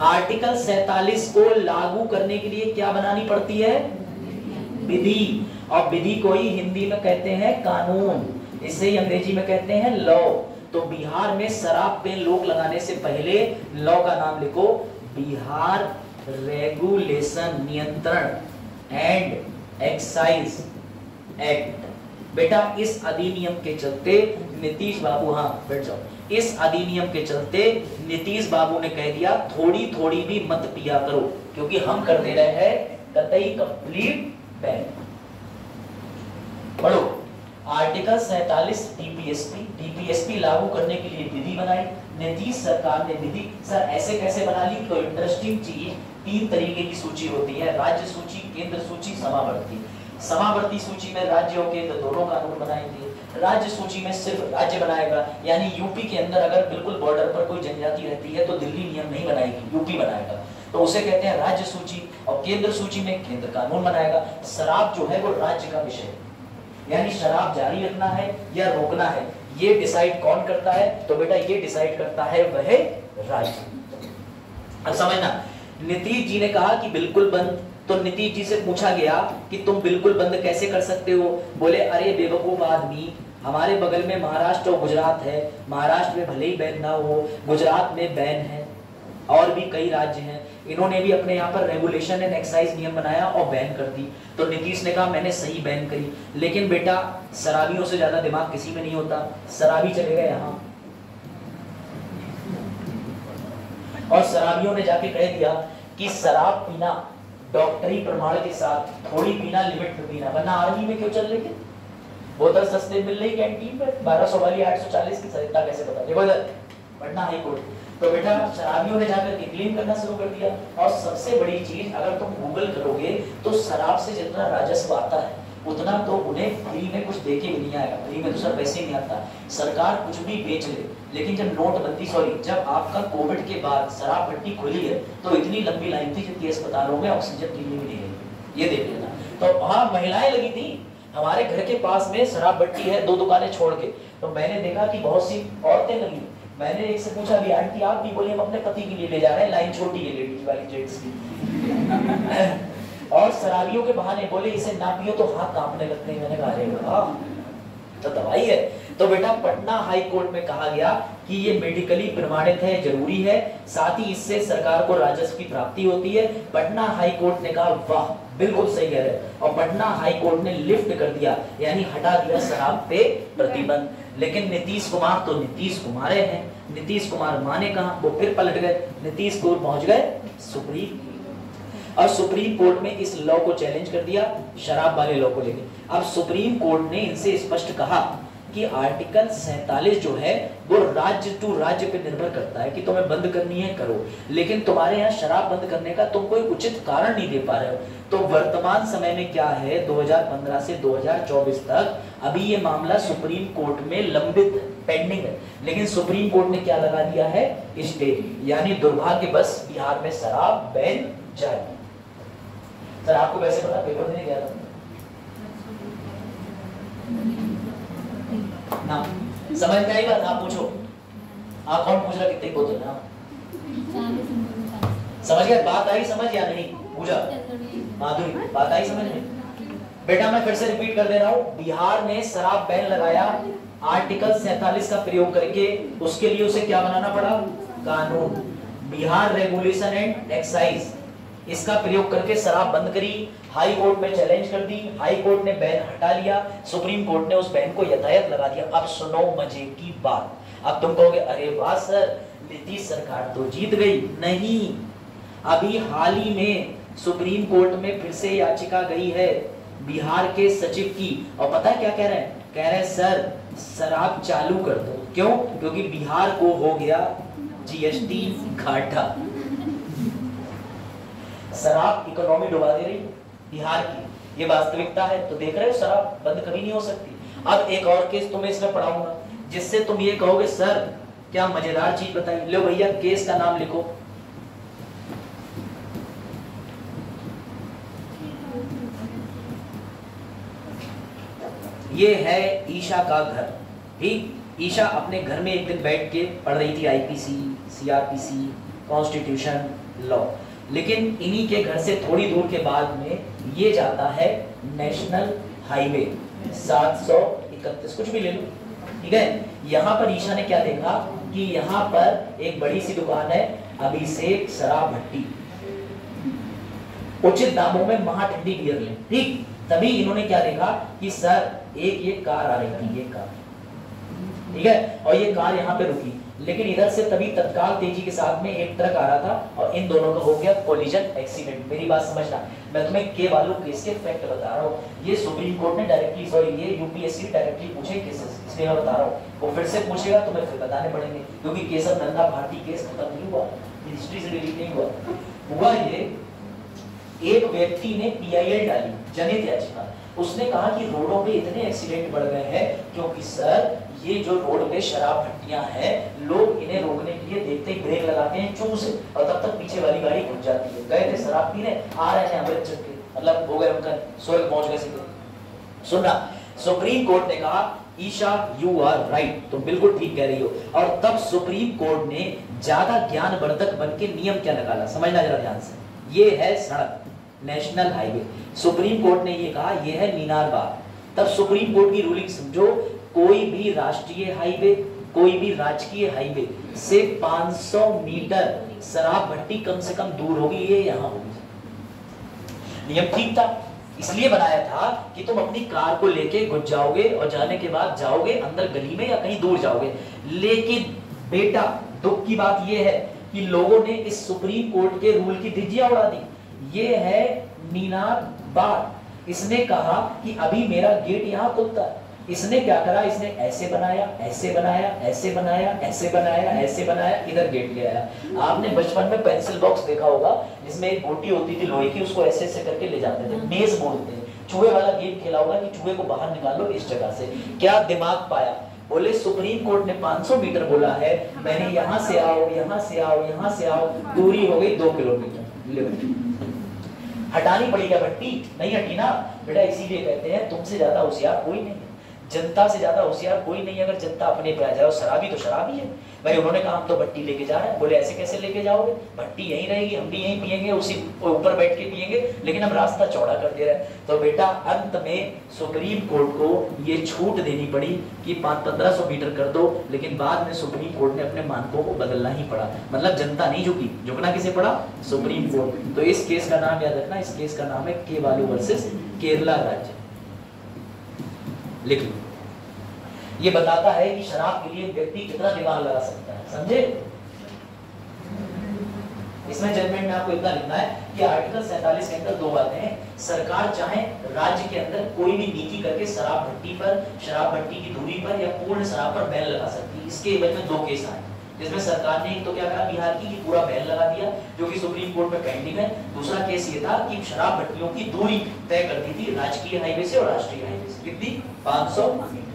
आर्टिकल 47 को लागू करने के लिए क्या बनानी पड़ती है? विधि, और विधि को ही हिंदी में कहते हैं कानून, इसे ही अंग्रेजी में कहते हैं लॉ। तो बिहार में शराब पे रोक लगाने से पहले लॉ का नाम लिखो, बिहार रेगुलेशन नियंत्रण एंड एक्साइज एक्ट। बेटा इस अधिनियम के चलते नीतीश बाबू, हाँ बैठ जाओ, इस अधिनियम के चलते नीतीश बाबू ने कह दिया थोड़ी थोड़ी भी मत पिया करो, क्योंकि हम कर दे रहे हैं कतई कंप्लीट बैन। पढ़ो, आर्टिकल 47 टीपीएसपी लागू करने के लिए विधि बनाई नीतीश सरकार ने। विधि सर ऐसे कैसे बना ली? तो इंटरेस्टिंग चीज, 3 तरीके की सूची होती है, राज्य सूची, केंद्र सूची, समावर्ती। समावर्ती सूची में राज्य और केंद्र दोनों कानून बनाएंगे, राज्य सूची में सिर्फ राज्य बनाएगा, यानी यूपी के अंदर अगर बिल्कुल बॉर्डर पर कोई जनजाति रहती है तो दिल्ली नियम नहीं बनाएगी, यूपी बनाएगा, तो उसे कहते हैं राज्य सूची। और केंद्र सूची में केंद्र कानून बनाएगा। शराब जो है वो राज्य का विषय है, यानी शराब जारी रखना है या रोकना है, ये डिसाइड कौन करता है? तो बेटा ये डिसाइड करता है वह राज्य। अब समझना, नीतीश जी ने कहा कि बिल्कुल बंद, तो नीतीश जी से पूछा गया कि तुम बिल्कुल बंद कैसे कर सकते हो? बोले अरे बेवकूफ आदमी, हमारे बगल में महाराष्ट्र और गुजरात है, महाराष्ट्र में भले ही बैन ना हो, गुजरात में बैन है, और भी कई राज्य हैं, इन्होंने भी अपने यहाँ पर रेगुलेशन एंड एक्साइज नियम बनाया और बैन कर दी। तो नीतीश ने कहा मैंने सही बैन करी, लेकिन बेटा शराबियों से ज्यादा दिमाग किसी में नहीं होता। शराबी चले गए यहाँ और शराबियों ने जाके कह दिया कि शराब पीना डॉक्टरी प्रमाण के साथ, थोड़ी पीना, लिमिट में पीना, वरना आर्मी में क्यों चल रही है? बोतल सस्ते मिल रही कैंटीन में, 1200 वाली 840 की सरिता कैसे पता? Patna high court. तो बेटा शराबियों ने जाकर के क्लीन करना शुरू कर दिया। और सबसे बड़ी चीज, अगर तुम गूगल करोगे तो शराब से जितना राजस्व आता है उतना तो उन्हें फ्री में कुछ देके भी नहीं आएगा, फ्री में तो सर पैसे नहीं आता। सरकार कुछ भी बेच ले, लेकिन जब नोटबंदी, जब आपका कोविड के बाद शराब भट्टी खुली है तो इतनी लंबी लाइन थी जितनी अस्पतालों में ऑक्सीजन की भी नहीं रही, ये देख लेना। तो वहाँ महिलाएं लगी थी, हमारे घर के पास में शराब भट्टी है 2 दुकानें छोड़ के, तो मैंने देखा कि बहुत सी औरतें लगी। मैंने एक से पूछा भी आंटी आप भी? बोले हम अपने पति के लिए ले जा रहे हैं, लाइन छोटी है लेडीज वाली, जेंट्स की। और शराबियों के बहाने बोले इसे ना पियो तो हाथ कांपने लगते हैं। मैंने कहा अरे वाह, तो दवाई है। तो बेटा पटना हाई कोर्ट में कहा गया कि ये मेडिकली प्रमाणित है, जरूरी है, साथ ही इससे सरकार को राजस्व की प्राप्ति होती है। पटना हाई कोर्ट ने कहा वाह बिल्कुल सही कह रहे, और पटना हाई कोर्ट ने लिफ्ट कर दिया, यानी हटा दिया शराब पे प्रतिबंध। लेकिन नीतीश कुमार तो नीतीश कुमार हैं, नीतीश कुमार माने कहा, वो फिर पलट गए, नीतीश कुमार पहुंच गए सुप्रीम, और सुप्रीम कोर्ट में इस लॉ को चैलेंज कर दिया, शराब वाले लॉ को लेके। अब सुप्रीम कोर्ट ने इनसे स्पष्ट कहा कि आर्टिकल 47 जो है वो राज्य टू राज्य पे निर्भर करता है कि तुम्हें बंद करनी है करो, लेकिन तुम्हारे यहाँ शराब बंद करने का तुम कोई उचित कारण नहीं दे पा रहे हो। तो वर्तमान समय में क्या है, 2015 से 2024 तक अभी ये मामला सुप्रीम कोर्ट में लंबित पेंडिंग है, लेकिन सुप्रीम कोर्ट ने क्या लगा दिया है, स्टे, यानी दुर्भाग्यवश बिहार में शराब बैन जारी। सर आपको वैसे पता, पेपर देने गया था ना, समझ में आई बात? आप पूछो, आप कौन पूछ रहा कितने बोतल ना? समझ गया बात? आई समझ या नहीं? पूछा माधुरी, बात आई समझ में? बेटा मैं फिर से रिपीट कर दे रहा हूँ, बिहार ने शराब बैन लगाया आर्टिकल 47 का प्रयोग करके, उसके लिए उसे क्या बनाना पड़ा, कानून, बिहार रेगुलेशन एंड एक्साइज, इसका प्रयोग करके शराब बंद करी, हाई कोर्ट में चैलेंज कर दी, हाई कोर्ट ने बैन हटा लिया, सुप्रीम कोर्ट ने उस बैन को यथायथ लगा दिया। अब सुनो मजे की बात, अब तुम कहोगे अरे वाह सर नीतीश सरकार तो जीत गई, नहीं, अभी हाल ही में सुप्रीम कोर्ट में फिर से याचिका गई है बिहार के सचिव की, और पता है क्या कह रहे हैं, कह रहे हैं सर शराब चालू कर दो। क्यों? क्योंकि बिहार को हो गया जीएसटी घाटा, शराब इकोनॉमी डुबा दे रही बिहार की, ये वास्तविकता है। तो देख रहे हो शराब बंद कभी नहीं हो सकती। अब एक और केस तुम्हें इसमें पढ़ाऊंगा जिससे तुम ये कहोगे सर क्या मजेदार चीज बताई। लो भैया केस का नाम लिखो, ये है ईशा का घर। ठीक, ईशा अपने घर में एक दिन बैठ के पढ़ रही थी आईपीसी, सीआरपीसी, कॉन्स्टिट्यूशन, लॉ। लेकिन इन्हीं के घर से थोड़ी दूर के बाद में ये जाता है नेशनल हाईवे 731, कुछ भी ले लो, ठीक है। यहाँ पर ईशा ने क्या देखा कि यहाँ पर एक बड़ी सी दुकान है, अभिषेक शराब भट्टी, उचित दामों में महाठंडी बियर ले। ठीक, तभी इन्होंने क्या देखा कि सर एक ये कार आ रही थी, ये कार, ठीक है, और ये कार यहाँ पे रुकी। लेकिन इधर से तभी तत्काल तेजी के साथ में एक ट्रक आ रहा था और इन दोनों का हो गया कोलिजन एक्सीडेंट। मेरी बात समझना, मैं तुम्हें के वालों केस के फैक्ट बता रहा हूँ। ये सुप्रीम कोर्ट ने डायरेक्टली, सॉरी ये यूपीएससी डायरेक्टली पूछे केसेस, इसलिए मैं बता रहा हूँ। वो फिर से पूछेगा तो मैं फिर बताने पड़ेंगे, क्योंकि केसव नंदा भारती केस खत्म नहीं हुआ, हिस्ट्री से डिलीट नहीं हुआ। ये एक व्यक्ति ने पीआईएल डाली, जनहित याचिका। उसने कहा कि रोडों पे इतने एक्सीडेंट बढ़ गए हैं क्योंकि सर ये जो रोड पे शराब भट्टियां हैं, लोग इन्हें रोकने के लिए देखते ही ब्रेक लगाते हैं चूं से, और तब तक पीछे वाली गाड़ी घुस जाती है। गए थे शराब पीने, आ रहे थे अमृत चक्के, मतलब हो गए उनका स्वर्ग पहुंच गए सीधे। सुनना, सुप्रीम कोर्ट ने कहा ईशा यू आर राइट, तुम बिल्कुल ठीक कह रही हो। और तब सुप्रीम कोर्ट ने ज्यादा ज्ञानवर्धक बन के नियम क्या निकाला, समझना जरा ध्यान से। ये है सड़क, नेशनल हाईवे। सुप्रीम कोर्ट ने ये कहा ये है मीनार बाग। तब सुप्रीम कोर्ट की रूलिंग समझो, कोई भी राष्ट्रीय हाईवे, कोई भी राजकीय हाईवे से 500 मीटर शराब भट्टी कम से कम दूर होगी, ये यहाँ होगी। नियम ठीक था, इसलिए बनाया था कि तुम अपनी कार को लेके घुस जाओगे और जाने के बाद जाओगे अंदर गली में या कहीं दूर जाओगे। लेकिन बेटा दुख की बात यह है कि लोगों ने इस सुप्रीम कोर्ट के रूल की धज्जियां उड़ा दी। ये है मीनार बाग। इसने कहा कि अभी मेरा गेट यहाँ खुलता है। इसने क्या करा, इसने ऐसे बनाया, ऐसे बनाया, ऐसे बनाया, ऐसे बनाया, ऐसे बनाया, इधर गेट ले आया। आपने बचपन में पेंसिल बॉक्स देखा होगा जिसमें एक गोटी होती थी लोहे की, उसको ऐसे ऐसे करके ले जाते थे, मेज बोलते हैं। चूहे वाला गेम खेला होगा कि चूहे को बाहर निकालो इस जगह से। क्या दिमाग पाया, बोले सुप्रीम कोर्ट ने 500 मीटर बोला है, मैंने यहाँ से आओ, यहाँ से आओ, यहाँ से आओ, दूरी हो गई 2 किलोमीटर। हटानी पड़ी क्या भट्टी? नहीं हटी ना बेटा। इसीलिए कहते हैं तुमसे ज्यादा होशियार कोई नहीं है, जनता से ज्यादा होशियार कोई नहीं। अगर जनता अपने पे आ जाए, शराबी तो शराबी है भाई। उन्होंने कहा हम तो भट्टी लेके जा रहे हैं, बोले ऐसे कैसे लेके जाओगे, भट्टी यहीं रहेगी, हम भी यहीं पियेंगे, उसी ऊपर बैठ के पियेंगे, लेकिन हम रास्ता चौड़ा कर दे रहे हैं। तो बेटा अंत में सुप्रीम कोर्ट को ये छूट देनी पड़ी कि 1500 मीटर कर दो, लेकिन बाद में सुप्रीम कोर्ट ने अपने मानकों को बदलना ही पड़ा। मतलब जनता नहीं झुकी, झुकना किसे पड़ा? Supreme court. तो इस केस का नाम याद रखना, इस केस का नाम है के बालू वर्सेस केरला राज्य। लिख लो। ये बताता है कि शराब के लिए व्यक्ति कितना दिमाग लगा सकता है, समझे? इसमें जजमेंट में आपको इतना लिखना है कि आर्टिकल 47 के अंदर 2 बातें हैं। सरकार चाहे राज्य के अंदर कोई भी नीति करके शराब भट्टी पर, शराब भट्टी की दूरी पर या पूर्ण शराब पर बैन लगा सकती है। इसके एवज में 2 केस आए, जिसमें सरकार ने एक तो क्या कहा बिहार की कि पूरा बैन लगा दिया, जो कि सुप्रीम कोर्ट में पेंडिंग है। दूसरा केस ये था कि शराब भट्टियों की दूरी तय कर दी थी राजकीय हाईवे से और राष्ट्रीय हाईवे से, कितनी? 500 मीटर।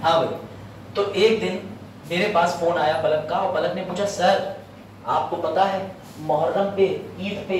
हाँ भाई, तो एक दिन मेरे पास फोन आया पलक का, और पलक ने पूछा सर आपको पता है मुहर्रम पे, ईद पे,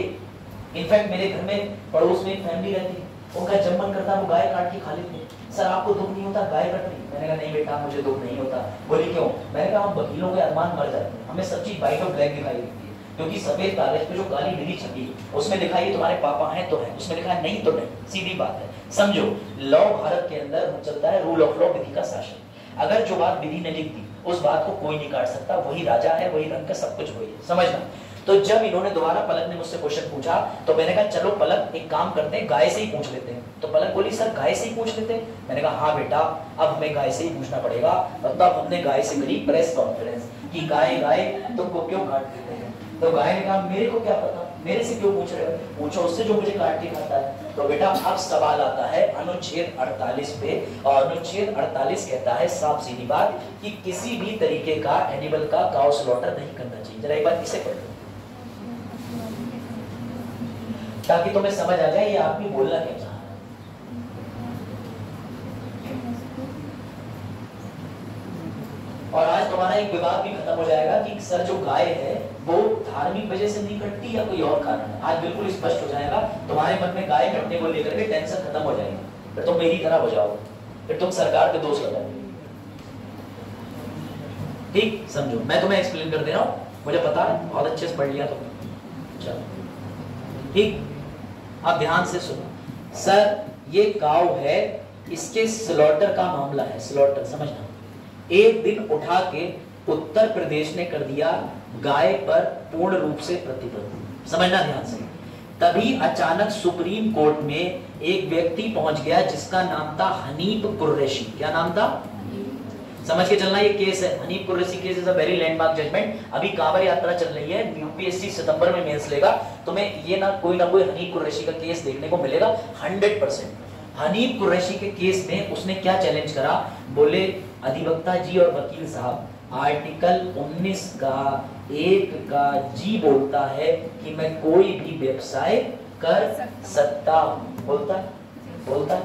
इनफैक्ट मेरे घर में पड़ोस में एक फैमिली रहती है, उनका जब मन करता वो गाय काट के खा लेते हैं। सर आपको दुख नहीं होता गाय कटने? मैंने कहा नहीं बेटा मुझे दुख नहीं होता। बोली क्यों? मैंने कहा हम वकीलों के अरमान मर जाते हैं, हमें सब चीज व्हाइट और ब्लैक दिखाई देती है, क्योंकि सफेद कागज पे जो काली विधि छपी उसमें लिखा है तुम्हारे पापा हैं तो है, उसमें लिखा है नहीं तो नहीं, सीधी बात है। समझो, लॉ भारत के अंदर चलता है रूल ऑफ लॉ, विधि का शासन। अगर जो बात विधि ने लिख दी उस बात को कोई नहीं काट सकता, वही राजा है, वही रंग का, सब कुछ वही है, समझना। तो जब इन्होंने दोबारा पलक ने मुझसे क्वेश्चन पूछा तो मैंने कहा चलो पलक एक काम करते हैं, गाय से ही पूछ लेते हैं। तो पलक बोली सर गाय से ही पूछ लेते हैं? मैंने कहा हाँ बेटा अब हमें गाय से ही पूछना पड़ेगा। और तब हमने गाय से करी प्रेस कॉन्फ्रेंस कि गाय गाय तुमको क्यों काट देते हैं? तो गाय ने कहा मेरे को क्या पता, मेरे से क्यों पूछ रहे हो, पूछो उससे जो मुझे काट के खाता है। तो बेटा अब सवाल आता है अनुच्छेद 48 पे, और अनुच्छेद 48 कहता है साफ सीधी बात कि किसी भी तरीके का एनिमल का काउ स्लॉटर नहीं करना चाहिए। जरा एक बार इसे पढ़ लो ताकि तुम्हें समझ आ जाए ये आदमी बोलना क्या चाह रहा है। और आज तुम्हारा एक विवाद भी खत्म हो जाएगा कि सर जो गाय है वो धार्मिक वजह से नहीं कटती या कोई और कारण है? आज बिल्कुल स्पष्ट हो जाएगा, तुम्हारे मन में गाय कटने को लेकर के टेंशन खत्म हो जाएगी, फिर तुम मेरी तरह हो जाओगे, फिर तुम सरकार के दोस्त लगाओगे। ठीक समझो, मैं तुम्हें एक्सप्लेन कर दे रहा हूँ, मुझे पता है, बहुत अच्छे से पढ़ लिया तुमने। चलो ठीक, अब ध्यान से सुनो। सर ये काऊ है, इसके स्लॉटर का मामला है, स्लॉटर समझना। एक दिन उठा के उत्तर प्रदेश ने कर दिया गाय पर पूर्ण रूप से प्रतिबंध, समझना ध्यान से। तभी अचानक सुप्रीम कोर्ट में एक व्यक्ति पहुंच गया जिसका नाम था हनीफ कुरैशी। क्या नाम था? समझ के चलना, ये केस है Hanif Qureshi case is a very landmark judgment. अभी कांवर यात्रा चल रही है, यूपीएससी सितंबर में मेंस लेगा, तुम्हें ये ना कोई हनीफ कुरैशी का केस देखने को मिलेगा 100%। हनीफ कुरैशी के केस में उसने क्या चैलेंज करा, बोले अधिवक्ता जी और वकील साहब, आर्टिकल 19 का 1 का जी बोलता है कि मैं कोई भी व्यवसाय कर सकता हूं, बोलता है।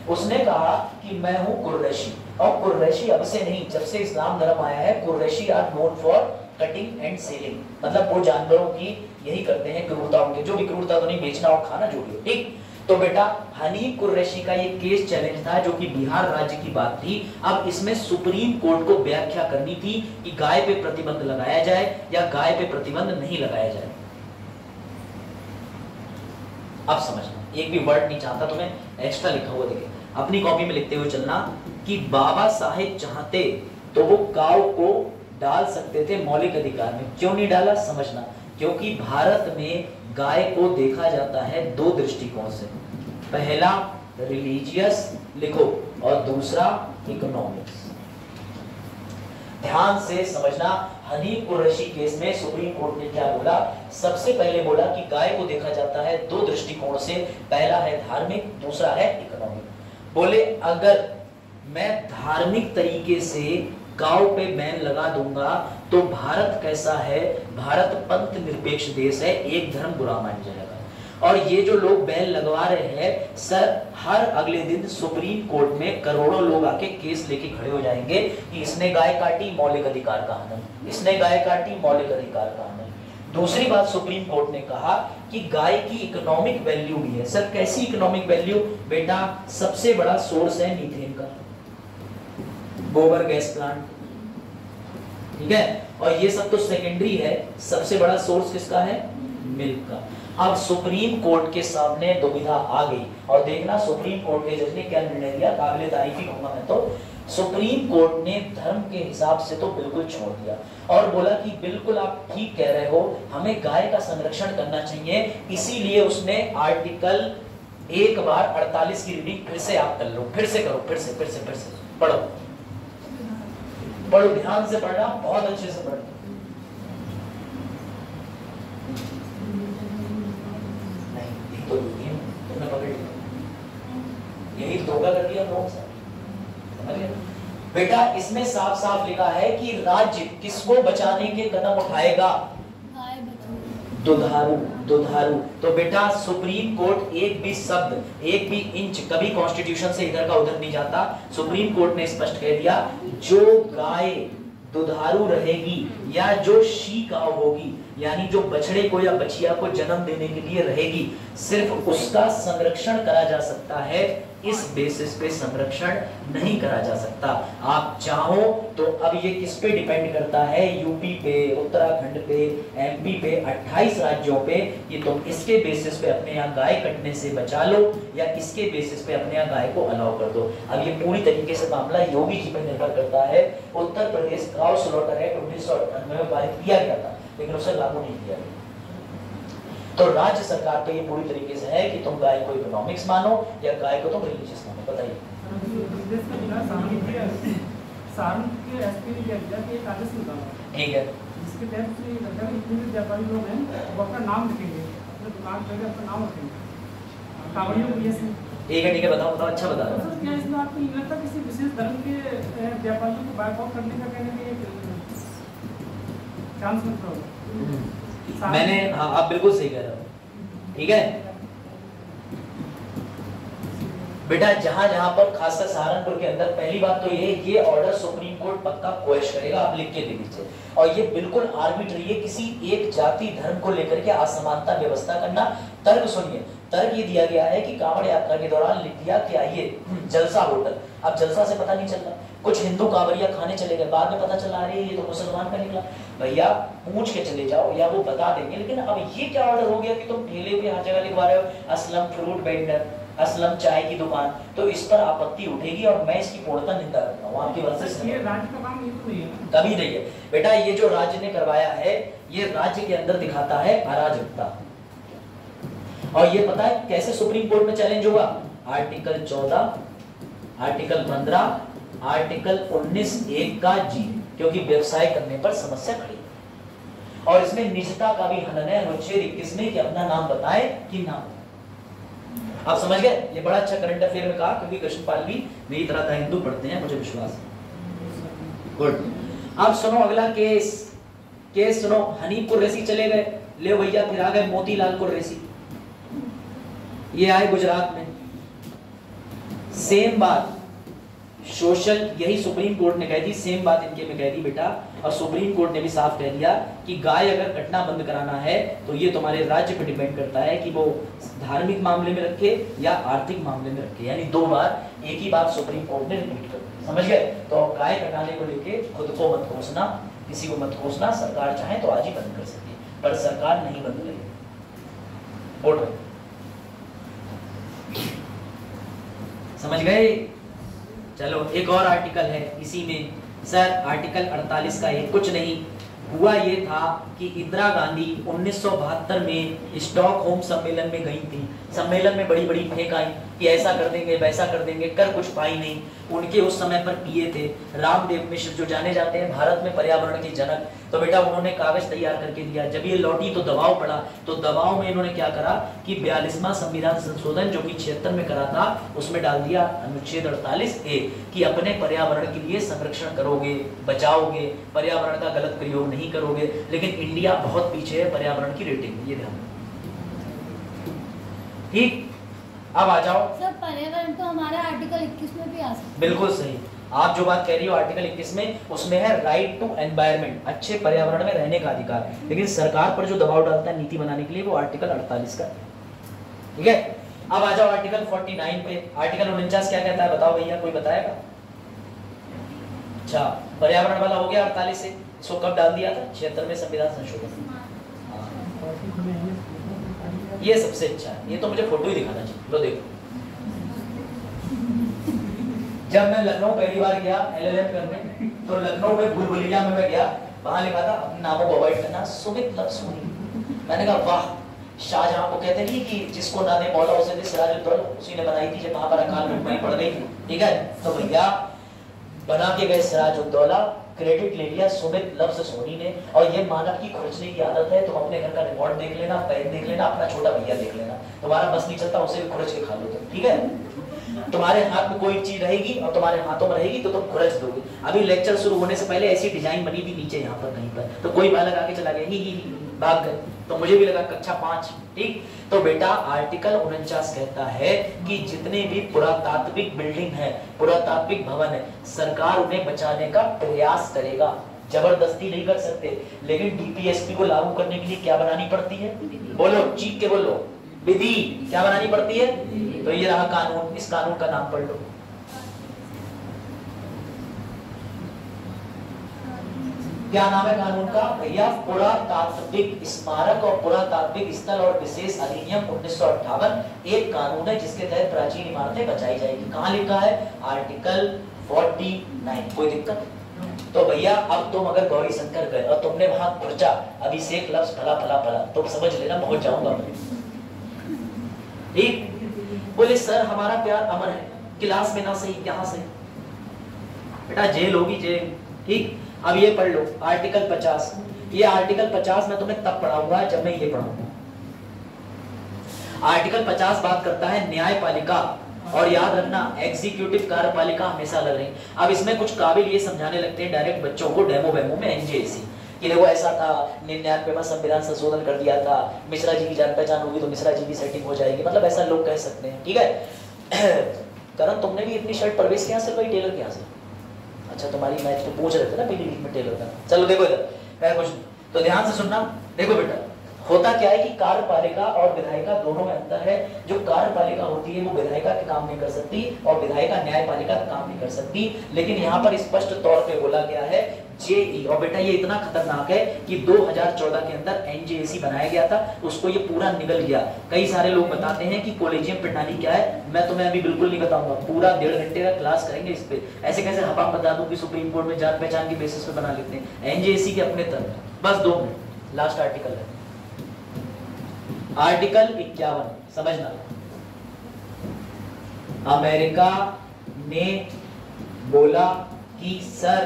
उसने कहा कि मैं हूं कुरैशी, और कुरैशी अब से नहीं, जब से इस्लाम धर्म आया है, Qureshi are known for cutting and selling, मतलब वो जानवरों की यही करते हैं क्रूरता, उनके जो भी क्रूरता तो नहीं, बेचना और खाना जो भी हो। ठीक, तो बेटा हनीफ कुरैशी का ये केस चैलेंज था जो कि बिहार राज्य की बात थी। अब इसमें सुप्रीम कोर्ट को व्याख्या करनी थी कि गाय पे प्रतिबंध लगाया जाए या गाय पे प्रतिबंध नहीं लगाया जाए। अब समझना, एक भी वर्ड नहीं चाहता तुम्हें एक्स्ट्रा लिखा हुआ देखिए, अपनी कॉपी में लिखते हुए चलना कि बाबा साहेब चाहते तो वो काऊ को डाल सकते थे मौलिक अधिकार में। क्यों नहीं डाला समझना, क्योंकि भारत में गाय को देखा जाता है 2 दृष्टिकोण से, पहला रिलीजियस लिखो और दूसरा इकोनॉमिक्स। ध्यान से समझना, हनीफ कुरैशी केस में सुप्रीम कोर्ट ने क्या बोला, सबसे पहले बोला कि गाय को देखा जाता है 2 दृष्टिकोण से, पहला है धार्मिक, दूसरा है इकोनॉमिक। बोले अगर मैं धार्मिक तरीके से गांव पे बैन लगा दूंगा तो भारत कैसा है, भारत पंथ निरपेक्ष देश है, एक धर्म बुरा मान जाएगा। और ये जो लोग बैन लगवा रहे हैं सर, हर अगले दिन सुप्रीम कोर्ट में करोड़ों लोग आके केस लेके खड़े हो जाएंगे कि इसने गाय काटी, मौलिक अधिकार का हनन, इसने गाय काटी, मौलिक अधिकार का हनन। दूसरी बात सुप्रीम कोर्ट ने कहा कि गाय की इकोनॉमिक वैल्यू भी है। सर कैसी इकोनॉमिक वैल्यू? बेटा सबसे बड़ा सोर्स है मीथेन का, गोबर गैस प्लांट, ठीक है, और ये सब तो सेकेंडरी है, सबसे बड़ा सोर्स किसका है? मिल्क का। अब सुप्रीम कोर्ट के सामने दुविधा आ गई, और देखना सुप्रीम कोर्ट के जज ने क्या निर्णय दिया, काबिले तारीफ ही कहूंगा मैं तो। सुप्रीम कोर्ट ने धर्म के हिसाब से तो बिल्कुल छोड़ दिया और बोला कि बिल्कुल आप ठीक कह रहे हो, हमें गाय का संरक्षण करना चाहिए, इसीलिए उसने आर्टिकल एक बार 48 की रीडिंग फिर से आप कर लो, फिर से करो, फिर से पढ़ो, ध्यान से पढ़ना, बहुत अच्छे से पढ़ना। नहीं तो तुमने पकड़ लिया, यही धोखा कर दिया लोगों से, समझ गए बेटा। इसमें साफ साफ लिखा है कि राज्य किसको बचाने के कदम उठाएगा? दुधारू। तो बेटा सुप्रीम कोर्ट एक भी शब्द, एक भी इंच कभी कॉन्स्टिट्यूशन से इधर का उधर नहीं जाता। सुप्रीम कोर्ट ने स्पष्ट कह दिया, जो गाय दुधारू रहेगी या जो शी काऊ होगी, यानी जो बछड़े को या बछिया को जन्म देने के लिए रहेगी, सिर्फ उसका संरक्षण करा जा सकता है, इस बेसिस पे संरक्षण नहीं करा जा सकता। आप चाहो तो अब ये किस पे डिपेंड करता है, यूपी पे, उत्तराखंड पे, एमपी पे, 28 राज्यों पे, कि तुम इसके बेसिस पे अपने यहाँ गाय कटने से बचा लो या इसके बेसिस पे अपने यहाँ गाय को अलाउ कर दो। अब ये पूरी तरीके से मामला योगी जी पे निर्भर करता है। उत्तर प्रदेश काऊ स्लॉटर एक्ट 1998 में पारित किया गया था, लेकिन उसे लागू नहीं किया गया। तो राज्य सरकार पे ये पूरी तरीके से है कि तुम गाय को इकोनॉमिक्स मानो या गाय को तुम रिलीजियस मानो। बताइए। ठीक है, जिसके तहत व्यापारी लोग हैं वो अपना नाम लिखेंगे, दुकान पे अपना नाम रखेंगे, ठीक है, बताओ, अच्छा बता रहा हूं। क्या इसमें आपको नहीं लगता किसी विशेष धर्म के व्यापारियों को बायकॉट करने का कहने में चांस मिलता होगा? मैंने, हाँ आप बिल्कुल सही कह रहे हो, ठीक है बेटा जहां जहां पर खासकर सहारनपुर के अंदर पहली बात तो ये ऑर्डर सुप्रीम कोर्ट पक्का क्वेश्चन करेगा, आप लिख के दे दीजिए। और ये बिल्कुल आर्बिट्री है, किसी एक जाति धर्म को लेकर के असमानता व्यवस्था करना। तर्क सुनिए, तर्क ये दिया गया है कि कांवड़ यात्रा के दौरान लिख दिया कि आइए जलसा होटल। अब जलसा से पता नहीं चल रहा, कुछ हिंदू कांवड़िया खाने चले गए, बाद में पता चला अरे ये तो मुसलमान का निकला। भैया पूछ के चले जाओ या वो बता देंगे। लेकिन अब ये क्या ऑर्डर हो गया कि तुम ठेले पे हर जगह लिखवा रहे हो असलम फ्रूट वेंडर, असलम चाय की दुकान। तो इस पर आपत्ति उठेगी और मैं इसकी पूर्णतः निंदा करता हूँ। आपकी वर्सेस ये राज्य का काम ये तो नहीं है, कभी नहीं है बेटा। ये जो राज्य ने करवाया है ये राज्य के अंदर दिखाता है अराजकता। और ये पता है कैसे सुप्रीम कोर्ट में चैलेंज होगा? आर्टिकल 14, आर्टिकल 15, आर्टिकल 19(1) का जी, क्योंकि व्यवसाय करने पर समस्या खड़ी है। और इसमें निजता का भी हनन है अनुच्छेद 21 में कि अपना नाम बताए कि ना। आप समझ गए? ये बड़ा अच्छा करंट अफेयर में कहा, क्योंकि कृष्णपाल भी मेरी तरह था हिंदू पढ़ते हैं, मुझे विश्वास है। गुड। अब सुनो अगला केस सुनो। हनीफ कुरैशी चले गए, ले भैया फिर आ गए मोतीलाल कुरैशी। ये आए गुजरात में, सेम बात सोशल, यही सुप्रीम कोर्ट ने कह दी, सेम बात इनके में कह दी बेटा। और सुप्रीम कोर्ट ने भी साफ कह दिया कि गाय अगर कटना बंद कराना है तो ये तुम्हारे राज्य पे डिपेंड करता है कि वो धार्मिक मामले में रखे या आर्थिक मामले में रखे। यानी 2 बार एक ही बात सुप्रीम कोर्ट ने रिपीट कर दी। समझ गए? तो गाय कटाने को लेके खुद को मत कोसना, किसी को मत कोसना। सरकार चाहे तो आज ही बंद कर सकती है, पर सरकार नहीं बंद करेगी। बोल रहे समझ गए? चलो एक और आर्टिकल है इसी में सर, आर्टिकल 48 का है। कुछ नहीं हुआ, ये था कि इंदिरा गांधी 1972 में स्टॉकहोम सम्मेलन में गई थी। सम्मेलन में बड़ी बड़ी फेंक आई कि ऐसा कर देंगे वैसा कर देंगे, कर कुछ पाई नहीं। उनके उस समय पर पीए थे रामदेव मिश्र, जो जाने जाते हैं भारत में पर्यावरण के जनक। तो बेटा उन्होंने कागज तैयार करके दिया। जब ये लौटी तो दबाव पड़ा, तो दबाव में इन्होंने क्या करा कि 42वां संविधान संशोधन जो कि 76 में करा था, उसमें डाल दिया अनुच्छेद 48(a) कि अपने पर्यावरण के लिए संरक्षण करोगे, बचाओगे, पर्यावरण का गलत प्रयोग नहीं करोगे। लेकिन इंडिया बहुत पीछे है पर्यावरण की रेटिंग, ये ध्यान। ठीक, अब आ जाओ। सर पर्यावरण तो हमारा आर्टिकल 21 में भी आ सकता है। बिल्कुल सही, आप जो बात कह रही हो आर्टिकल 21 में, उसमें है राइट टू एनवायरनमेंट, अच्छे पर्यावरण में रहने का अधिकार। लेकिन सरकार पर जो दबाव डालता है नीति बनाने के लिए, वो आर्टिकल 48 का। ठीक है, अब आ जाओ आर्टिकल 49 पे। आर्टिकल 49 क्या कहता है बताओ भैया, कोई बताएगा? अच्छा, पर्यावरण वाला हो गया 48 से। इसको कब डाल दिया था? 76 में संविधान संशोधन। ये सबसे अच्छा है, ये तो मुझे फोटो ही दिखाना चाहिए। लो देखो, जब मैं लखनऊ पहली बार गया LLM करने, तो लखनऊ में भूल-भुलैया में मैं गया, वहां लिखा था अपने नामों को अवॉइड करना, सुमित लक्ष्मी। मैंने कहा वाह, शाहजहां को कहते नहीं कि जिसको ना दे मौला उसे दे, सिराजुद्दौला उसी ने बनाई थी जब वहां पर अकाल में पड़ गई थी। ठीक है, तो भैया बना के गए सिराजुद्दौला, क्रेडिट ले लिया सुमित लफ्ज सोनी ने। और ये मानव की खोजने की आदत है, तुम अपने घर का रिमोट देख लेना, पेन देख लेना, अपना छोटा भैया देख लेना, तुम्हारा बस नहीं चलता उसे भी खुरच के खा लो तुम। ठीक है, तुम्हारे हाथ में कोई चीज रहेगी और तुम्हारे हाथों में रहेगी तो तुम खुरच दोगे। अभी लेक्चर शुरू होने से पहले ऐसी डिजाइन बनी थी नीचे यहाँ पर कहीं पर, तो कोई बालक आके चला गया, ही भाग गए। तो मुझे भी लगा कक्षा 5। ठीक, तो बेटा आर्टिकल 49 कहता है कि जितने भी पुरातात्विक बिल्डिंग है, पुरातात्विक भवन है, सरकार उन्हें बचाने का प्रयास करेगा। जबरदस्ती नहीं कर सकते, लेकिन DPSP को लागू करने के लिए क्या बनानी पड़ती है? बोलो, चीख के बोलो, विधि क्या बनानी पड़ती है? तो ये रहा कानून, इस कानून का नाम पढ़ लो। क्या नाम है कानून का भैया? पुरातात्विक स्मारक और पुरातात्विक स्थल और विशेष अधिनियम 1958 एक कानून है जिसके तहत प्राचीन इमारतें बचाई जाएगी। कहाँ लिखा है? आर्टिकल 49। कोई दिक्कत? तो भैया अब तुम अगर गौरी शंकर गए और तुमने वहां खुर्चा अभिषेक लफ्ज फला फला फला, तो समझ लेना पहुंच जाऊंगा मैं। ठीक, बोले सर हमारा प्यार अमर है, क्लास में ना सही यहाँ सही। बेटा जेल होगी जेल। ठीक, अब ये पढ़ लो आर्टिकल 50। ये आर्टिकल 50 मैं तुम्हें तब पढ़ाऊंगा जब मैं ये पढ़ाऊंगा। आर्टिकल 50 बात करता है न्यायपालिका, और याद रखना एग्जीक्यूटिव कार्यपालिका हमेशा अलग रही। अब इसमें कुछ काबिल ये समझाने लगते हैं डायरेक्ट बच्चों को डेमो वेमो में NJSC कि देखो ऐसा था, 99वां संविधान संशोधन कर दिया था, मिश्रा जी की जान पहचान होगी तो मिश्रा जी की सेटिंग हो जाएगी, मतलब ऐसा लोग कह सकते हैं। ठीक है, करण तुमने भी इतनी शर्ट परवेश के यहाँ सिलवाई टेलर के यहाँ से? अच्छा तुम्हारी मैच तो पूछ रहे थे ना पीली लीग में टेलर का। चलो देखो इधर मैं कुछ, तो ध्यान से सुनना। देखो बेटा होता क्या है कि कार्यपालिका और विधायिका दोनों में अंतर है। जो कार्यपालिका होती है वो विधायिका के काम नहीं कर सकती और विधायिका न्यायपालिका का काम नहीं कर सकती। लेकिन यहाँ पर स्पष्ट तौर पे बोला गया है जेई, और बेटा ये इतना खतरनाक है कि 2014 के अंदर एनजेएसी बनाया गया था, उसको ये पूरा निगल गया। कई सारे लोग बताते हैं कि कॉलेजियम प्रणाली क्या है, मैं तुम्हें अभी बिल्कुल नहीं बताऊंगा, पूरा 1.5 घंटे का क्लास करेंगे इस पे। ऐसे कैसे हपाम बता दूं कि सुप्रीम कोर्ट में जात पहचान की बेसिस पे बना लेते हैं एनजेएसी के अपने तरह। बस 2 मिनट, लास्ट आर्टिकल है आर्टिकल 51, समझना। अमेरिका ने बोला कि सर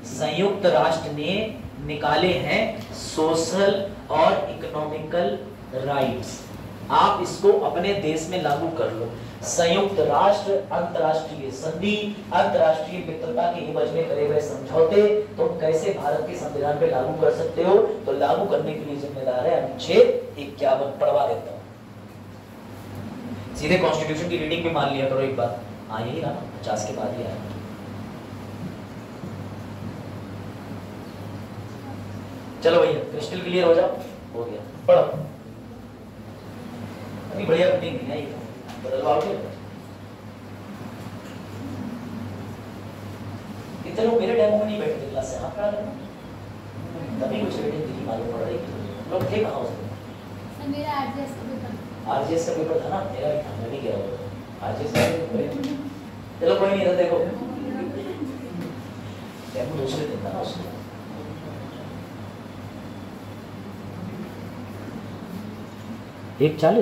संयुक्त राष्ट्र ने निकाले हैं सोशल और इकोनॉमिकल राइट्स, आप इसको अपने देश में लागू कर लो। संयुक्त राष्ट्र अंतरराष्ट्रीय संधि, अंतरराष्ट्रीय मित्रता के एवज में करे गए समझौते तुम कैसे भारत के संविधान पे लागू कर सकते हो? तो लागू करने के लिए जिम्मेदार है अनुच्छेद 51। पढ़वा देता हूं, सीधे कॉन्स्टिट्यूशन की रीडिंग भी मान लिया करो एक बार। हाँ यही ना 50 के बाद ही आया। चलो भैया क्रिस्टल क्लियर हो जाओ, हो गया, पढ़ो। अभी बढ़िया रीडिंग नहीं है, बदलवाओगे? कितने लोग मेरे डेमो में नहीं बैठे थे क्लास से? हाथ खड़ा करना, तभी कुछ रीडिंग दिखी मालूम पड़ रही थी। लोग थे कहाँ उसमें? मेरा आरजीएस का पेपर, आरजीएस का पेपर था ना, मेरा भी था, मैं भी गया हुआ आरजीएस का पेपर। चलो कोई नहीं था, देखो डेमो दूसरे दिन था ना उसमें। एक 40